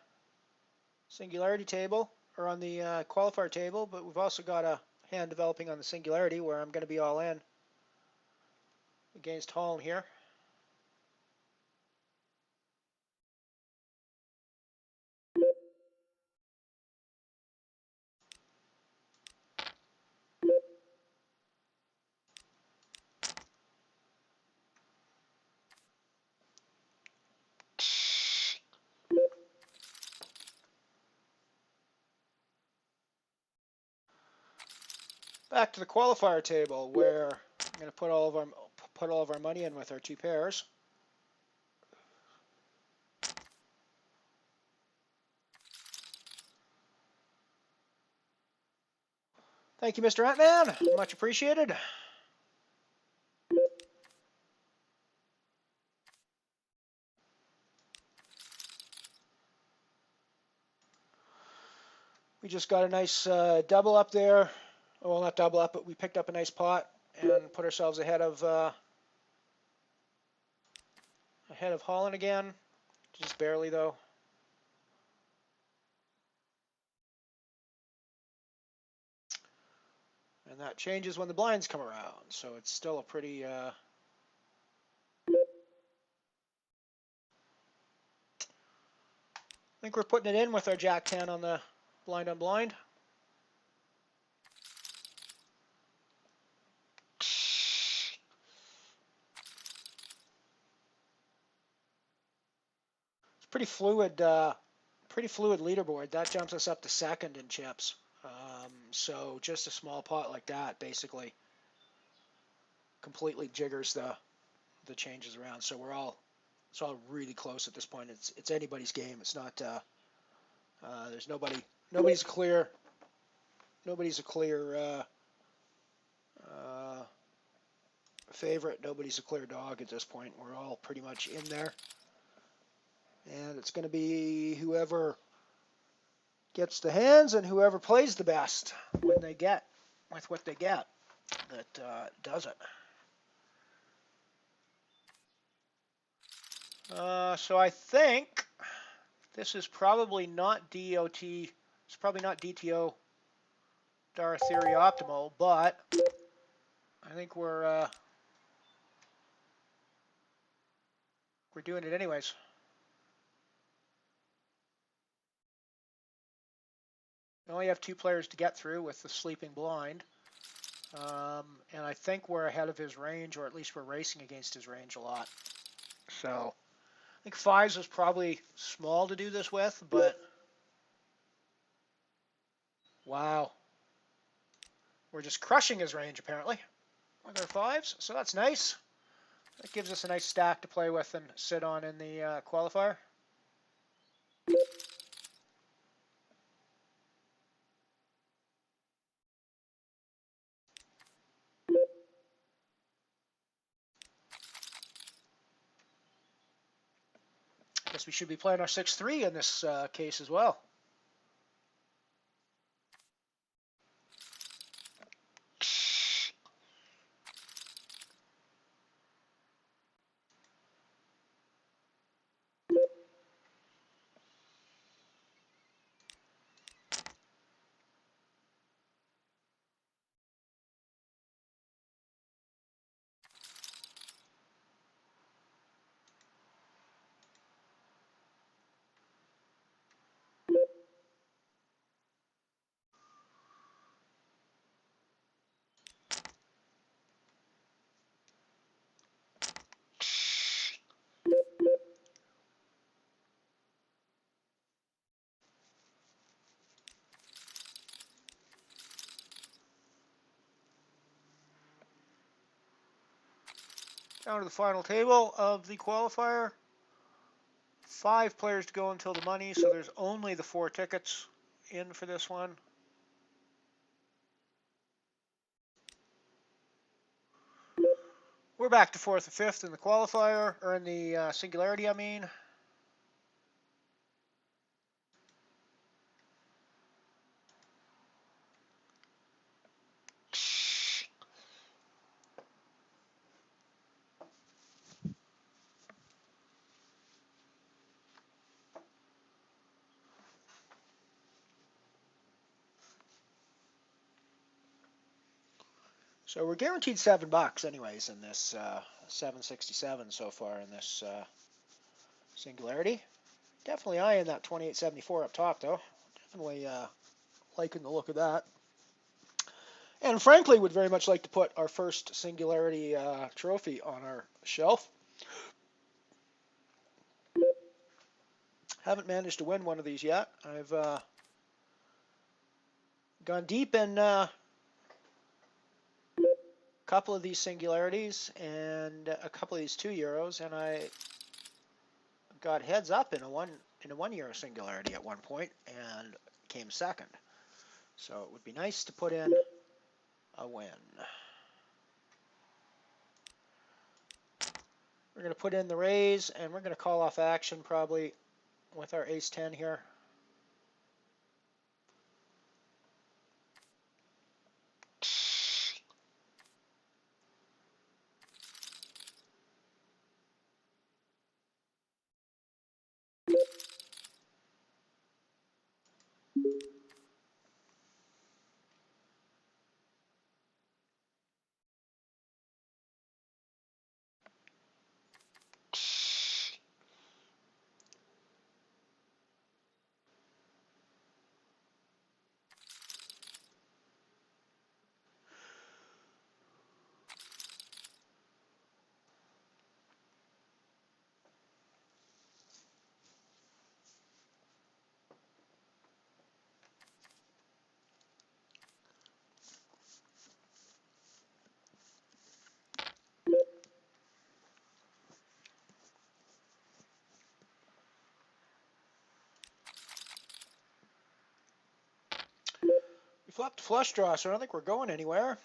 singularity table, or on the qualifier table, but we've also got a hand developing on the singularity where I'm going to be all in against Holland here. Back to the qualifier table where I'm going to put all of our money in with our 2 pairs. Thank you, Mr. Ant-Man. Much appreciated. We just got a nice double up there. Well, not double up, but we picked up a nice pot and put ourselves ahead of Holland again. Just barely, though. And that changes when the blinds come around, so it's still a pretty... I think we're putting it in with our Jack-10 on the blind on blind. It's pretty fluid leaderboard. That jumps us up to second in chips. So just a small pot like that basically completely jiggers the changes around. So it's all really close at this point. It's anybody's game. It's not there's nobody's a clear favorite. Nobody's a clear dog at this point. We're all pretty much in there. And it's going to be whoever gets the hands and whoever plays the best with what they get that does it. So I think this is probably not DOT. It's probably not DTO Star Theory Optimal, but I think we're doing it anyways. We only have 2 players to get through with the sleeping blind. And I think we're ahead of his range, or at least we're racing against his range a lot. So I think 5s is probably small to do this with, but wow. We're just crushing his range apparently with our 5s, so that's nice. That gives us a nice stack to play with and sit on in the qualifier. Guess we should be playing our 6-3 in this case as well. Down to the final table of the qualifier. 5 players to go until the money, so there's only the 4 tickets in for this one. We're back to 4th and 5th in the qualifier, or in the singularity, I mean. So we're guaranteed $7 anyways in this 767 so far in this singularity. Definitely eyeing that 2874 up top though. Definitely liking the look of that. And frankly, would very much like to put our first singularity trophy on our shelf. Haven't managed to win one of these yet. I've gone deep in couple of these singularities and a couple of these 2 euros, and I got heads up in a 1 euro singularity at one point and came second. So it would be nice to put in a win. We're going to put in the raise, and we're going to call off action probably with our ace 10 here. We flopped a flush draw, so I don't think we're going anywhere.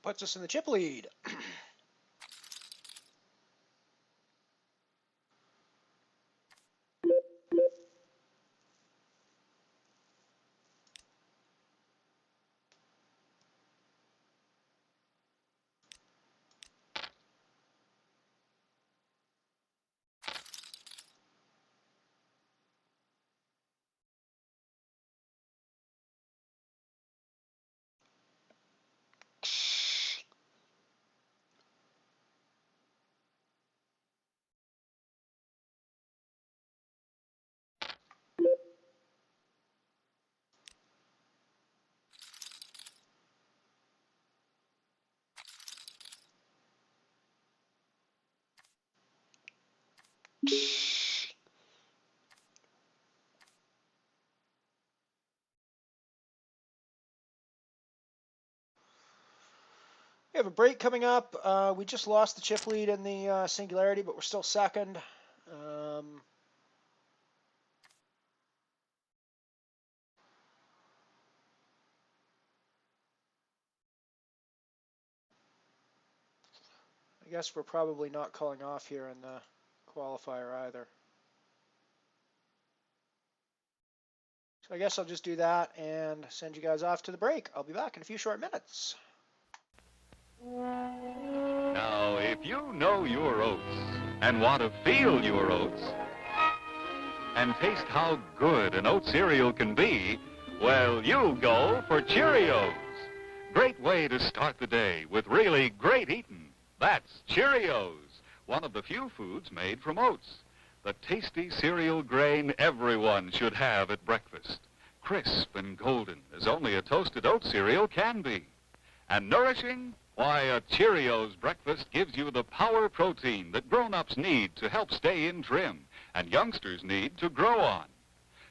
Puts us in the chip lead. We have a break coming up. We just lost the chip lead in the Singularity, but we're still second. I guess we're probably not calling off here in the qualifier either. So I guess I'll just do that and send you guys off to the break. I'll be back in a few short minutes. Now, if you know your oats and want to feel your oats and taste how good an oat cereal can be, well, you go for Cheerios. Great way to start the day with really great eating. That's Cheerios, one of the few foods made from oats. The tasty cereal grain everyone should have at breakfast. Crisp and golden as only a toasted oat cereal can be. And nourishing? Why, a Cheerios breakfast gives you the power protein that grown-ups need to help stay in trim and youngsters need to grow on.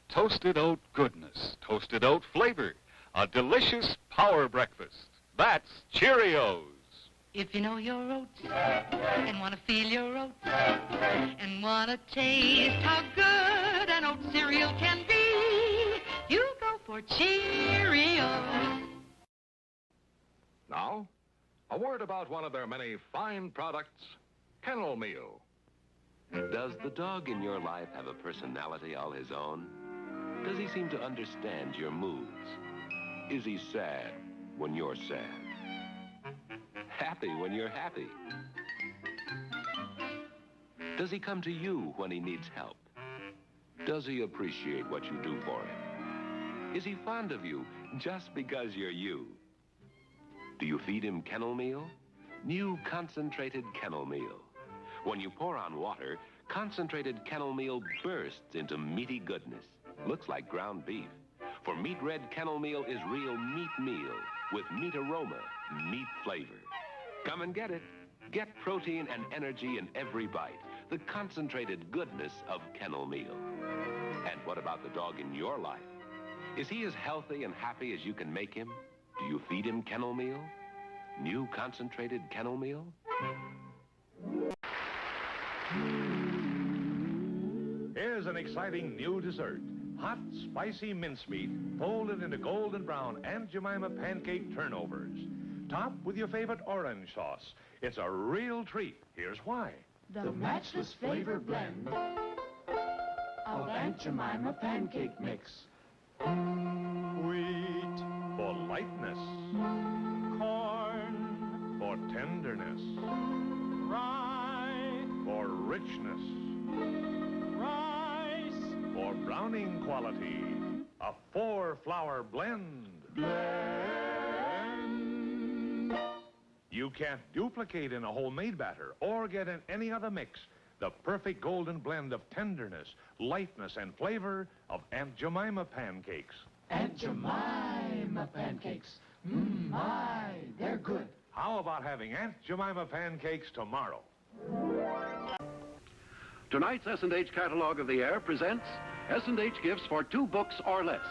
Toasted oat goodness, toasted oat flavor, a delicious power breakfast. That's Cheerios. If you know your oats and want to feel your oats and want to taste how good an oat cereal can be, you go for Cheerios. Now, a word about one of their many fine products, Kennel Meal. Does the dog in your life have a personality all his own? Does he seem to understand your moods? Is he sad when you're sad? Happy when you're happy? Does he come to you when he needs help? Does he appreciate what you do for him? Is he fond of you just because you're you? Do you feed him Kennel Meal? New concentrated Kennel Meal. When you pour on water, concentrated Kennel Meal bursts into meaty goodness. Looks like ground beef. For meat red Kennel Meal is real meat meal with meat aroma, meat flavor. Come and get it. Get protein and energy in every bite. The concentrated goodness of Kennel Meal. And what about the dog in your life? Is he as healthy and happy as you can make him? Do you feed him Kennel Meal? New concentrated Kennel Meal? Here's an exciting new dessert. Hot, spicy mincemeat folded into golden brown Aunt Jemima pancake turnovers. Topped with your favorite orange sauce. It's a real treat. Here's why. The matchless flavor blend of Aunt Jemima pancake mix. Wheat for lightness. Corn for tenderness. Rye for richness. Rice for browning quality. A 4-flour blend. You can't duplicate in a homemade batter or get in any other mix the perfect golden blend of tenderness, lightness, and flavor of Aunt Jemima pancakes. Aunt Jemima pancakes. My, they're good. How about having Aunt Jemima pancakes tomorrow? Tonight's S&H Catalog of the Air presents S&H Gifts for 2 books or less.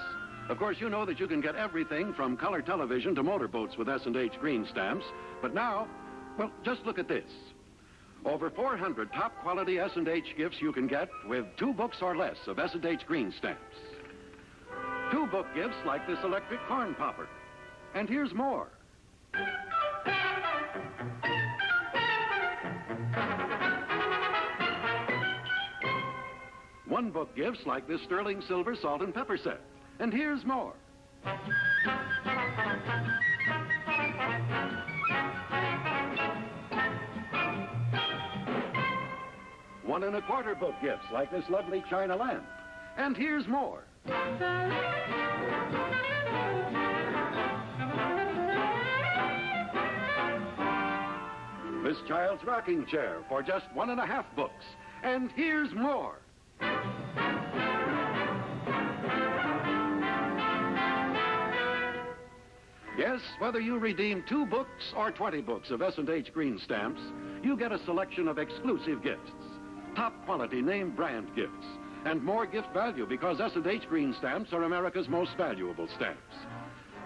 Of course, you know that you can get everything from color television to motorboats with S&H green stamps. But now, well, just look at this. Over 400 top-quality S&H gifts you can get with 2 books or less of S&H green stamps. 2 book gifts like this electric corn popper. And here's more. One book gifts like this sterling silver salt and pepper set. And here's more. One and a quarter book gifts like this lovely china lamp. And here's more. This child's rocking chair for just 1.5 books. And here's more. Yes, whether you redeem 2 books or 20 books of S&H green stamps, you get a selection of exclusive gifts, top-quality name brand gifts, and more gift value because S&H green stamps are America's most valuable stamps.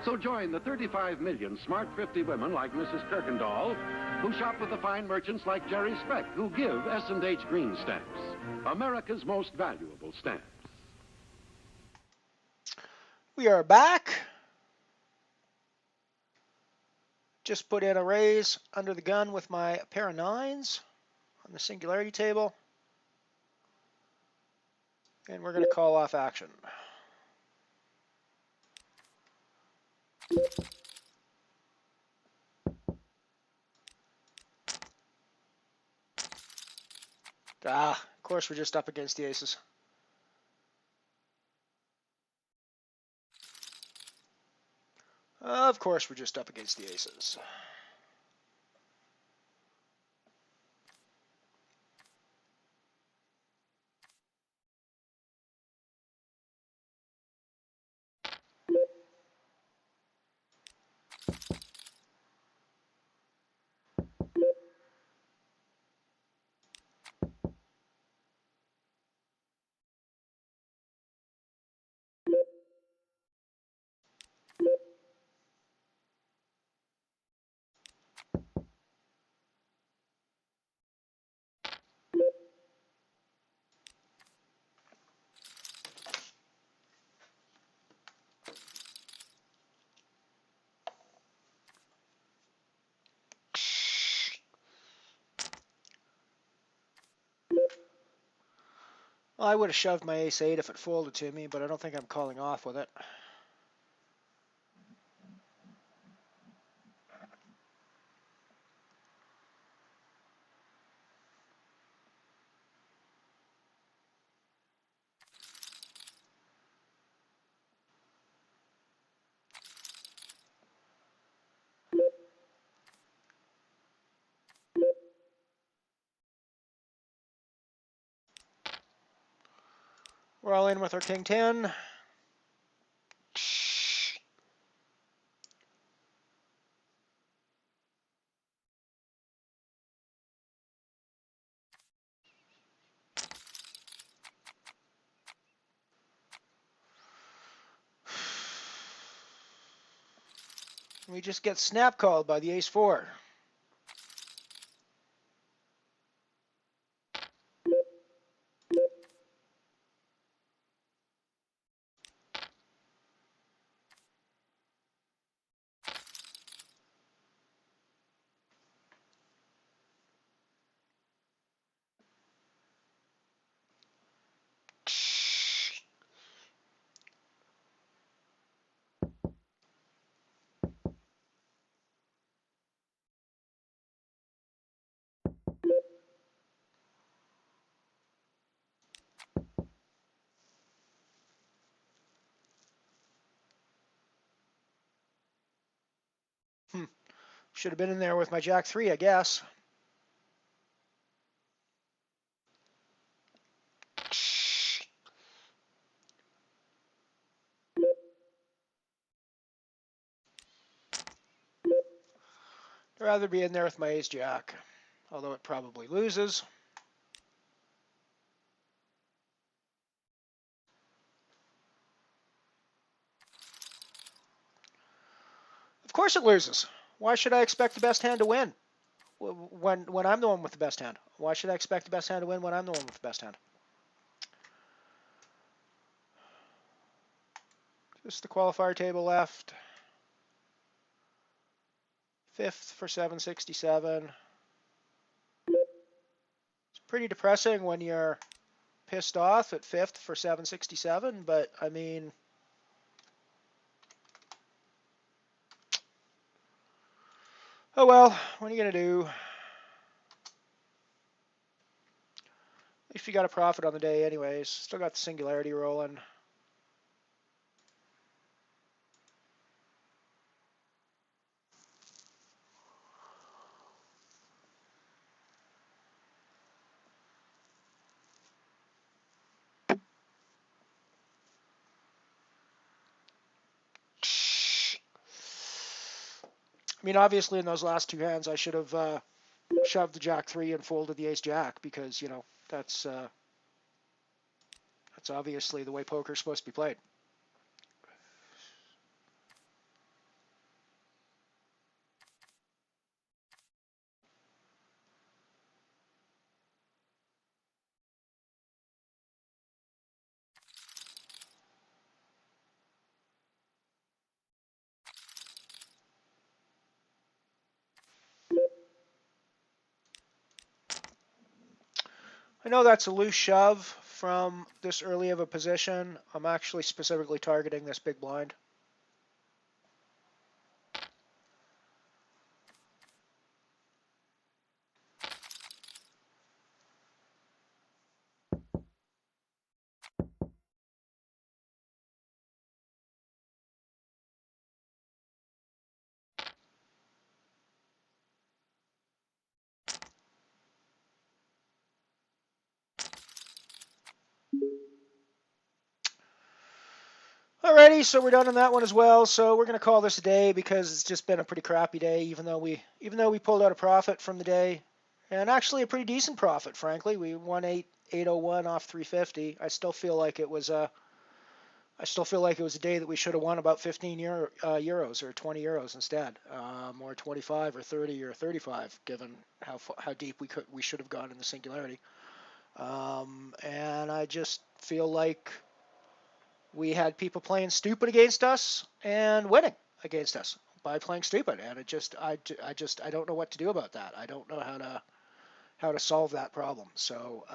So join the 35 million smart, thrifty women like Mrs. Kirkendall who shop with the fine merchants like Jerry Speck who give S&H green stamps, America's most valuable stamps. We are back. Just put in a raise under the gun with my pair of 9s on the singularity table. And we're going to call off action. Of course we're just up against the aces. Of course we're just up against the aces. Well, I would have shoved my ace-8 if it folded to me, but I don't think I'm calling off with it. We're all in with our king 10. We just get snap called by the ace-4. Should have been in there with my jack-3, I guess. I'd rather be in there with my ace-jack, although it probably loses. Of course it loses. Why should I expect the best hand to win when I'm the one with the best hand? Why should I expect the best hand to win when I'm the one with the best hand? Just the qualifier table left. 5th for 767. It's pretty depressing when you're pissed off at 5th for 767, but I mean, oh well, what are you going to do? At least you got a profit on the day anyways. Still got the singularity rolling. I mean, obviously in those last two hands, I should have shoved the jack-3 and folded the ace-jack because, you know, that's obviously the way poker's supposed to be played. I know that's a loose shove from this early of a position. I'm actually specifically targeting this big blind. Alrighty, so we're done on that one as well. So we're gonna call this a day because it's just been a pretty crappy day. Even though we pulled out a profit from the day, and actually a pretty decent profit, frankly. We won 801 off 350. I still feel like it was a day that we should have won about 15 euros or 20 euros instead, or 25 or 30 or 35, given how deep we should have gone in the singularity. And I just feel like we had people playing stupid against us and winning against us by playing stupid, and I don't know what to do about that. I don't know how to solve that problem. So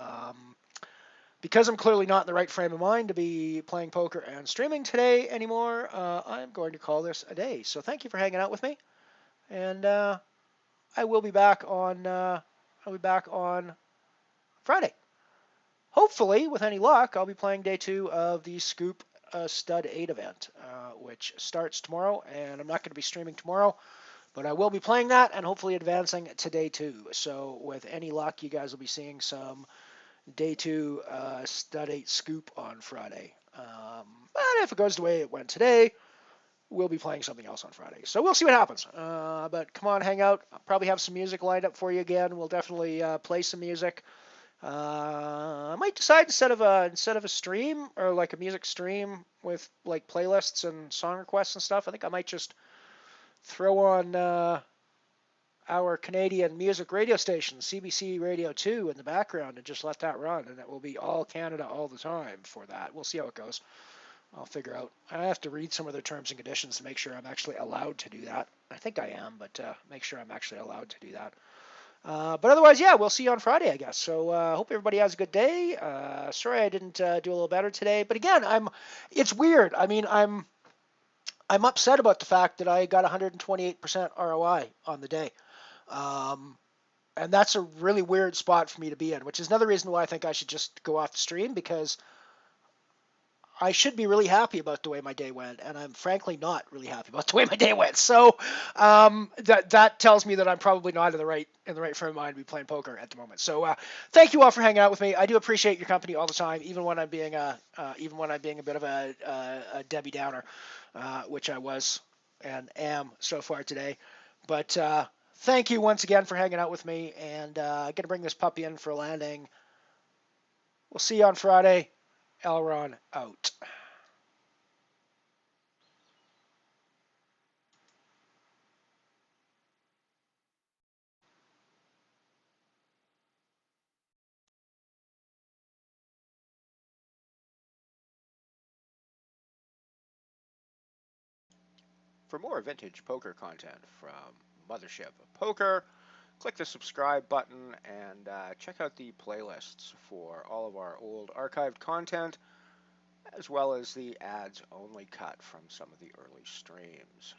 because I'm clearly not in the right frame of mind to be playing poker and streaming today anymore, I'm going to call this a day. So thank you for hanging out with me, and I will be back on Friday. Hopefully, with any luck, I'll be playing day 2 of the Scoop Stud 8 event, which starts tomorrow, and I'm not going to be streaming tomorrow, but I will be playing that and hopefully advancing to day 2. So with any luck, you guys will be seeing some day 2 Stud 8 Scoop on Friday. But if it goes the way it went today, we'll be playing something else on Friday. So we'll see what happens. But come on, hang out. I'll probably have some music lined up for you again. We'll definitely play some music. I might decide instead of a stream or like a music stream with like playlists and song requests and stuff, I think I might just throw on our Canadian music radio station, CBC Radio 2, in the background and just let that run, and it will be all Canada all the time for that. We'll see how it goes. I'll figure out. I have to read some of their terms and conditions to make sure I'm actually allowed to do that. I think I am, but make sure I'm actually allowed to do that. But otherwise, yeah, we'll see you on Friday, I guess. So hope everybody has a good day. Sorry I didn't do a little better today, but again, it's weird. I mean, I'm upset about the fact that I got 128% ROI on the day, and that's a really weird spot for me to be in, which is another reason why I think I should just go off the stream, because I should be really happy about the way my day went, and I'm frankly not really happy about the way my day went. So that tells me that I'm probably not in the right frame of mind to be playing poker at the moment. So thank you all for hanging out with me. I do appreciate your company all the time, even when I'm being a bit of a Debbie Downer, which I was and am so far today. But thank you once again for hanging out with me, and I'm gonna bring this puppy in for a landing. We'll see you on Friday. Elron out. For more vintage poker content from MotherShip Poker, click the subscribe button and check out the playlists for all of our old archived content, as well as the ads only cut from some of the early streams.